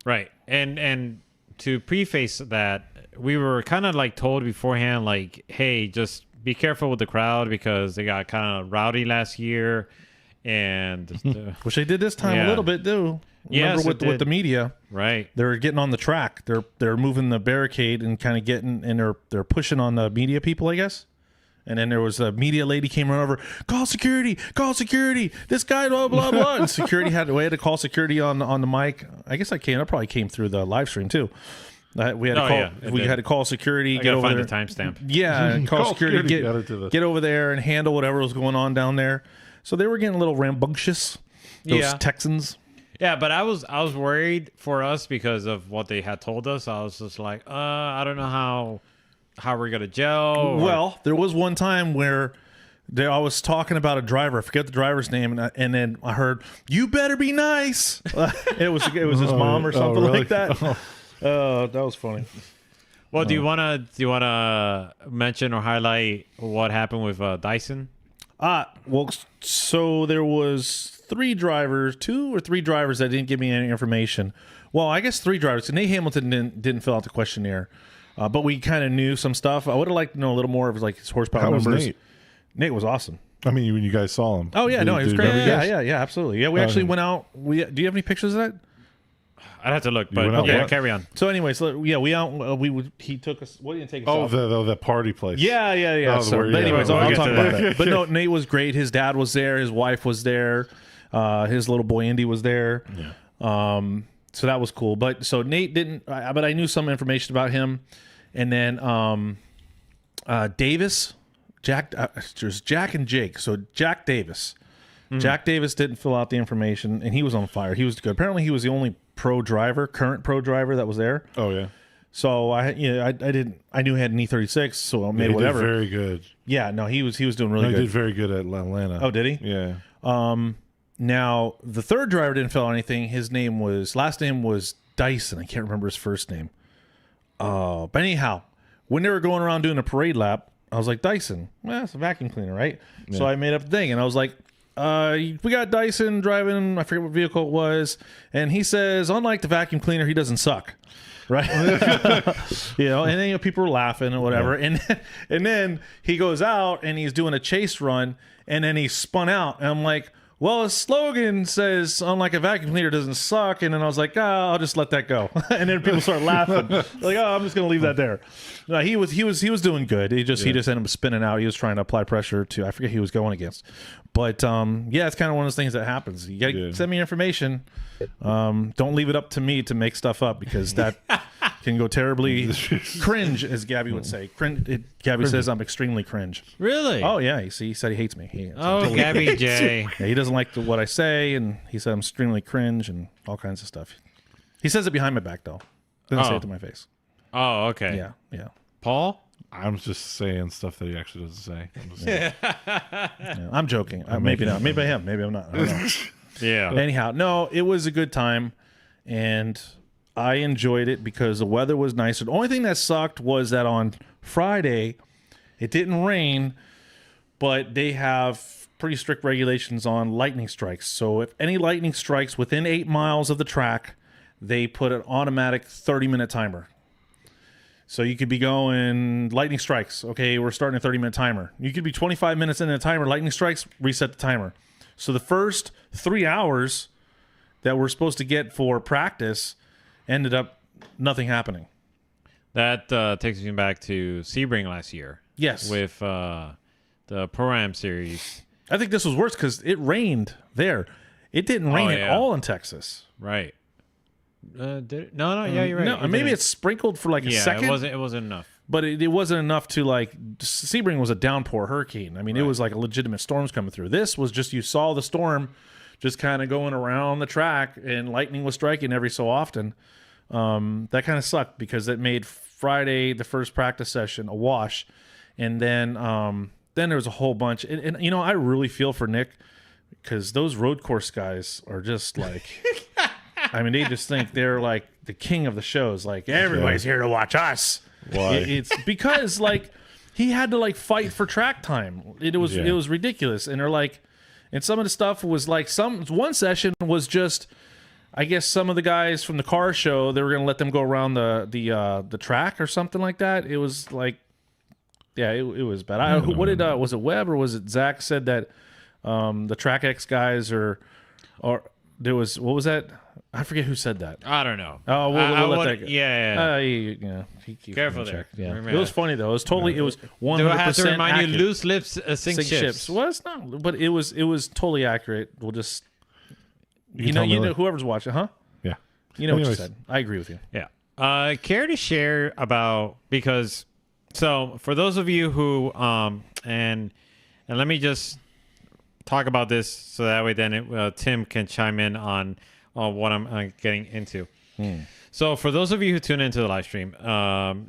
Right. And to preface that, we were kind of like told beforehand, like, hey, just be careful with the crowd because they got kind of rowdy last year. And which they did this time a little bit too. Remember with the media, right? They're getting on the track. They're moving the barricade and kind of getting, and they're pushing on the media people, I guess. And then there was a media lady came run over, call security, this guy, blah blah blah. And security had to call security on the mic. I guess I probably came through the live stream too. We had to call security. I gotta find the timestamp. Yeah, and call security. Get over there and handle whatever was going on down there. So they were getting a little rambunctious. Those Texans. Yeah, but I was worried for us because of what they had told us. I was just like, I don't know how we're gonna gel. Well, there was one time where I was talking about a driver. I forget the driver's name, and then I heard, "You better be nice." It was his mom or something like that. That was funny. Well, do you wanna mention or highlight what happened with Dyson? Well, so there was two or three drivers that didn't give me any information. Well, I guess three drivers. Nate Hamilton didn't fill out the questionnaire, but we kind of knew some stuff. I would have liked to know a little more of like his horsepower How was numbers. Nate? Nate was awesome. I mean, when you guys saw him. Oh yeah, he was great. you guys? Yeah, absolutely. Yeah, we actually went out. Do you have any pictures of that? I'd have to look, but went out yeah, what? carry on. So anyway, we out. He took us. What did he take us? Oh, off? the party place. Yeah. Oh, So, where- but yeah, anyways, we'll I'll get talk to about that. that. But no, Nate was great. His dad was there. His wife was there. His little boy Andy was there. Yeah. So that was cool. But so Nate didn't. But I knew some information about him. And then Davis, there's Jack and Jake. So Jack Davis. Jack Davis didn't fill out the information, and he was on fire. He was good. Apparently, he was the only current pro driver that was there. Oh yeah. So I knew he had an E36, so I made He whatever. did very good. Yeah, no, he was doing really He good. did very good at Atlanta. Oh, did he? Yeah. Now the third driver didn't fill out anything. His last name was Dyson. I can't remember his first name. But anyhow, when they were going around doing a parade lap, I was like, Dyson, well, that's a vacuum cleaner, right? Yeah. So I made up a thing, and I was like, we got Dyson driving, I forget what vehicle it was, and he says, unlike the vacuum cleaner, he doesn't suck. Right. And then people were laughing or whatever. Yeah. And then he goes out and he's doing a chase run, and then he spun out. And I'm like, well, his slogan says, unlike a vacuum cleaner doesn't suck. And then I was like, I'll just let that go. And then people start laughing. Like, I'm just going to leave that there. No, he was doing good. He just ended up spinning out. He was trying to apply pressure to, I forget who he was going against. But it's kind of one of those things that happens. You got to send me information. Don't leave it up to me to make stuff up, because that can go terribly cringe, as Gabby would say. Gabby says I'm extremely cringe. Really? Oh yeah. He said he hates me. Gabby J. Yeah, he doesn't like what I say, and he said I'm extremely cringe and all kinds of stuff. He says it behind my back though. Doesn't say it to my face. Oh, okay. Yeah. Paul? I'm just saying stuff that he actually doesn't say. I'm joking. Maybe not. Maybe I am. Maybe I'm not. I don't know. Yeah. Anyhow, no, it was a good time, and I enjoyed it because the weather was nicer. The only thing that sucked was that on Friday, it didn't rain, but they have pretty strict regulations on lightning strikes. So if any lightning strikes within 8 miles of the track, they put an automatic 30-minute timer. So you could be going lightning strikes. Okay, we're starting a 30-minute timer. You could be 25 minutes into the timer, lightning strikes, reset the timer. So the first 3 hours that we're supposed to get for practice ended up nothing happening. That takes me back to Sebring last year. Yes. With the Pro-Am series. I think this was worse because it rained there. It didn't rain at all in Texas. Right. No, yeah, you're right. No, maybe it's sprinkled for like a second. It wasn't enough. But it wasn't enough to like. Sebring was a downpour hurricane. I mean, it was like a legitimate storms coming through. This was just you saw the storm just kind of going around the track, and lightning was striking every so often. That kind of sucked because it made Friday, the first practice session, a wash, and then there was a whole bunch. And you know, I really feel for Nick because those road course guys are just like. I mean, they just think they're like the king of the shows. Like, everybody's here to watch us. Why? It's because like he had to like fight for track time. It was ridiculous. And they're like, and some of the stuff was like one session was just, I guess some of the guys from the car show, they were gonna let them go around the track or something like that. It was like, yeah, it was bad. What did was it Webb or was it Zach said that the Track X guys or there was what was that? I forget who said that. I don't know. Oh, we'll let that go. Yeah. He keeps Careful me in there. check. Yeah. Remember It was that. funny though. It was totally. It was 100% Do I have to remind accurate. you, loose lips sink ships? Well, it's not, but it was totally accurate. We'll just you tell know Miller. whoever's watching, huh? Yeah. You know what you Anyways. said. I agree with you. Yeah. Care to share about because so for those of you who and let me just talk about this so that way then Tim can chime in on what I'm getting into. So for those of you who tune into the live stream,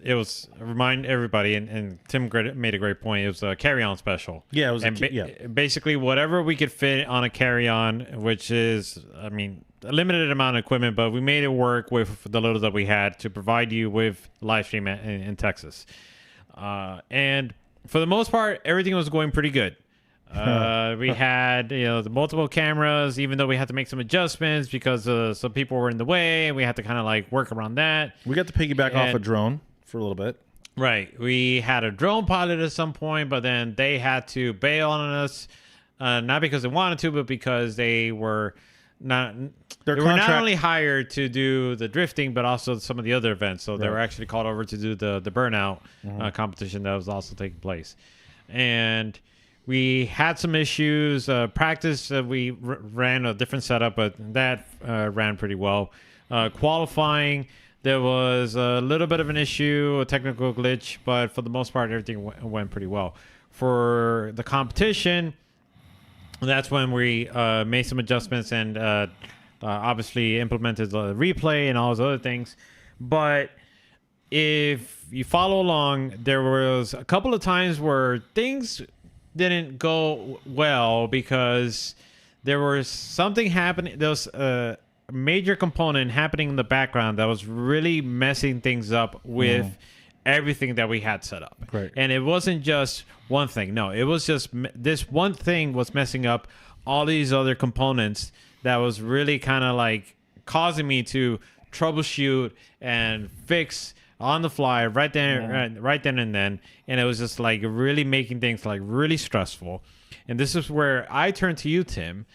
it was remind everybody, and Tim made a great point. It was a carry-on special. Yeah, it was. Basically whatever we could fit on a carry-on, which is, I mean, a limited amount of equipment, but we made it work with the little that we had to provide you with live stream in Texas. And for the most part, everything was going pretty good. We had the multiple cameras, even though we had to make some adjustments because some people were in the way, and we had to kind of like work around that. We got to piggyback off a drone for a little bit. Right. We had a drone pilot at some point, but then they had to bail on us, not because they wanted to, but because they were not. They were not only hired to do the drifting, but also some of the other events. So they were actually called over to do the burnout competition that was also taking place, and. We had some issues. Practice, we ran a different setup, but that ran pretty well. Qualifying, there was a little bit of an issue, a technical glitch, but for the most part, everything went pretty well. For the competition, that's when we made some adjustments and obviously implemented the replay and all those other things. But if you follow along, there was a couple of times where things didn't go well because there was something happening. There was a major component happening in the background that was really messing things up with everything that we had set up. Right. And it wasn't just one thing. No, it was just this one thing was messing up all these other components that was really kind of like causing me to troubleshoot and fix on the fly right then and then, and it was just like really making things like really stressful. And this is where I turn to you, Tim.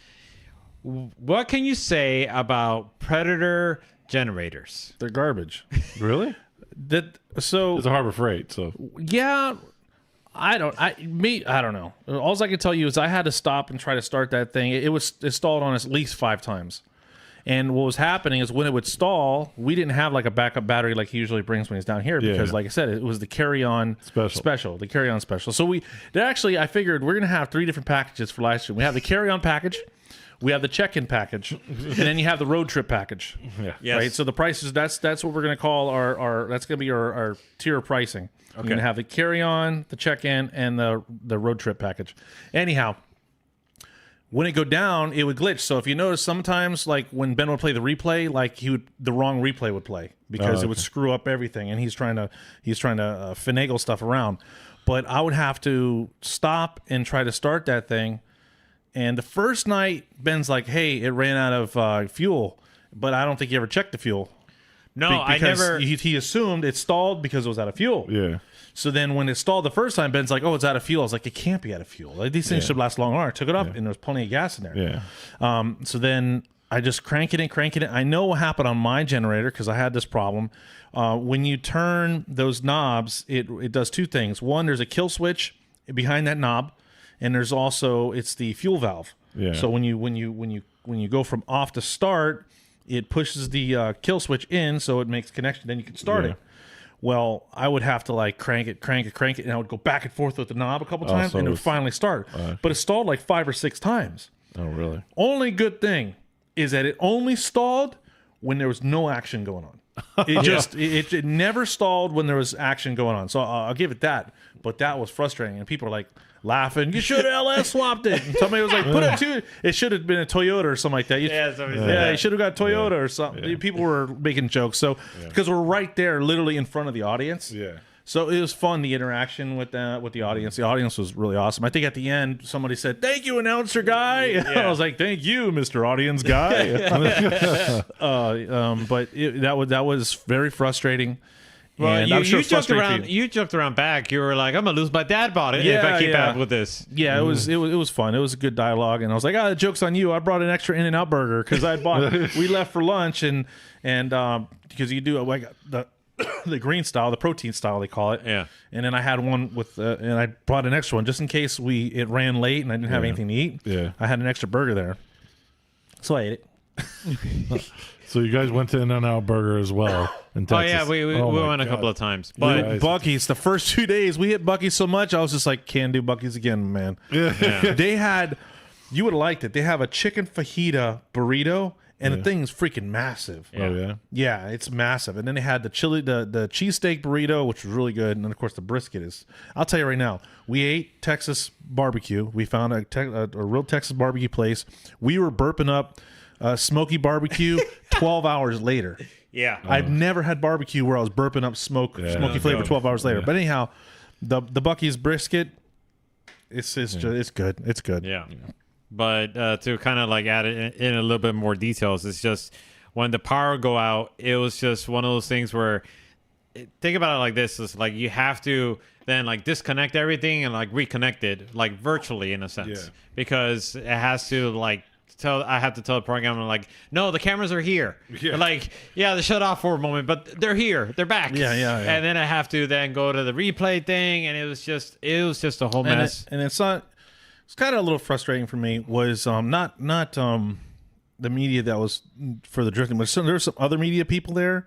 What can you say about Predator generators? They're garbage. Really? It's a Harbor Freight, so Yeah, I don't know. All I can tell you is I had to stop and try to start that thing. It stalled on at least 5 times. And what was happening is when it would stall, we didn't have like a backup battery like he usually brings when he's down here because, like I said, it was the carry-on special, the carry-on special. So I figured we're gonna have 3 different packages for live stream. We have the carry-on package, we have the check-in package, and then you have the road trip package. yeah. Yes. Right. So the prices that's what we're gonna call our that's gonna be our tier pricing. Okay. We're gonna have the carry-on, the check-in, and the road trip package. Anyhow. When it go down, it would glitch. So if you notice, sometimes like when Ben would play the replay, like the wrong replay would play because it would screw up everything, and he's trying to finagle stuff around. But I would have to stop and try to start that thing And the first night, Ben's like, "Hey, it ran out of fuel," but I don't think he ever checked the fuel. No, I Because never. He assumed it stalled because it was out of fuel. Yeah. So then when it stalled the first time, Ben's like, "Oh, it's out of fuel." I was like, "It can't be out of fuel. Like, these things should last long." I took it up, and there was plenty of gas in there. Yeah. So then I just crank it in. I know what happened on my generator because I had this problem. When you turn those knobs, it does two things. One, there's a kill switch behind that knob, and there's also it's the fuel valve. Yeah. So when you go from off to start, it pushes the kill switch in, so it makes connection. Then you can start Yeah. it. Well, I would have to like crank it, and I would go back and forth with the knob a couple times, so and it would it's- finally start. But it stalled like 5 or 6 times. Oh, really? Only good thing is that it only stalled when there was no action going on. It never stalled when there was action going on. So I'll give it that. But that was frustrating, and people are like laughing. You should have LS swapped it. And somebody was like, "Put it to." It should have been a Toyota or something like that. You should have got Toyota or something. Yeah. People were making jokes. So because we're right there, literally in front of the audience. Yeah. So it was fun, the interaction with the audience. The audience was really awesome. I think at the end, somebody said, "Thank you, announcer guy." I was like, "Thank you, Mr. Audience guy." But that was very frustrating. Well, And I'm sure you it's joked frustrating around. for you. You joked around back. You were like, "I'm gonna lose my dad bod if I keep up with this." Yeah, it was fun. It was a good dialogue, and I was like, "Ah, the joke's on you. I brought an extra In-N-Out burger because I bought. We left for lunch, and because you do like the green style, the protein style they call it. Yeah. And then I had one with, and I brought an extra one just in case it ran late and I didn't have anything to eat. Yeah. I had an extra burger there, so I ate it. So you guys went to In-N-Out Burger as well in Oh Texas. yeah, we Oh, my went a God. couple of times, but Yeah. Buc-ee's the first 2 days we hit Buc-ee's so much I was just like, can't do Buc-ee's again, man. Yeah. They had, you would have liked it. They have a chicken fajita burrito, and the thing is freaking massive. Oh, yeah. Yeah, it's massive. And then they had the the cheesesteak burrito, which was really good. And then, of course, the brisket is. I'll tell you right now, we ate Texas barbecue. We found a real Texas barbecue place. We were burping up smoky barbecue 12 hours later. yeah, I've never had barbecue where I was burping up smoky flavor 12 hours later. But anyhow, the Buc-ee's brisket, it's good. It's good. yeah. But to kind of like add it in a little bit more details, it's just when the power go out, it was just one of those things where think about it like this: is like you have to then like disconnect everything and like reconnect it like virtually in a sense Yeah. because it has to like. I have to tell the programmer like, no, the cameras are here. Yeah. Like, yeah, they shut off for a moment, but they're here. They're back. Yeah. And then I have to then go to the replay thing, and it was just a whole mess. And it's not. It's kind of a little frustrating for me. Was not the media that was for the drifting, but there's some other media people there,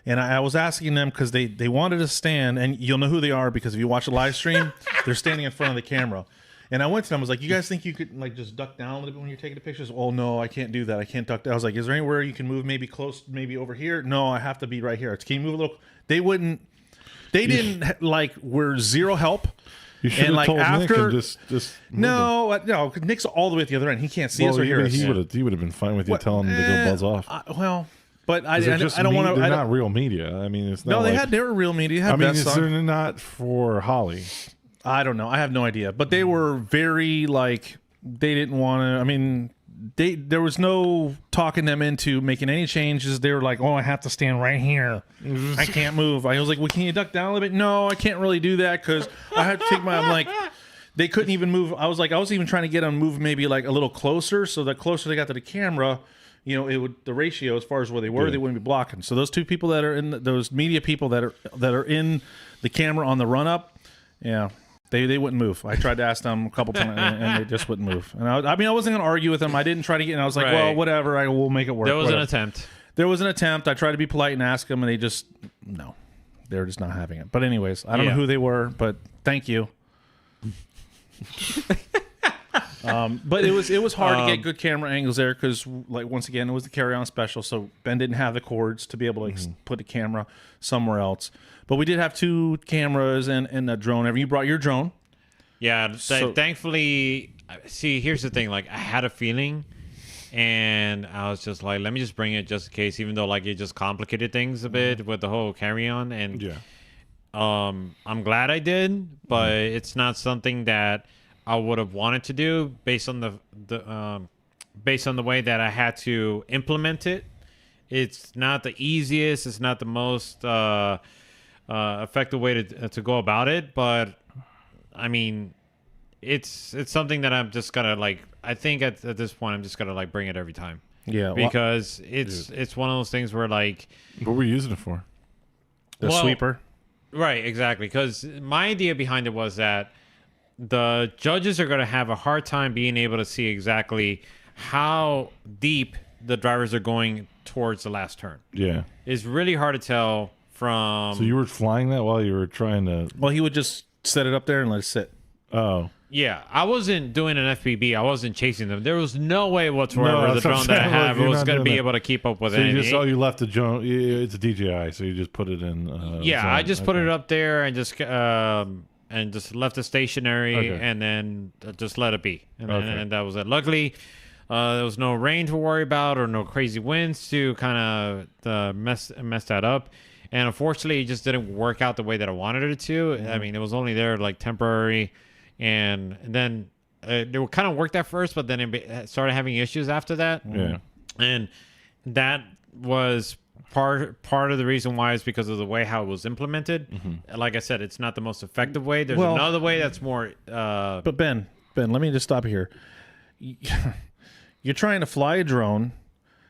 and I was asking them because they wanted to stand, and you'll know who they are because if you watch a live stream, they're standing in front of the camera. And I went to them. I was like, "You guys think you could like just duck down a little bit when you're taking the pictures?" "Oh no, I can't do that. I can't duck down." I was like, "Is there anywhere you can move? Maybe close, maybe over here?" "No, I have to be right here." "Can you move a little?" They wouldn't. They didn't like. We're zero help. You should And, have like, told Nick after- and just move them. No. Nick's all the way at the other end. He can't see us or hear even us. he would have been fine with you telling him to go buzz off. But I 'Cause they're just don't want to. They're not real media. I mean, it's not. No, like, they were real media. They had I mean, best it's, on. they're not for Holly. I don't know. I have no idea. But they were very like they didn't want to. I mean, there was no talking them into making any changes. They were like, "Oh, I have to stand right here. I can't move." I was like, "Well, can you duck down a little bit?" "No, I can't really do that because I have to take my." I'm like, they couldn't even move. I was even trying to get them move maybe like a little closer, so the closer they got to the camera, it would the ratio as far as where they were, they wouldn't be blocking. So those two people that are in those media people that are in the camera on the run up, yeah. They wouldn't move. I tried to ask them a couple times, and they just wouldn't move. And I wasn't going to argue with them. I didn't try to get. And I was like, Right. well, whatever. I will make it work. There was whatever. an attempt. There was an attempt. I tried to be polite and ask them, and they just no. They were just not having it. But anyways, I don't know who they were, but thank you. But it was hard to get good camera angles there because, like, once again, it was the carry-on special, so Ben didn't have the cords to be able to put the camera somewhere else. But we did have 2 cameras and a drone. You brought your drone. Yeah, thankfully, see, here's the thing. Like, I had a feeling, and I was just like, let me just bring it just in case, even though, like, it just complicated things a bit with the whole carry-on. And Yeah. I'm glad I did, but it's not something that I would have wanted to do based on based on the way that I had to implement it. It's not the easiest. It's not the most effective way to go about it. But I mean, it's something that I'm just gonna like. I think at this point, I'm just gonna like bring it every time. Yeah, because it's one of those things where like, What were you using it for? the sweeper. Right, exactly. Because my idea behind it was that the judges are going to have a hard time being able to see exactly how deep the drivers are going towards the last turn. Yeah. It's really hard to tell from. So you were flying that while you were trying to. Well, he would just set it up there and let it sit. Oh. Yeah, I wasn't doing an FPV. I wasn't chasing them. There was no way whatsoever No, the that's what I'm drone that I saying. have You're was not going to doing be that. able to keep up with So it. you left the drone. It's a DJI, so you just put it in. Yeah, zone. I just put Okay. it up there and just left it stationary Okay. and then just let it be. And, Okay. and that was it. Luckily, there was no rain to worry about or no crazy winds to kind of mess that up. And unfortunately, it just didn't work out the way that I wanted it to. I mean, it was only there like temporary, and then it kind of worked at first, but then it started having issues after that. Yeah. And that was part of the reason why is because of the way how it was implemented. Like I said, it's not the most effective way. There's Well- another way that's more. But Ben, let me just stop you here. You're trying to fly a drone,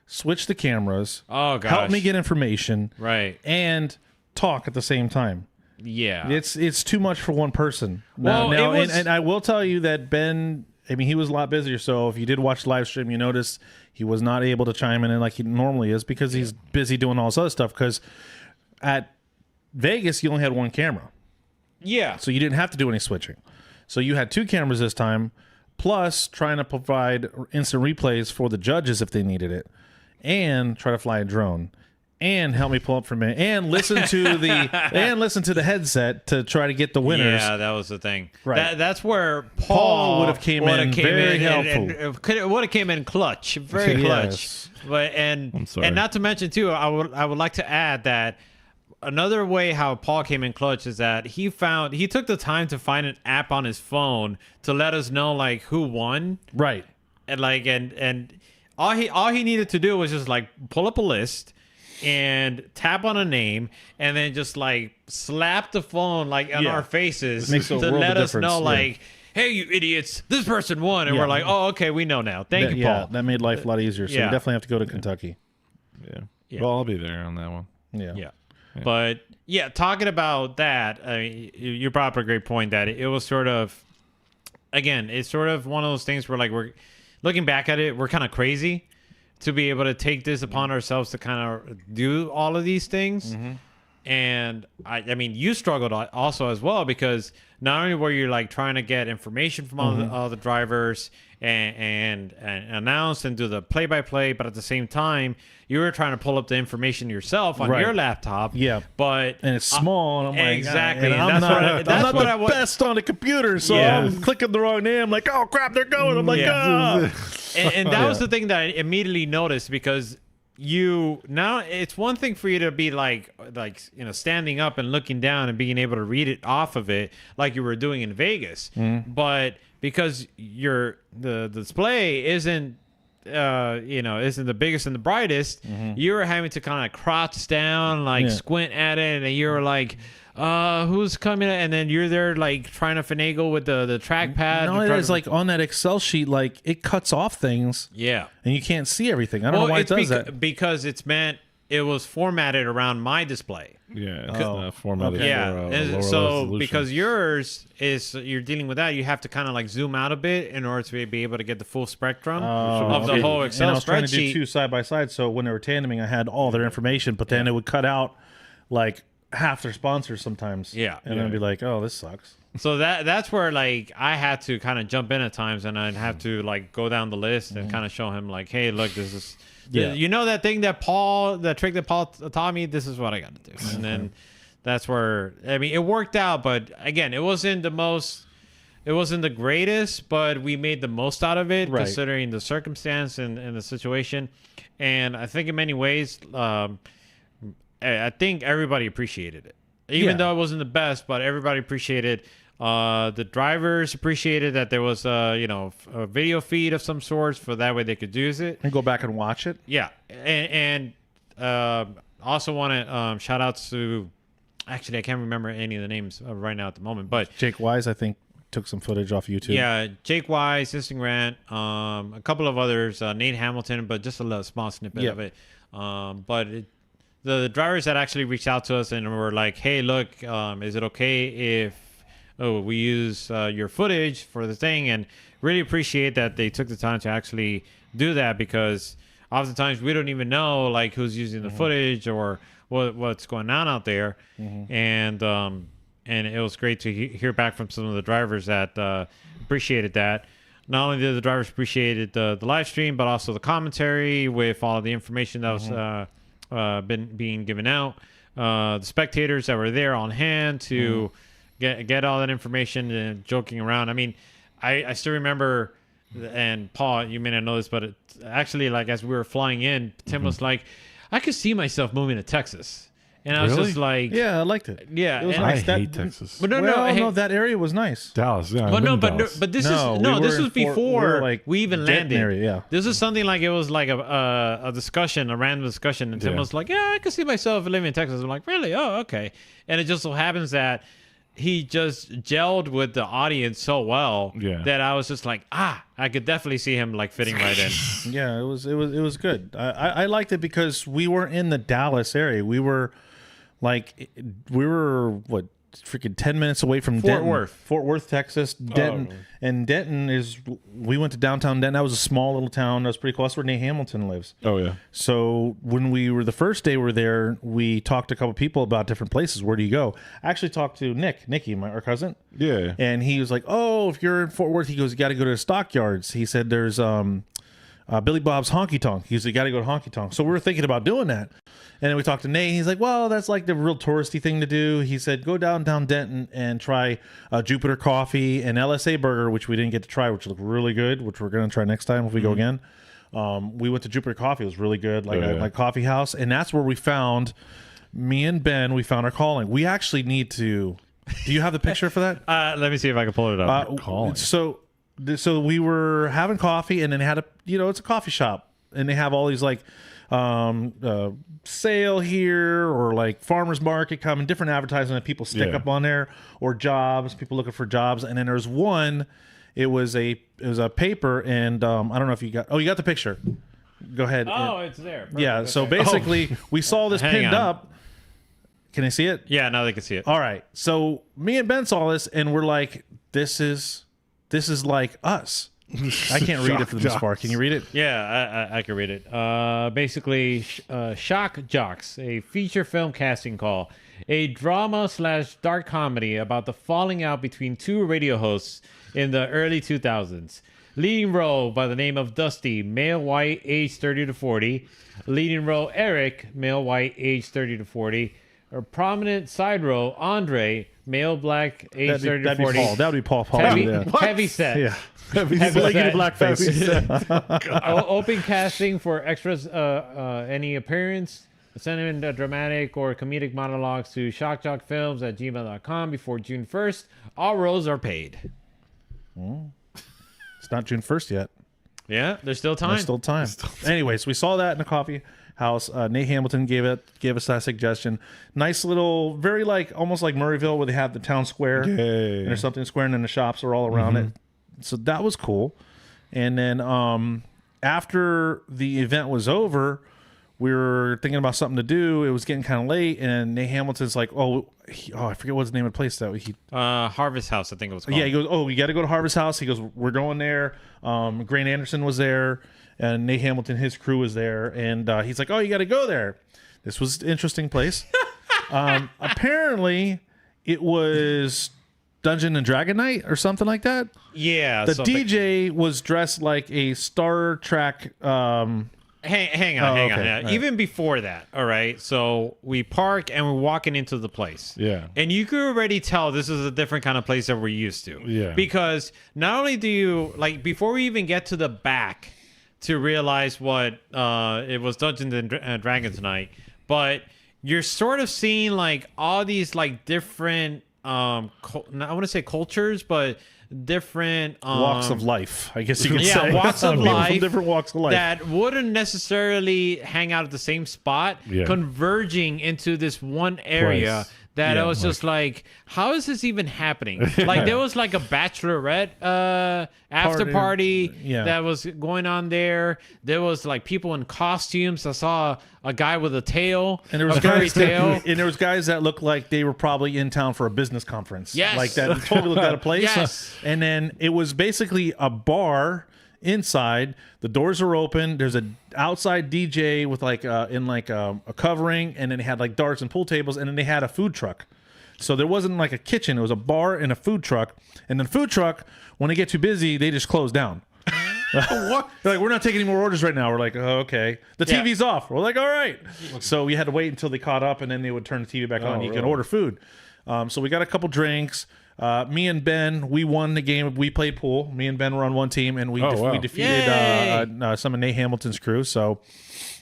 switch the cameras, Oh gosh. help me get information, right. and talk at the same time. Yeah. It's too much for one person. Well, Now, it was- and I will tell you that Ben, I mean, he was a lot busier. So if you did watch the live stream, you noticed he was not able to chime in like he normally is because he's busy doing all this other stuff. Because at Vegas, you only had one camera, Yeah. so you didn't have to do any switching. So you had two cameras this time, plus trying to provide instant replays for the judges if they needed it, and try to fly a drone. And help me pull up for a minute, and listen to the headset to try to get the winners. Yeah, that was the thing. Right. That's where Paul Paul would have came in very helpful. It would have came in clutch, very clutch. Yes. But I'm sorry. and not to mention too, I would like to add that another way how Paul came in clutch is that he took the time to find an app on his phone to let us know like who won, Right. and like and all he needed to do was just like pull up a list and tap on a name and then just like slap the phone like on Yeah. our faces Makes to a world let of us know difference, yeah. like, hey you idiots, this person won, and Yeah. we're like, oh okay, we know now. Thank you, Paul. that made life a lot easier. So Yeah. you definitely have to go to Kentucky. Yeah. Yeah. Well, I'll be there on that one. Yeah. Yeah. But yeah, talking about that, I mean, you brought up a great point that it was sort of, again, it's sort of one of those things where like we're looking back at it, we're kind of crazy to be able to take this upon ourselves to kind of do all of these things. And I mean, you struggled also as well because not only were you like trying to get information from all the drivers and announce and do the play-by-play, but at the same time, you were trying to pull up the information yourself on Right. your laptop. Yeah. But And it's small, and I'm like, exactly. and And I'm that's not, what I- that's I'm what not I the wa- best on the computer, so Yeah. I'm clicking the wrong name. like, oh crap, they're going. I'm like, Yeah. ah. and that was the thing that I immediately noticed because now it's one thing for you to be like standing up and looking down and being able to read it off of it like you were doing in Vegas, but because the display isn't isn't the biggest and the brightest, you were having to kind of crouch down, like Yeah. squint at it, and you were like, who's coming? And then you're there like trying to finagle with the trackpad. No, to it try is to- like on that Excel sheet, like it cuts off things, yeah. and you can't see everything. I don't know why it does that. Because it was formatted around my display. Yeah. It's Oh, formatted okay. Yeah, for a and lower so resolution. because yours is you're dealing with that, you have to kind of like zoom out a bit in order to be able to get the full spectrum of the okay. whole And Excel I was trying to do spreadsheet. two side by side, so when they were tandeming, I had all their information, but then it would cut out like half their sponsors sometimes. Yeah. and then I'd be like, oh, this sucks. So that's where like I had to kind of jump in at times, and I'd have to like go down the list and kind of show him like, hey, look, this is. Yeah. You know that thing that trick that Paul taught me. This is what I got to do, and then that's where I mean it worked out. But again, it wasn't the greatest, but we made the most out of it Right. considering the circumstance and the situation. And I think in many ways, I think everybody appreciated it, even Yeah. though it wasn't the best. But everybody appreciated The drivers appreciated that there was a video feed of some sorts for that way they could use it. And go back and watch it. Yeah, and also want to shout outs to. Actually, I can't remember any of the names right now at the moment, but Jake Wise, I think, took some footage off YouTube. yeah, Jake Wise, Instant Grant, a couple of others, Nate Hamilton, but just a little small snippet of it. The drivers that actually reached out to us and were like, "Hey, look, is it okay if we use your footage for the thing?" And really appreciate that they took the time to actually do that, because oftentimes we don't even know like who's using the footage or what's going on out there. And it was great to hear back from some of the drivers that appreciated that. Not only did the drivers appreciate the live stream, but also the commentary with all of the information that was being given out. The spectators that were there on hand to get all that information and joking around. I mean, I still remember, and Paul, you may not know this, but it, actually, like as we were flying in, Tim was like, I could see myself moving to Texas. And I was Really? just like, Yeah, I liked it. yeah. It was and- I nice. hate Texas. But no, well, no, hey, that area was nice. Dallas. Yeah, but I've no, been to but no, Dallas. but this No, is no, we this were was in Fort- we before were, like, we even Denton landed. area, yeah. This is something like it was like a discussion, a random discussion, and Tim Yeah. was like, "Yeah, I could see myself living in Texas." I'm like, "Really? Oh, okay." And it just so happens that he just gelled with the audience so well Yeah. that I was just like, I could definitely see him like fitting right in. Yeah, it was good. I liked it because we were in the Dallas area. We were what, freaking 10 minutes away from Denton. Fort Worth, Texas. Denton. And Denton is, we went to downtown Denton. That was a small little town. That was pretty cool. That's where Nate Hamilton lives. Oh yeah. So when we were the first day we were there, we talked to a couple people about different places. Where do you go? I actually talked to Nicky, our cousin. Yeah. And he was like, "Oh, if you're in Fort Worth," he goes, "you got to go to the stockyards." He said, "There's Billy Bob's Honky Tonk." He said, "You got to go to Honky Tonk." So we were thinking about doing that. And then we talked to Nate. He's like, "Well, that's like the real touristy thing to do." He said, "Go downtown Denton and try Jupiter Coffee and LSA Burger," which we didn't get to try, which looked really good, which we're going to try next time if we go again. We went to Jupiter Coffee. It was really good, like a coffee house. And that's where we found, me and Ben, we found our calling. We actually need to... Do you have the picture for that? Let me see if I can pull it up. Calling. So we were having coffee, and then had it's a coffee shop, and they have all these like sale here, or like farmers market coming, different advertising that people stick Yeah. up on there, or jobs, people looking for jobs. And then there's one, it was a paper, and I don't know if you got the picture. Go ahead. it's there. Perfect. Yeah. So basically, we saw this Hang pinned on. up. Can I see it? Yeah, now they can see it. All right. So me and Ben saw this, and we're like, this is like us. I can't read it from this far. Can you read it? Yeah, I can read it. Basically, Shock Jocks, a feature film casting call, a drama/dark comedy about the falling out between two radio hosts in the early 2000s. Leading role by the name of Dusty, male white, age 30 to 40. Leading role Eric, male white, age 30 to 40. A prominent side role Andre, male black, age 30 to 40. That would be Paul. Heavy, Yeah. heavy set. Yeah. Heavy Blankety set. blackface. Open casting for extras, any appearance, send dramatic or comedic monologues to shockjockfilms@gmail.com before June 1st. All roles are paid. It's not June 1st yet. Yeah, there's still time. There's still time. Anyways, we saw that in the coffee house. Nate Hamilton gave us that suggestion. Nice little, very like almost like Murrayville, where they have the town square, and there's something square, and then the shops are all around it. So that was cool. And then after the event was over, we were thinking about something to do. It was getting kind of late, and Nate Hamilton's like, I forget what's the name of the place that he. Harvest House, I think it was called. Yeah, he goes, "Oh, we got to go to Harvest House." He goes, "We're going there." Grant Anderson was there, and Nate Hamilton, his crew was there, and he's like, "Oh, you got to go there." This was an interesting place. Apparently, it was Dungeon and Dragon Night or something like that. Yeah. The DJ was dressed like a Star Trek. Hang on. okay. Yeah. All right. Even before that, all right? So we park and we're walking into the place. Yeah. And you could already tell this is a different kind of place that we're used to. Yeah. Because not only do you, like, before we even get to the back to realize what it was Dungeons and Dragons night, but you're sort of seeing, like, all these, like, different I want to say cultures, but different Walks of life, I guess you could say. walks of People life from different walks of life. that wouldn't necessarily hang out at the same spot, Yeah. converging into this one area. Place. That Yeah, I was just like, how is this even happening? Like there was like a bachelorette after party Yeah. that was going on there. There was like people in costumes. I saw a guy with a tail, And there was a furry guys tail. and there was guys that looked like they were probably in town for a business conference. Yes. Like that totally looked out of place. Yes. And then it was basically a bar inside. The doors are open. There's a outside DJ with like a covering, and then they had like darts and pool tables, and then they had a food truck. So there wasn't like a kitchen. It was a bar and a food truck. And then the food truck, when they get too busy, they just close down. What? They're like, we're not taking any more orders right now. We're like, oh, okay. The Yeah. TV's off. We're like, all right. So we had to wait until they caught up, and then they would turn the TV back on. You can order food. So we got a couple drinks. Me and Ben, we won the game. We played pool. Me and Ben were on one team, and we wow. we defeated some of Nate Hamilton's crew. So,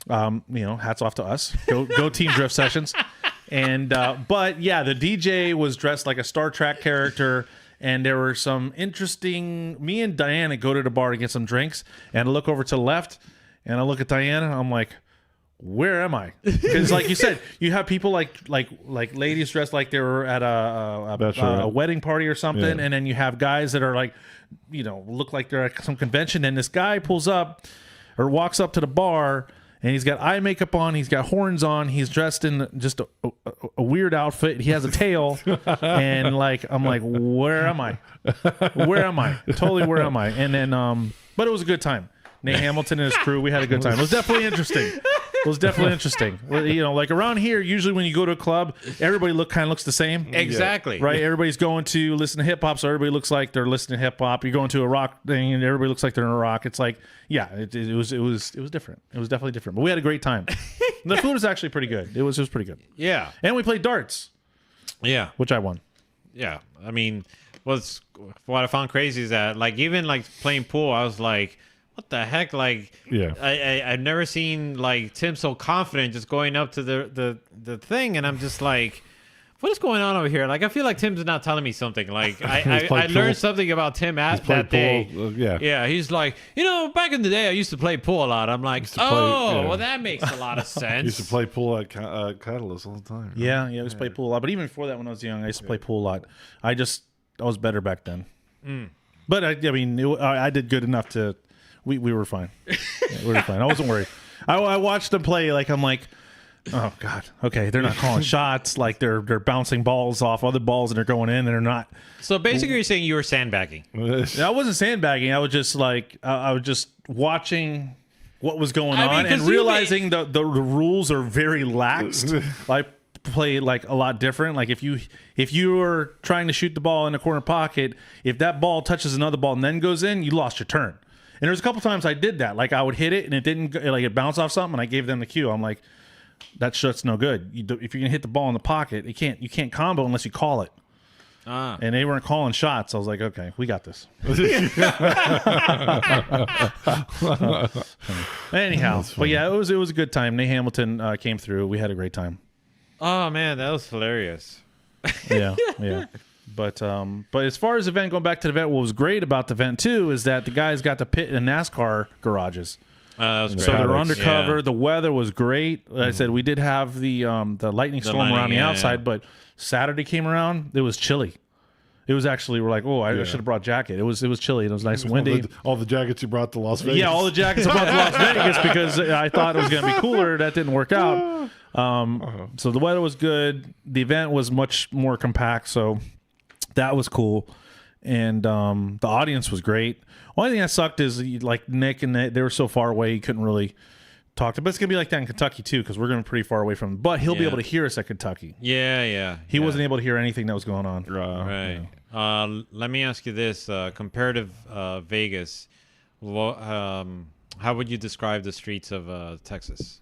hats off to us. Go team drift sessions. And but yeah, the DJ was dressed like a Star Trek character. And there were some interesting. Me and Diana go to the bar to get some drinks, and I look over to the left, and I look at Diana. And I'm like, "Where am I?" Because, like you said, you have people like ladies dressed like they were at a wedding party or something, Yeah. and then you have guys that are like, look like they're at some convention. And this guy pulls up or walks up to the bar. And he's got eye makeup on. He's got horns on. He's dressed in just a weird outfit. He has a tail. And I'm like, where am I? Where am I? Totally, where am I? And then, but it was a good time. Nate Hamilton and his crew, we had a good time. It was definitely interesting. Well, like around here, usually when you go to a club, everybody kind of looks the same. Exactly. Right? Everybody's going to listen to hip hop, so everybody looks like they're listening to hip hop. You're going to a rock thing, and everybody looks like they're in a rock. It's like, yeah, it was different. It was definitely different, but we had a great time. The food was actually pretty good. It was pretty good, Yeah. and we played darts, Yeah. which I won. Yeah. I mean, what I found crazy is that like even like playing pool, I was like, what the heck? Like, Yeah. I've never seen like Tim so confident just going up to the thing, and I'm just like, what is going on over here? Like, I feel like Tim's not telling me something. Like, I played learned pool. something about Tim that played day. pool, yeah. Yeah, he's like, back in the day, I used to play pool a lot. I'm like, to play, yeah. well, that makes a lot of sense. Used to play pool at Catalyst all the time. Yeah, I used to play pool a lot. But even before that, when I was young, I used to play pool a lot. I was better back then. But I did good enough to. We were fine. Yeah, we were fine. I wasn't worried. I watched them play. Like I'm like, oh god, okay. They're not calling shots. Like they're bouncing balls off other balls and they're going in and they're not. So basically, you're saying you were sandbagging. I wasn't sandbagging. I was just like I was just watching what was going I mean, on 'cause and you realizing the rules are very laxed. I play like a lot different. Like if you were trying to shoot the ball in a corner pocket, if that ball touches another ball and then goes in, you lost your turn. And there's a couple times I did that. Like I would hit it and it didn't like it bounced off something, and I gave them the cue. I'm like, that shot's no good. If you're gonna hit the ball in the pocket, you can't combo unless you call it. And they weren't calling shots. I was like, okay, we got this. Anyhow, but yeah, it was a good time. Nate Hamilton came through. We had a great time. Oh man, that was hilarious. Yeah. But as far as the event, going back to the event, what was great about the event too is that the guys got to pit in NASCAR garages. That was great. So they were Paddocks. undercover. Yeah. The weather was great. Like I said, we did have the lightning storm lightning, around the yeah, outside, yeah. but Saturday came around. It was chilly. It was actually, we're like, oh, I should have brought a jacket. It was chilly and it was nice and windy. All the jackets you brought to Las Vegas. Yeah, all the jackets I brought to Las Vegas because I thought it was going to be cooler. That didn't work out. So the weather was good. The event was much more compact, so that was cool. And the audience was great. Only thing that sucked is like Nick and they were so far away, you couldn't really talk to. But it's gonna be like that in Kentucky too, because we're gonna be pretty far away from him. But he'll be Yeah. able to hear us at Kentucky. Yeah. He wasn't able to hear anything that was going on. Right. Let me ask you this: comparative Vegas, how would you describe the streets of Texas?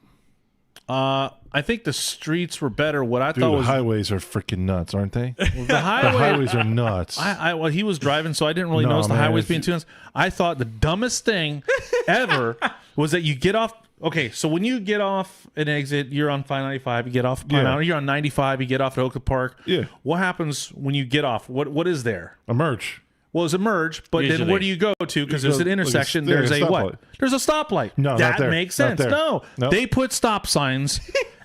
I think the streets were better. What I Dude, thought the was highways are freaking nuts, aren't they? the The highway. highways are nuts. Well, he was driving, so I didn't really No, notice the man, highways it's- being too nuts. I thought the dumbest thing ever was that you get off okay, so when you get off an exit, you're on 595. You get off Pine Island. You're on 95. You get off at Oakland Park. Yeah. What happens when you get off? What is there? A merge. Well, it's a merge, but then Usually. where do you go to? Because there's an intersection. there's There's a a what? stoplight. There's a stoplight. No, not that there. makes Not sense. there. No, Nope. they put stop signs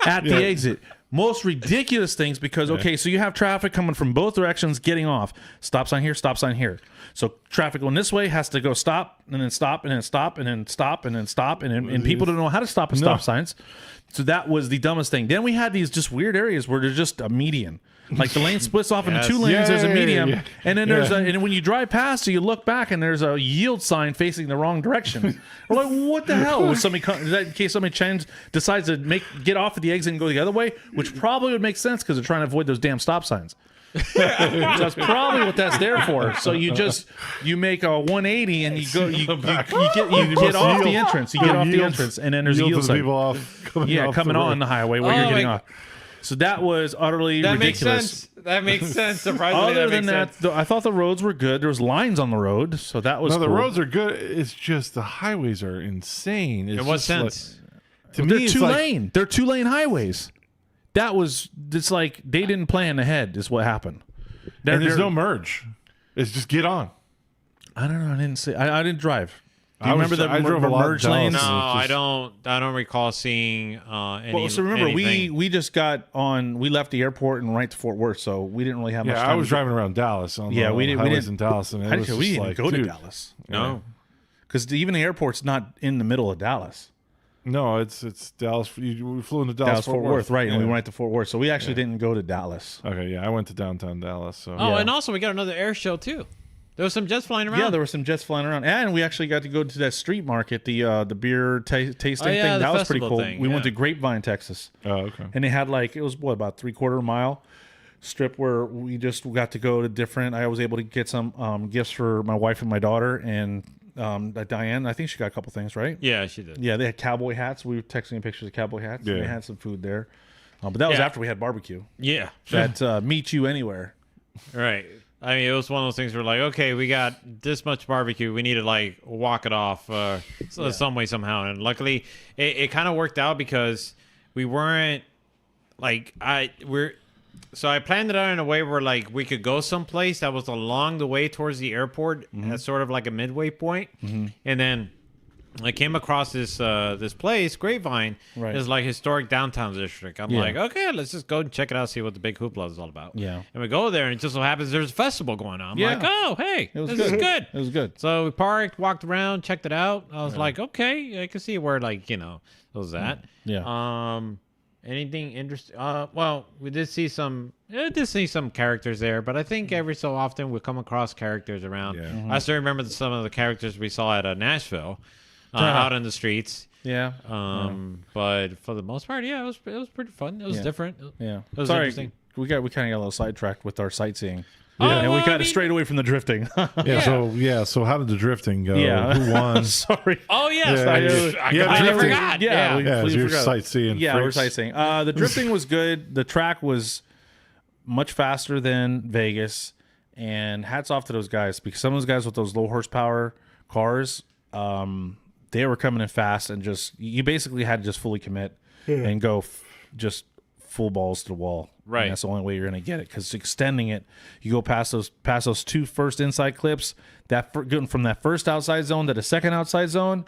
at Yeah. the exit. Most ridiculous things because okay, so you have traffic coming from both directions getting off. Stop sign here, stop sign here. So traffic going this way has to go stop and then stop and then stop and then stop and then stop and people don't know how to stop at stop signs. So that was the dumbest thing. Then we had these just weird areas where there's just a median. Like the lane splits off into 2 lanes. Yeah, there's a yeah, medium, yeah. and then there's and when you drive past, so you look back and there's a yield sign facing the wrong direction. We're like, what the hell? Was somebody in case somebody decides to get off at the exit and go the other way, which probably would make sense because they're trying to avoid those damn stop signs. That's probably what that's there for. So you make a 180 and you get off the entrance. You get off the entrance, and then there's a yield sign. people off. Coming on the highway where you're getting off. So that was utterly That ridiculous. makes sense. That makes sense. Surprisingly, Other than makes that, I thought the roads were good. There was lines on the road, so that was No, the cool. roads are good. It's just the highways are insane. It's In what just like- sense? to They're me, it's 2 like, lane. They're 2 lane highways. It's like they didn't plan ahead. Is what happened. and there's no merge. It's just get on. I don't know. I didn't see. I didn't drive. Do you I remember the drove a lot merge in Dallas. lanes? No, It's just- I don't recall seeing any. Well, so remember, anything. we just got on. We left the airport and right to Fort Worth, so we didn't really have much Yeah, time. I was driving around Dallas on the we didn't- highways in Dallas, and it was we just didn't like, go to dude, Dallas no. because even the airport's not in the middle of Dallas. No, it's Dallas. We flew into Dallas Dallas, Fort Worth, right? Yeah. And we went to Fort Worth, so we actually didn't go to Dallas. Okay, yeah, I went to downtown Dallas. So Oh, Yeah. and also we got another air show too. There was some jets flying around. Yeah, there were some jets flying around, and we actually got to go to that street market, the beer tasting Oh, yeah, thing. the That was pretty festival cool. thing, We went yeah. to Grapevine, Texas, Oh, okay. and they had it was about 3/4 mile strip where we just got to go to different. I was able to get some gifts for my wife and my daughter, and Diane. I think she got a couple things, right? Yeah, she did. Yeah, they had cowboy hats. We were texting pictures of cowboy hats. And Yeah. they had some food there, but that was Yeah. after we had barbecue. Yeah. That meet you anywhere. Right. I mean, it was one of those things where like, okay, we got this much barbecue. We need to like walk it off some way, somehow. And luckily, it kind of worked out because we weren't like So I planned it out in a way where like we could go someplace that was along the way towards the airport, as sort of like a midway point, and then I came across this place, Grapevine. Right. It's like historic downtown district. I'm Yeah. like, okay, let's just go and check it out, see what the big hoopla is all about. Yeah. And we go there, and it just so happens there's a festival going on. I'm Yeah. like, oh, hey, It was this good. is good. It was good. So we parked, walked around, checked it out. I was like, okay, I can see where like it was at. Yeah. Anything interesting? Well, we did see some characters there, but I think every so often we come across characters around. Yeah. Mm-hmm. I still remember some of the characters we saw at Nashville, out in the streets. Yeah. But for the most part, yeah, it was pretty fun. It was Yeah. different. Yeah. It was Sorry, interesting. we kind of got a little sidetracked with our sightseeing. Oh, and well, we I got mean- straight away from the drifting. So how did the drifting go? Yeah. Who won? Sorry. Oh yes, Yeah, I yeah, completely drifting. forgot. Yeah, we Yeah, completely you're forgot. sightseeing. Yeah, we're freaks. sightseeing. The drifting was good. The track was much faster than Vegas. And hats off to those guys because some of those guys with those low horsepower cars, they were coming in fast and just you basically had to just fully commit and go just full balls to the wall. Right. And that's the only way you're going to get it because extending it, you go past those 2 first inside clips. Getting from that first outside zone to the second outside zone,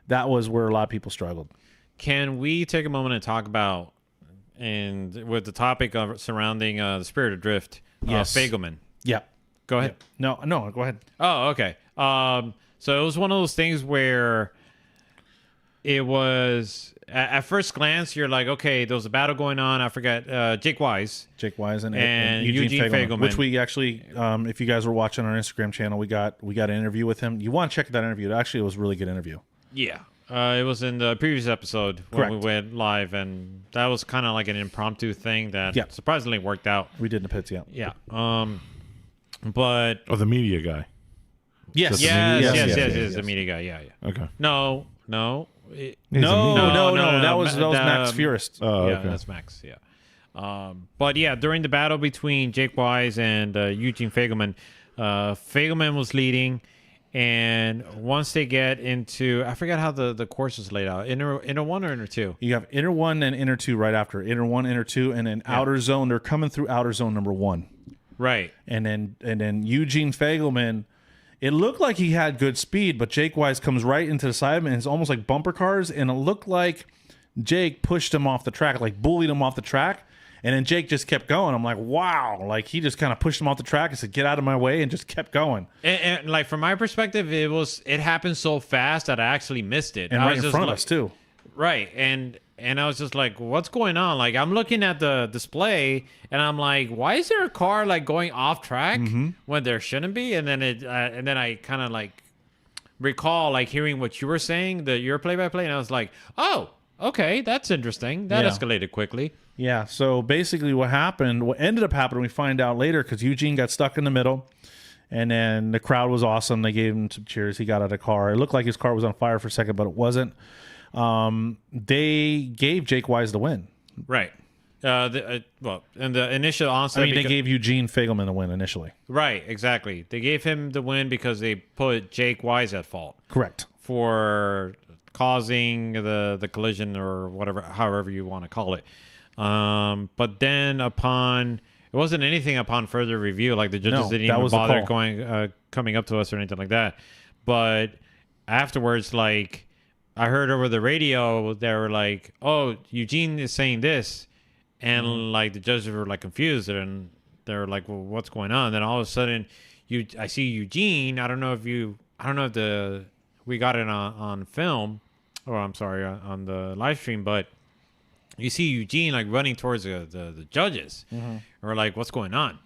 that was where a lot of people struggled. Can we take a moment and talk about, and with the topic of surrounding the Spirit of Drift, Yes. Fagelman? Yeah. Go ahead. No, go ahead. Oh, okay. So it was one of those things where it was at first glance you're like, okay, there was a battle going on. I forgot Jake Wise. Jake Wise and Eugene Fagelman. which we actually, if you guys were watching our Instagram channel, we got an interview with him. You want to check that interview? It was a really good interview. Yeah. It was in the previous episode when Correct. we went live, and that was kind of like an impromptu thing that Yeah. surprisingly worked out. We did in the pits, yeah. Yeah. But Oh, the media guy. Yes. yes, the media guy. Yeah. Okay. No. No, He's a no, media- no. That was Max Furist. Oh, Yeah, okay. that's Max. Yeah. But yeah, during the battle between Jake Wise and Eugene Fagelman, Fagelman was leading, And once they get into, I forgot how the course is laid out. Inner one or inner two? You have inner one and inner two right after. Inner one, inner two, and then outer zone. They're coming through outer zone number 1. Right. And then Eugene Fagelman, it looked like he had good speed, but Jake Wise comes right into the side of him, and it's almost like bumper cars, and it looked like Jake pushed him off the track, like bullied him off the track, and then Jake just kept going. I'm like, wow, like he just kind of pushed him off the track and said, get out of my way, and just kept going. And like from my perspective, it happened so fast that I actually missed it. And I right was in just front of like- us, too. Right. And I was just like, what's going on? Like, I'm looking at the display, and I'm like, why is there a car like going off track when there shouldn't be? And then I kind of like recall like hearing what you were saying, your play-by-play, and I was like, oh, okay, that's interesting. That Yeah. escalated quickly. Yeah, so basically what ended up happening, we find out later, because Eugene got stuck in the middle, and then the crowd was awesome. They gave him some cheers. He got out of the car. It looked like his car was on fire for a second, but it wasn't. They gave Jake Wise the win. Right. Well, in the initial onset, I mean, they gave Eugene Fagelman the win initially. right, exactly. They gave him the win because they put Jake Wise at fault Correct. for causing the collision or whatever, however you want to call it. But then it wasn't anything upon further review. Like the judges No, didn't that even was the bother call. coming up to us or anything like that. But afterwards, like I heard over the radio, they were like, "Oh, Eugene is saying this," and like the judges were like confused, and they were like, "Well, what's going on?" Then all of a sudden, I see Eugene. I don't know if we got it on film, or I'm sorry, on the live stream, but you see Eugene like running towards the judges. And we're like, what's going on?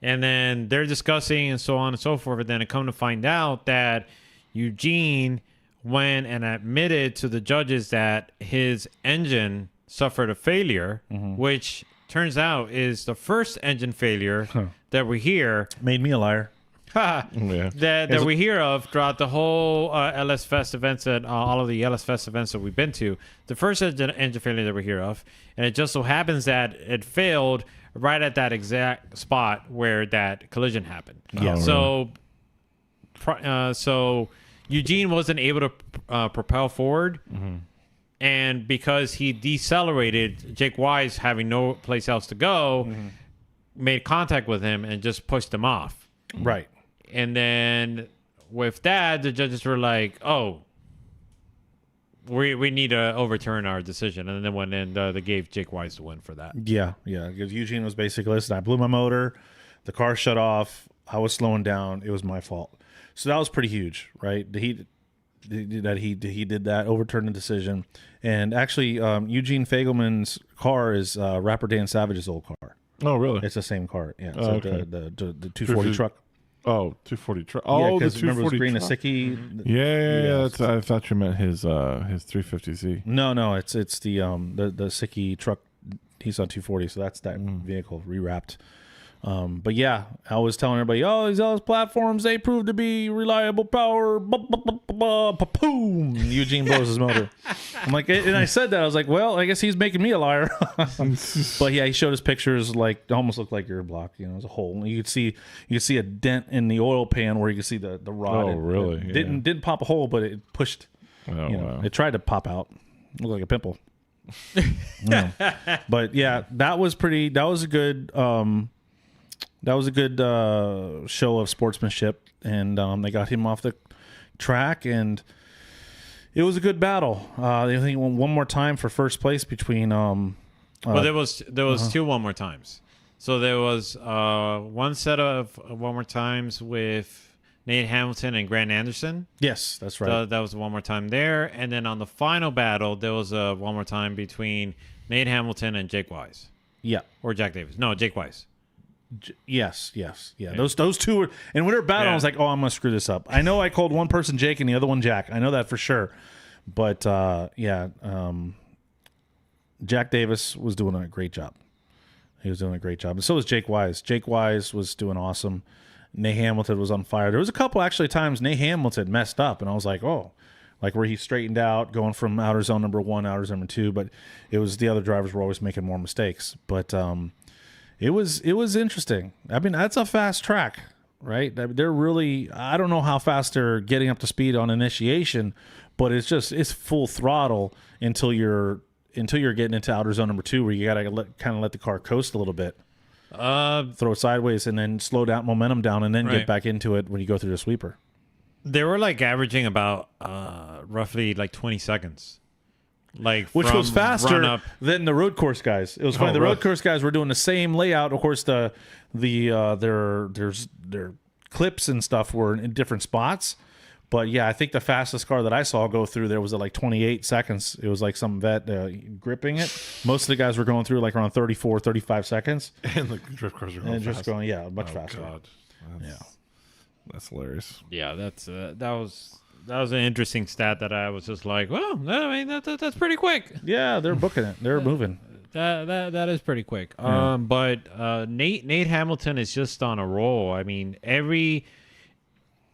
And then they're discussing and so on and so forth. But then it come to find out that Eugene went and admitted to the judges that his engine suffered a failure, which turns out is the first engine failure that we hear Made me a liar. that we hear of throughout the whole LS Fest events and all of the LS Fest events that we've been to. The first engine failure that we hear of, and it just so happens that it failed right at that exact spot where that collision happened. Yeah. So Eugene wasn't able to propel forward, and because he decelerated, Jake Wise, having no place else to go, made contact with him and just pushed him off. Right. And then with that, the judges were like, "Oh, we need to overturn our decision." And then went in, they gave Jake Wise the win for that. Yeah, because Eugene was basically, listen, I blew my motor, the car shut off, I was slowing down, it was my fault. So that was pretty huge, right? He did that, overturned the decision. And actually, Eugene Fagelman's car is rapper Dan Savage's old car. Oh, really? It's the same car, yeah. Oh, So okay. the 240 truck. Oh, 240 truck. Yeah, Oh, the because remember it was 240 green truck. Nasicki. Yeah. Yeah. I thought you meant his 350Z. No, it's the Sicki truck. He's on 240, so that's that vehicle rewrapped. But yeah, I was telling everybody, oh, these LS platforms, they prove to be reliable power. Boom! Eugene blows his motor. I'm like, and I said that, I was like, well, I guess he's making me a liar. But yeah, he showed us pictures, like it almost looked like your block, it was a hole. You could see a dent in the oil pan where you could see the rod. Oh, It really? Yeah. didn't pop a hole, but it pushed. Oh, wow. It tried to pop out. Looked like a pimple. Yeah. But yeah, that was a good show of sportsmanship, and they got him off the track, and it was a good battle. I think one more time for first place between. Well, there was two one more times. So there was one set of one more times with Nate Hamilton and Grant Anderson. Yes, that's right. That was one more time there, and then on the final battle, there was one more time between Nate Hamilton and Jake Wise, Yeah. or Jack Davis. No, Jake Wise. Yes. Yeah. Those two were, and when they were battling, I was like, oh, I'm gonna screw this up. I know I called one person Jake and the other one Jack. I know that for sure. But Jack Davis was doing a great job. He was doing a great job, and so was Jake Wise. Jake Wise was doing awesome. Nate Hamilton was on fire. There was a couple actually times Nate Hamilton messed up, and I was like, oh, like where he straightened out going from outer zone number 1, outer zone number 2, but it was the other drivers were always making more mistakes. But it was interesting. I mean, that's a fast track. right? They're really, I don't know how fast they're getting up to speed on initiation, but it's full throttle until you're getting into outer zone number 2, where you gotta let the car coast a little bit, throw it sideways, and then slow down momentum down, and then Right. get back into it when you go through the sweeper. They were like averaging about roughly like 20 seconds. Like Which from was run faster up. than the road course guys. It was funny. The really? road course guys were doing the same layout. Of course, their clips and stuff were in different spots. But yeah, I think the fastest car that I saw go through there was at like 28 seconds. It was like some vet gripping it. Most of the guys were going through like around 34, 35 seconds. And the drift cars are going And just fast. going, yeah, much Oh, faster. God. That's hilarious. Yeah, that was an interesting stat that I was just like, well, I mean that's pretty quick. Yeah, they're booking it. They're moving. That is pretty quick. But Nate Hamilton is just on a roll. I mean,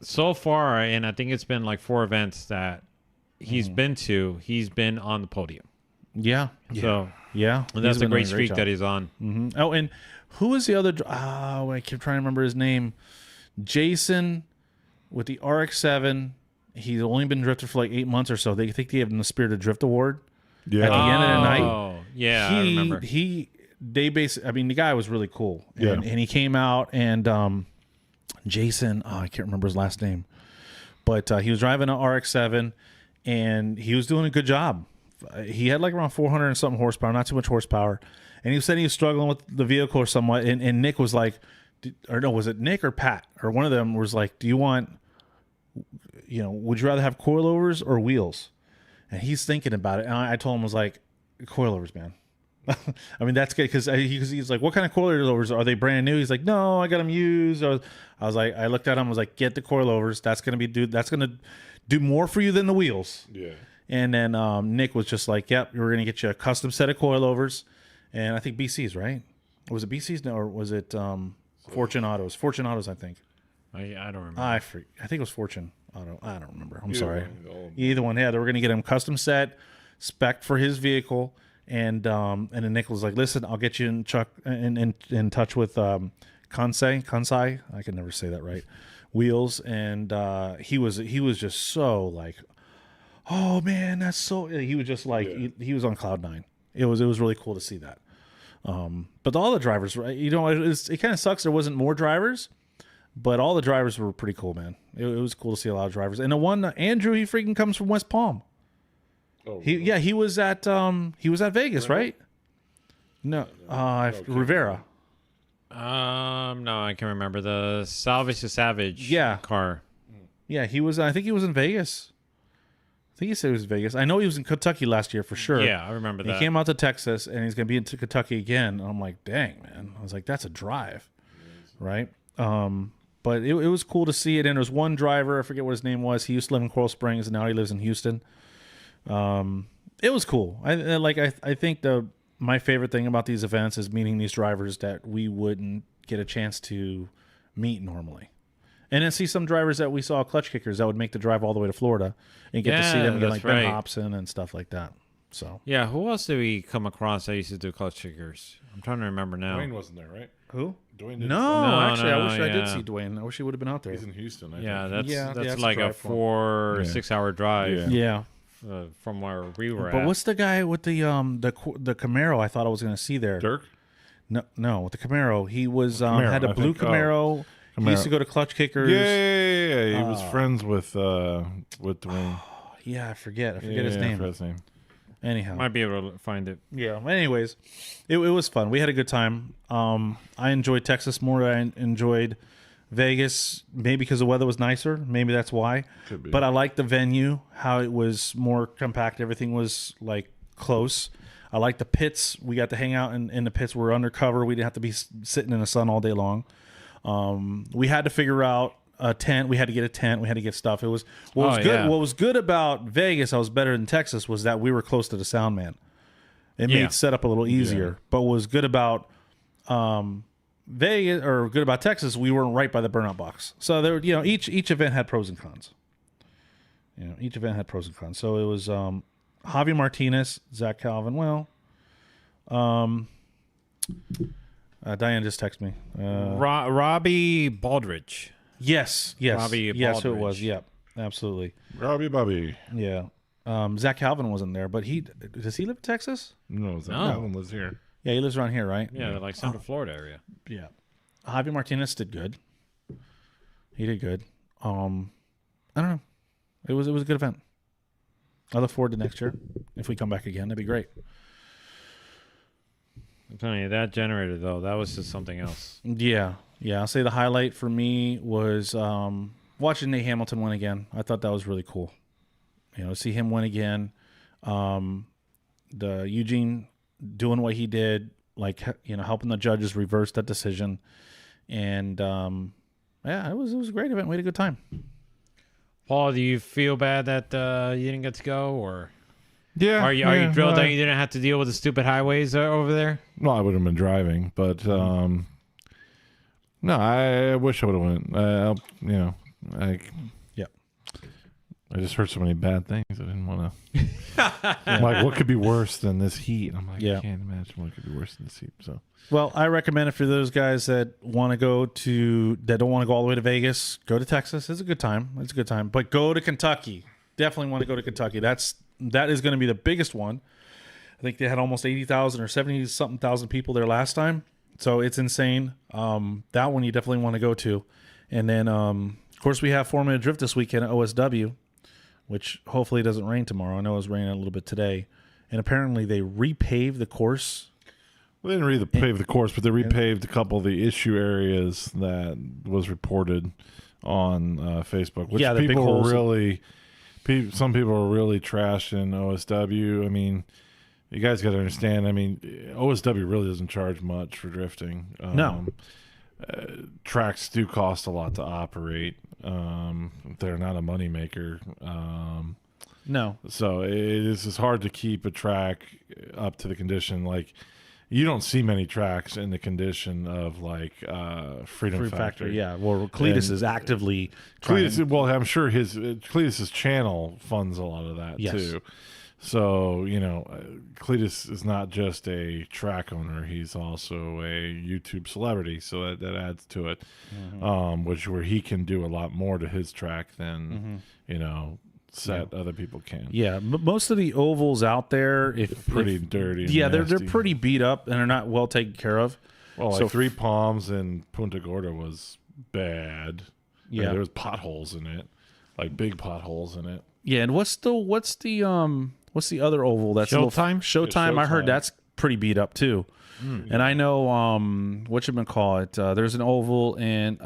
so far, and I think it's been like 4 events that he's been to, he's been on the podium. Yeah. So Yeah. and that's He's a been great doing streak job. that he's on. Oh, and who was the other? I keep trying to remember his name. Jason with the RX-7. He's only been drifted for like 8 months or so. They think they have him the Spirit of Drift Award. Yeah. At the end of the night. Oh, yeah, I remember. The guy was really cool. Yeah. And he came out and Jason, I can't remember his last name, but he was driving an RX-7 and he was doing a good job. He had like around 400 and something horsepower, not too much horsepower. And he said he was struggling with the vehicle or somewhat. And Nick was like, or no, was it Nick or Pat? Or one of them was like, do you want, would you rather have coilovers or wheels? And he's thinking about it. And I told him, I was like, coilovers, man. I mean, that's good because he's like, what kind of coilovers are they? Brand new? He's like, no, I got them used. I was like, I looked at him, I was like, get the coilovers. That's gonna do more for you than the wheels. Yeah. And then Nick was just like, yep, we're gonna get you a custom set of coilovers, and I think BC's, right? Was it BC's? No, or was it Fortune Autos? Fortune Autos, I think. I don't remember. I think it was Fortune Auto. I don't remember. I'm sorry. one. Either one. Yeah, they were going to get him custom set, spec for his vehicle, and then Nick was like, "Listen, I'll get you in touch with Kansai. I can never say that right. Wheels." And he was just so like, "Oh man, that's so." He was just like he was on cloud 9. It was really cool to see that. But all the drivers, right? It kind of sucks there wasn't more drivers. But all the drivers were pretty cool, man. It was cool to see a lot of drivers. And the one Andrew, he freaking comes from West Palm. Oh, He was at Vegas, right? No, Rivera. No, I can remember the Salvage to Savage car. Yeah, he was. I think he was in Vegas. I think he said he was in Vegas. I know he was in Kentucky last year for sure. Yeah, I remember that. He came out to Texas and he's going to be into Kentucky again. And I'm like, dang, man. I was like, that's a drive, right? But it was cool to see it. And there was one driver, I forget what his name was. He used to live in Coral Springs, and now he lives in Houston. It was cool. I think my favorite thing about these events is meeting these drivers that we wouldn't get a chance to meet normally. And then see some drivers that we saw, clutch kickers, that would make the drive all the way to Florida and get to see them again, like Ben Hobson and stuff like that. So yeah, who else did we come across that used to do clutch kickers? I'm trying to remember now. Dwayne wasn't there, right? who? Dwayne didn't. No, actually, I wish I yeah. did see Dwayne. I wish he would have been out there. He's in Houston. I Yeah, think. that's it's like a a drive for him. 4 or 6 hour drive Yeah. from where we were But at. what's the guy with the Camaro? I thought I was going to see there. Dirk. No, with the Camaro, he was Camaro, had a I blue think. Camaro. He used to go to Clutch Kickers. Yeah. He was friends with Dwayne. Yeah, I forget his name. I forgot his name. Anyhow, Might be able to find it. yeah. Anyways, it was fun. We had a good time. I enjoyed Texas more than I enjoyed Vegas. Maybe because the weather was nicer. Maybe that's why. Could be. But I liked the venue, how it was more compact. Everything was like close. I liked the pits. We got to hang out in the pits. We were undercover. We didn't have to be sitting in the sun all day long. We had to figure out a tent. We had to get a tent. We had to get stuff. It was what was good. yeah. What was good about Vegas, I was better than Texas, was that we were close to the sound man. It Yeah. made setup a little easier. But what was good about Vegas, or good about Texas, we weren't right by the burnout box. So there, each event had pros and cons. Each event had pros and cons. So it was Javi Martinez, Zach Calvin. Well, Diane just texted me. Robbie Baldridge. Yes. Robbie yes, who it Baldridge. was. Yep, absolutely. Robbie Bobby. Yeah. Zach Calvin wasn't there, but does he live in Texas? No, that No. one lives here. Yeah, he lives around here, right? Yeah, like Central Florida area. Yeah. Javi Martinez did good. He did good. I don't know. It was a good event. I look forward to next year. If we come back again, that'd be great. I'm telling you, that generator though, that was just something else. Yeah. I'll say the highlight for me was watching Nate Hamilton win again. I thought that was really cool. See him win again. The Eugene doing what he did, helping the judges reverse that decision, and it was a great event. We had a good time. Paul, do you feel bad that you didn't get to go, or Yeah. are you thrilled that you didn't have to deal with the stupid highways over there? No, I would have been driving, but no, I wish I would have went. I just heard so many bad things. I didn't want to. I'm like, what could be worse than this heat? I'm like, Yeah. I can't imagine what could be worse than this heat. So, Well, I recommend it for those guys that want to that don't want to go all the way to Vegas. Go to Texas. It's a good time. But go to Kentucky. Definitely want to go to Kentucky. That is going to be the biggest one. I think they had almost 80,000 or 70-something thousand people there last time. So it's insane. That one you definitely want to go to. And then, of course, we have 4-minute drift this weekend at OSW, which hopefully doesn't rain tomorrow. I know it was raining a little bit today. And apparently they repaved the course. well, they didn't repave the course, but they repaved a couple of the issue areas that was reported on Facebook. Which Yeah, the big people holes. were really, some people are really trashing OSW. I mean, you guys got to understand. I mean, OSW really doesn't charge much for drifting. No. Tracks do cost a lot to operate. They're not a moneymaker. No. So it's hard to keep a track up to the condition. Like, you don't see many tracks in the condition of Freedom Factory. Yeah. Well, Cletus And is actively trying. Cletus, well, I'm sure Cletus's channel funds a lot of that Yes. too. So, Cletus is not just a track owner; he's also a YouTube celebrity. So that adds to it, where he can do a lot more to his track than other people can. Yeah, but most of the ovals out there, Pretty dirty. And they're nasty. pretty beat up and they're not well taken care of. Well, So Three Palms and Punta Gorda was bad. Yeah. There was potholes in it, like big potholes in it. Yeah, and what's the other oval that's Showtime? Showtime. I heard Showtime. that's pretty beat up too. And I know whatchamacallit, there's an oval in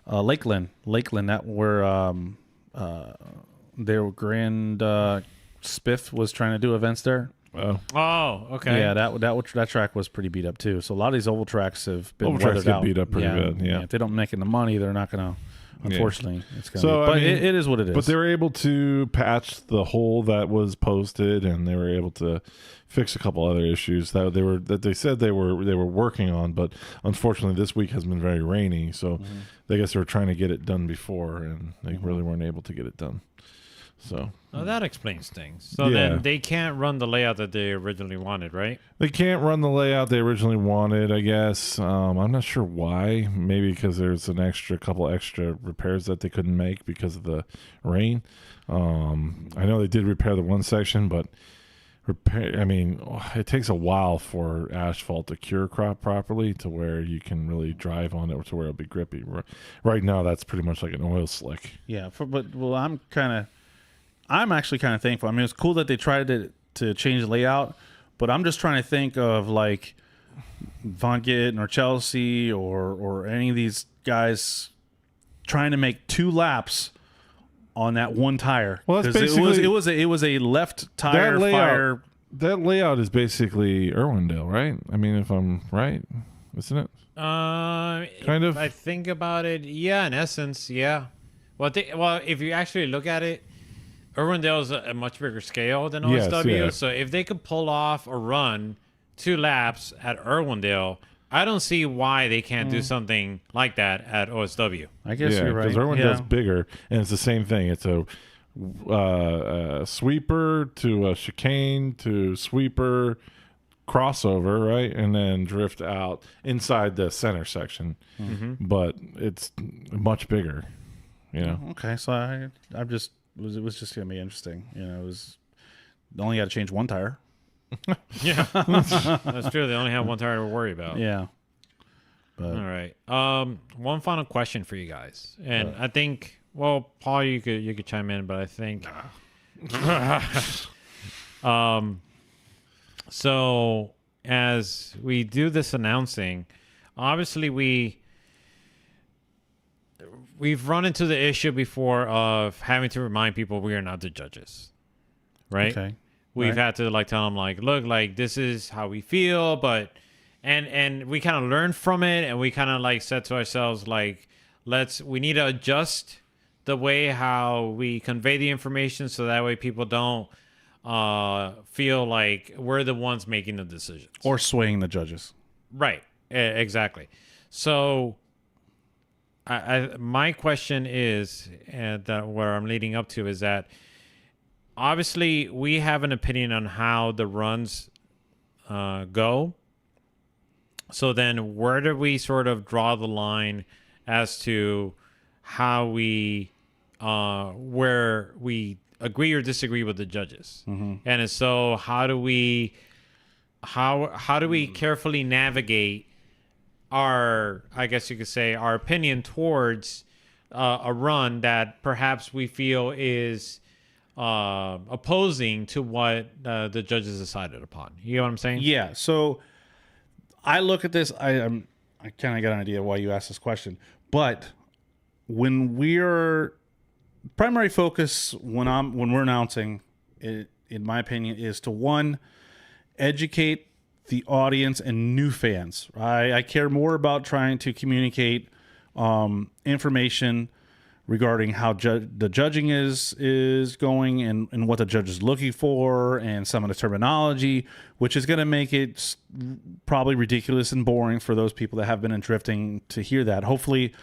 Lakeland that where their grand Spiff was trying to do events there. Oh, Oh, okay. Yeah, that track was pretty beat up too. So a lot of these oval tracks have been Oval tracks weathered get out. beat up pretty bad, yeah. If they don't make the money, they're not going to. Unfortunately, it's going to. So, But I mean, it is what it is. but they were able to patch the hole that was posted, and they were able to fix a couple other issues that they said they were working on. But unfortunately, this week has been very rainy, so I guess they were trying to get it done before, and they really weren't able to get it done. So Oh, that explains things. So Yeah. then they can't run the layout that they originally wanted, right? they can't run the layout they originally wanted, I guess. I'm not sure why. Maybe because there's couple extra repairs that they couldn't make because of the rain. I know they did repair the one section, but it takes a while for asphalt to cure crop properly to where you can really drive on it to where it'll be grippy. Right now, that's pretty much like an oil slick. yeah, I'm actually kind of thankful. I mean, it's cool that they tried to change the layout, but I'm just trying to think of like Von Gittin or Chelsea or any of these guys trying to make 2 laps on that one tire. Well, that's 'Cause basically- it was a left tire fire. That layout is basically Irwindale, right? I mean, if I'm right, isn't it? Kind of. If I think about it, yeah, in essence, yeah. Well, if you actually look at it, Irwindale is a much bigger scale than Yes, OSW. yeah. So if they could pull off a run 2 laps at Irwindale, I don't see why they can't do something like that at OSW. I guess Yeah, you're right. because Irwindale's Yeah. bigger, and it's the same thing. It's a sweeper to a chicane to sweeper crossover, right, and then drift out inside the center section. But it's much bigger, you know. Okay, so it was just gonna be interesting. It was only got to change one tire. Yeah, that's true. They only have one tire to worry about. Yeah. All right. One final question for you guys, and I think, well, Paul, you could chime in, but I think, so as we do this announcing, obviously we've run into the issue before of having to remind people we are not the judges, right? Okay. We've had to tell them look, this is how we feel, but and we kind of learned from it, and we kind of said to ourselves we need to adjust the way how we convey the information, so that way people don't feel like we're the ones making the decisions Or swaying the judges. Right. Exactly. So my question is, and where I'm leading up to is that obviously we have an opinion on how the runs go. So then where do we sort of draw the line as to how we where we agree or disagree with the judges? And so how do we carefully navigate our, I guess you could say, our opinion towards a run that perhaps we feel is opposing to what the judges decided upon? You know what I'm saying? Yeah. So I look at this. I kind of got an idea why you asked this question, but when we're primary focus when we're announcing it, in my opinion, is to one, educate the audience and new fans. I care more about trying to communicate information regarding how the judging is going and what the judge is looking for and some of the terminology, which is going to make it probably ridiculous and boring for those people that have been in drifting to hear that. Hopefully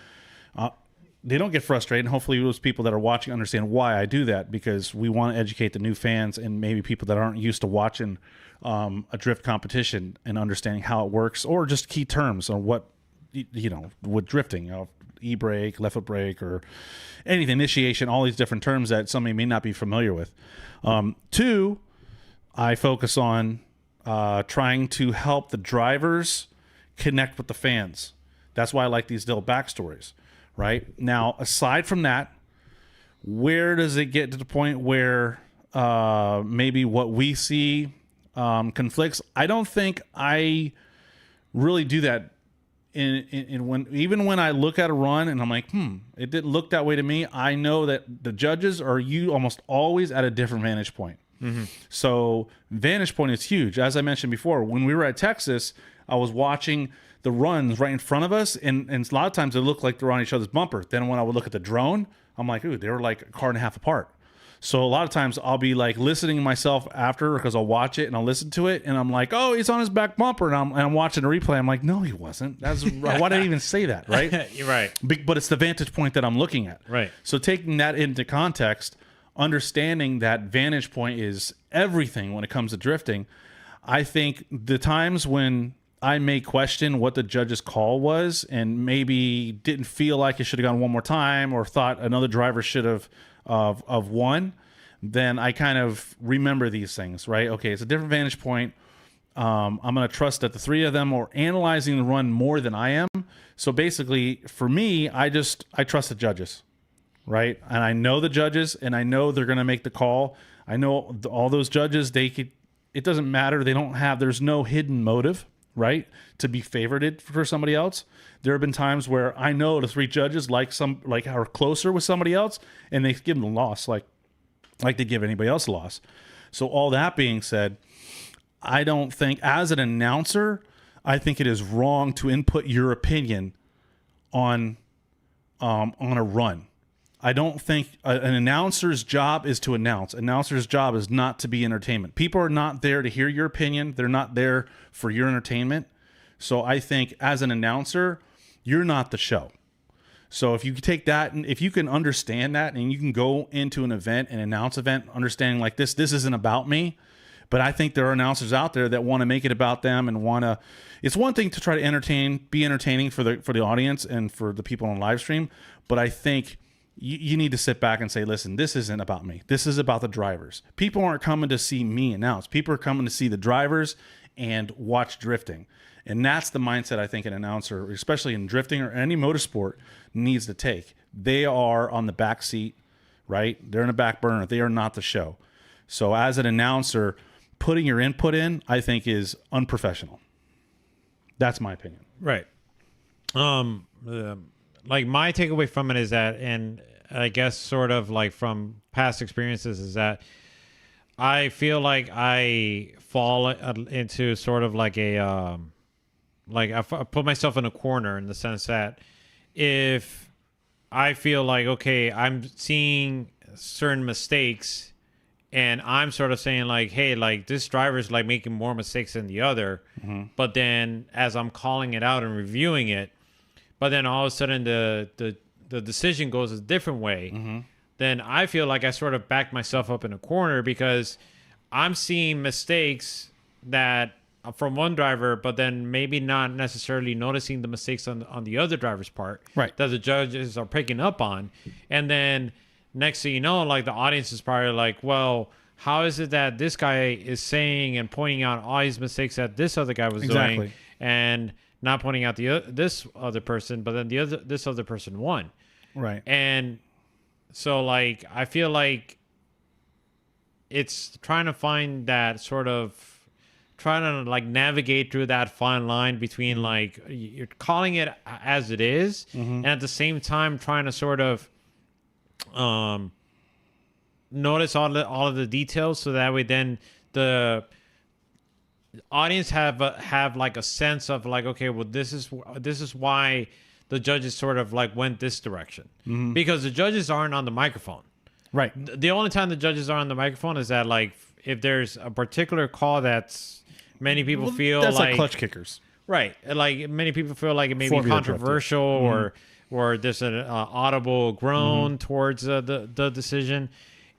they don't get frustrated, and hopefully those people that are watching understand why I do that, because we want to educate the new fans and maybe people that aren't used to watching a drift competition and understanding how it works, or just key terms on what, with drifting, e-brake, left foot brake, or anything, initiation, all these different terms that somebody may not be familiar with. Two, I focus on trying to help the drivers connect with the fans. That's why I like these little backstories. Right now, aside from that, where does it get to the point where maybe what we see conflicts? I don't think I really do that. Even when I look at a run and I'm like, it didn't look that way to me, I know that the judges are almost always at a different vantage point. So vantage point is huge. As I mentioned before, when we were at Texas, I was watching the runs right in front of us, and a lot of times they look like they're on each other's bumper. Then when I would look at the drone, I'm like, ooh, they were like a car and a half apart. So a lot of times I'll be listening to myself after, because I'll watch it and I'll listen to it, and I'm like, oh, he's on his back bumper, and I'm watching the replay. I'm like, no, he wasn't. That's why did I even say that, right? You're right. But it's the vantage point that I'm looking at. Right. So taking that into context, understanding that vantage point is everything when it comes to drifting. I think the times when I may question what the judge's call was and maybe didn't feel like it should have gone one more time, or thought another driver should have won, then I kind of remember these things, right? Okay, it's a different vantage point. I'm going to trust that the three of them are analyzing the run more than I am. So basically, for me, I trust the judges, right? And I know the judges, and I know they're going to make the call. I know all those judges, it doesn't matter. There's no hidden motive, right, to be favorited for somebody else. There have been times where I know the three judges are closer with somebody else, and they give them a loss, like they give anybody else a loss. So all that being said, I don't think, as an announcer, I think it is wrong to input your opinion on a run. I don't think an announcer's job is to announce. Announcer's job is not to be entertainment. People are not there to hear your opinion. They're not there for your entertainment. So I think as an announcer, you're not the show. So if you take that, and if you can understand that, and you can go into an event, an announce event, understanding this isn't about me, But I think there are announcers out there that want to make it about them and want to. It's one thing to try to be entertaining for the audience and for the people on live stream, but I think you need to sit back and say, listen, this isn't about me. This is about the drivers. People aren't coming to see me announce. People are coming to see the drivers and watch drifting. And that's the mindset I think an announcer, especially in drifting or any motorsport, needs to take. They are on the back seat, right? They're in a back burner. They are not the show. So as an announcer, putting your input in, I think, is unprofessional. That's my opinion. Right. Like my takeaway from it is that, and I guess sort of like from past experiences, is that I feel like I fall into sort of like a, like I put myself in a corner in the sense that if I feel like, okay, I'm seeing certain mistakes and I'm sort of saying like, hey, like this driver's like making more mistakes than the other. But then as I'm calling it out and reviewing it, but then all of a sudden the decision goes a different way, then I feel like I sort of backed myself up in a corner because I'm seeing mistakes that from one driver, but then maybe not necessarily noticing the mistakes on the other driver's part, right, that the judges are picking up on. And then next thing you know, like the audience is probably like, well, how is it that this guy is saying and pointing out all these mistakes that this other guy was doing and not pointing out this other person, but then this other person won. Right. And so like I feel like it's trying to find that sort of trying to like navigate through that fine line between like you're calling it as it is, and at the same time trying to sort of notice all of the details, so that way then the audience have like a sense of like, okay, well this is why the judges sort of like went this direction, because the judges aren't on the microphone. Right. The only time the judges are on the microphone is that like if there's a particular call that's many people feel that's like clutch kickers. Right. Like many people feel like it may be Formula controversial or there's an audible groan towards the decision.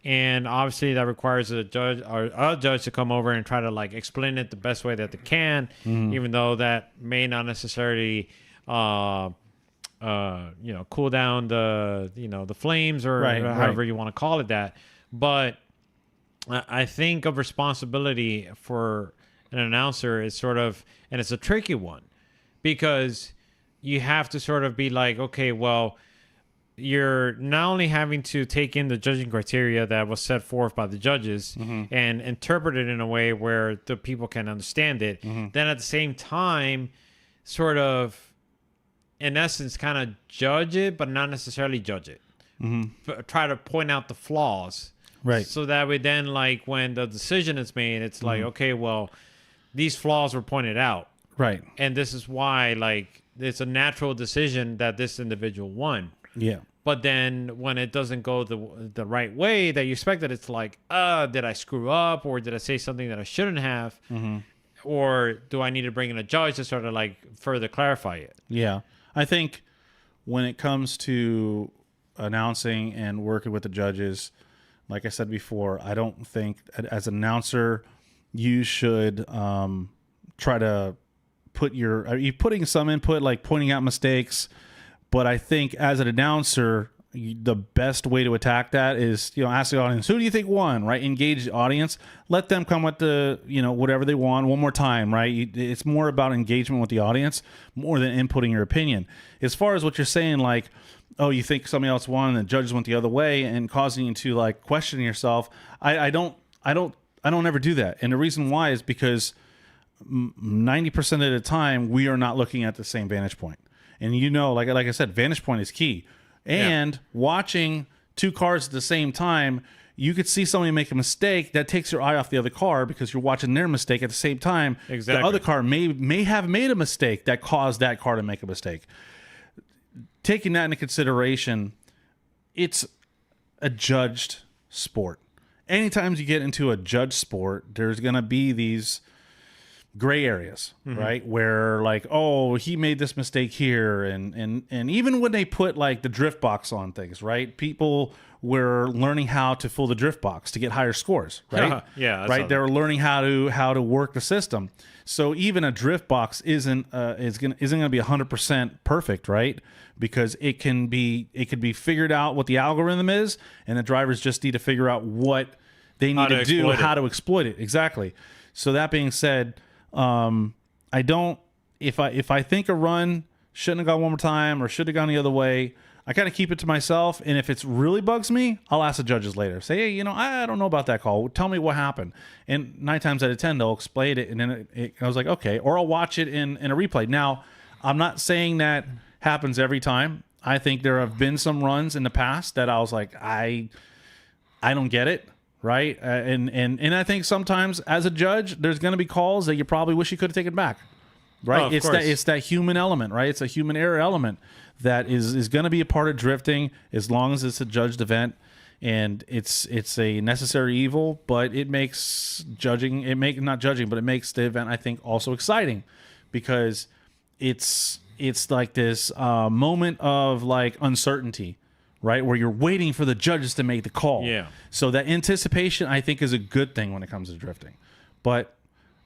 And obviously that requires a judge to come over and try to like explain it the best way that they can, even though that may not necessarily, cool down the flames or however you want to call it that. But I think of responsibility for an announcer is sort of, and it's a tricky one, because you have to sort of be like, okay, well, you're not only having to take in the judging criteria that was set forth by the judges and interpret it in a way where the people can understand it, then at the same time sort of in essence kind of judge it but not necessarily judge it, try to point out the flaws, right, so that way then like when the decision is made, it's like, okay, well, these flaws were pointed out, right, and this is why like it's a natural decision that this individual won. Yeah. But then when it doesn't go the right way that you expected, it's like, did I screw up, or did I say something that I shouldn't have? Or do I need to bring in a judge to sort of like further clarify it? Yeah. I think when it comes to announcing and working with the judges, like I said before, I don't think as an announcer you should try to are you putting some input, like pointing out mistakes. But I think as an announcer, the best way to attack that is, ask the audience, who do you think won, right? Engage the audience. Let them come with the, whatever they want one more time, right? It's more about engagement with the audience more than inputting your opinion. As far as what you're saying, like, oh, you think somebody else won and the judges went the other way and causing you to like question yourself. I don't ever do that. And the reason why is because 90% of the time we are not looking at the same vantage point. And like I said, vantage point is key. And watching two cars at the same time, you could see somebody make a mistake that takes your eye off the other car because you're watching their mistake at the same time. Exactly. The other car may have made a mistake that caused that car to make a mistake. Taking that into consideration, it's a judged sport. Anytime you get into a judged sport, there's going to be these gray areas, right? Where like, oh, he made this mistake here. And even when they put like the drift box on things, right? People were learning how to fool the drift box to get higher scores, right? Yeah, I saw right. that. They were learning how to work the system. So even a drift box isn't going to be 100% perfect, right? Because it could be figured out what the algorithm is, and the drivers just need to figure out what they need to do, how to exploit it. Exactly. So that being said, I don't. If I think a run shouldn't have gone one more time or should have gone the other way, I kind of keep it to myself. And if it's really bugs me, I'll ask the judges later. Say, hey, I don't know about that call. Tell me what happened. And 9 times out of 10, they'll explain it. And then I was like, okay. Or I'll watch it in a replay. Now, I'm not saying that happens every time. I think there have been some runs in the past that I was like, I don't get it. Right. And I think sometimes as a judge, there's going to be calls that you probably wish you could have taken back. Right. It's that human element, right? It's a human error element that is going to be a part of drifting as long as it's a judged event, and it's a necessary evil, but it makes it makes the event, I think, also exciting, because it's like this moment of like uncertainty, right? Where you're waiting for the judges to make the call. Yeah. So that anticipation, I think, is a good thing when it comes to drifting. But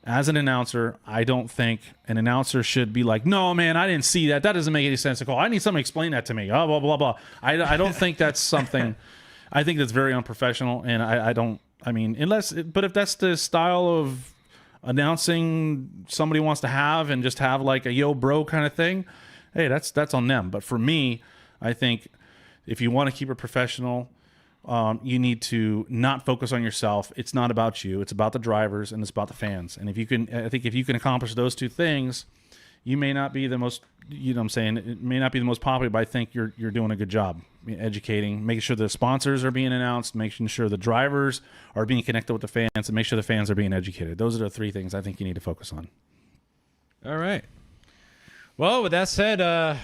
as an announcer, I don't think an announcer should be like, no, man, I didn't see that. That doesn't make any sense to call. I need someone to explain that to me. Oh, blah, blah, blah. I don't think that's something. I think that's very unprofessional. And but if that's the style of announcing somebody wants to have and just have like a yo bro kind of thing, hey, that's on them. But for me, I think if you want to keep it professional, you need to not focus on yourself. It's not about you. It's about the drivers and it's about the fans. And if you can accomplish those two things, you may not be the most, it may not be the most popular, but I think you're doing a good job educating, making sure the sponsors are being announced, making sure the drivers are being connected with the fans, and make sure the fans are being educated. Those are the 3 things I think you need to focus on. All right. Well, with that said,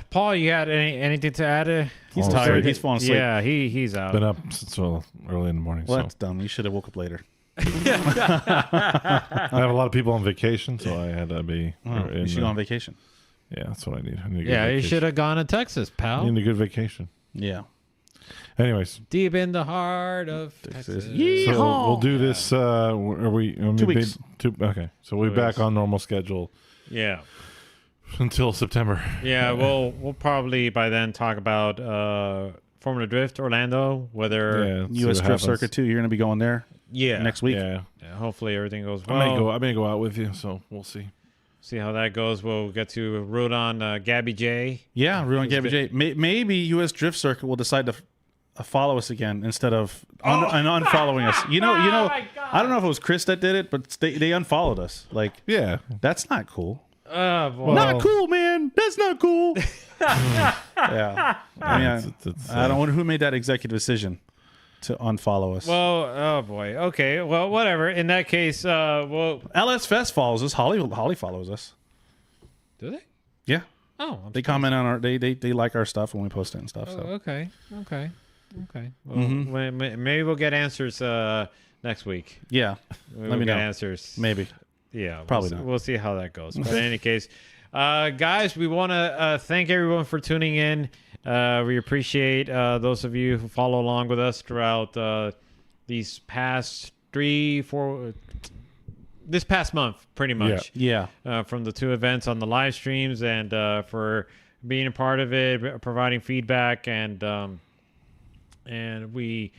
Paul, you had anything to add? He's tired. He's falling asleep. Yeah, he's out. Been up since early in the morning. Well, So that's dumb. You should have woke up later. I have a lot of people on vacation, so I had to be. You should go on vacation. Yeah, that's what I need. I need a good Yeah, you vacation. should have gone to Texas, I pal. need a good vacation. Yeah. Anyways, Deep in the heart of Texas. so we'll do this. Are we? 2 weeks. Okay, so we'll be back on normal schedule Yeah. until September. Yeah, we'll probably by then talk about Formula Drift Orlando, whether Yeah, see U.S. what Drift happens. Circuit 2. You're going to be going there next week. Yeah, Yeah, hopefully everything goes I well. may go out with you, so we'll see. See how that goes. We'll get to root on Gabby J. Yeah, Ruin Gabby J. Maybe U.S. Drift Circuit will decide to follow us again instead of unfollowing us. You know. I don't know if it was Chris that did it, but they unfollowed us. Like, Yeah, that's not cool. Oh, boy. Not cool, man. That's not cool. Yeah. I mean, it's, I don't wonder who made that executive decision to unfollow us. Well, oh boy. Okay. Well, whatever. In that case, LS Fest follows us. Holly follows us. do they? Yeah. Oh, They comment on our they like our stuff when we post it and stuff. So okay. Well, maybe we'll get answers next week. yeah. We'll Let me get know. answers. Maybe. Yeah, Probably we'll see, not. We'll see how that goes. But in any case, guys, we want to thank everyone for tuning in. We appreciate those of you who follow along with us throughout these past this past month, pretty much. Yeah. From the 2 events on the live streams and for being a part of it, providing feedback, and we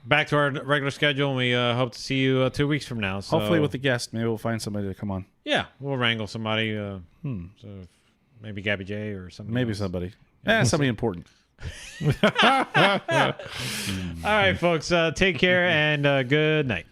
back to our regular schedule, and we hope to see you 2 weeks from now. So, Hopefully with the guest, maybe we'll find somebody to come on. yeah, we'll wrangle somebody. So maybe Gabby J or something. Maybe else. somebody. Somebody important. All right, folks. Take care and good night.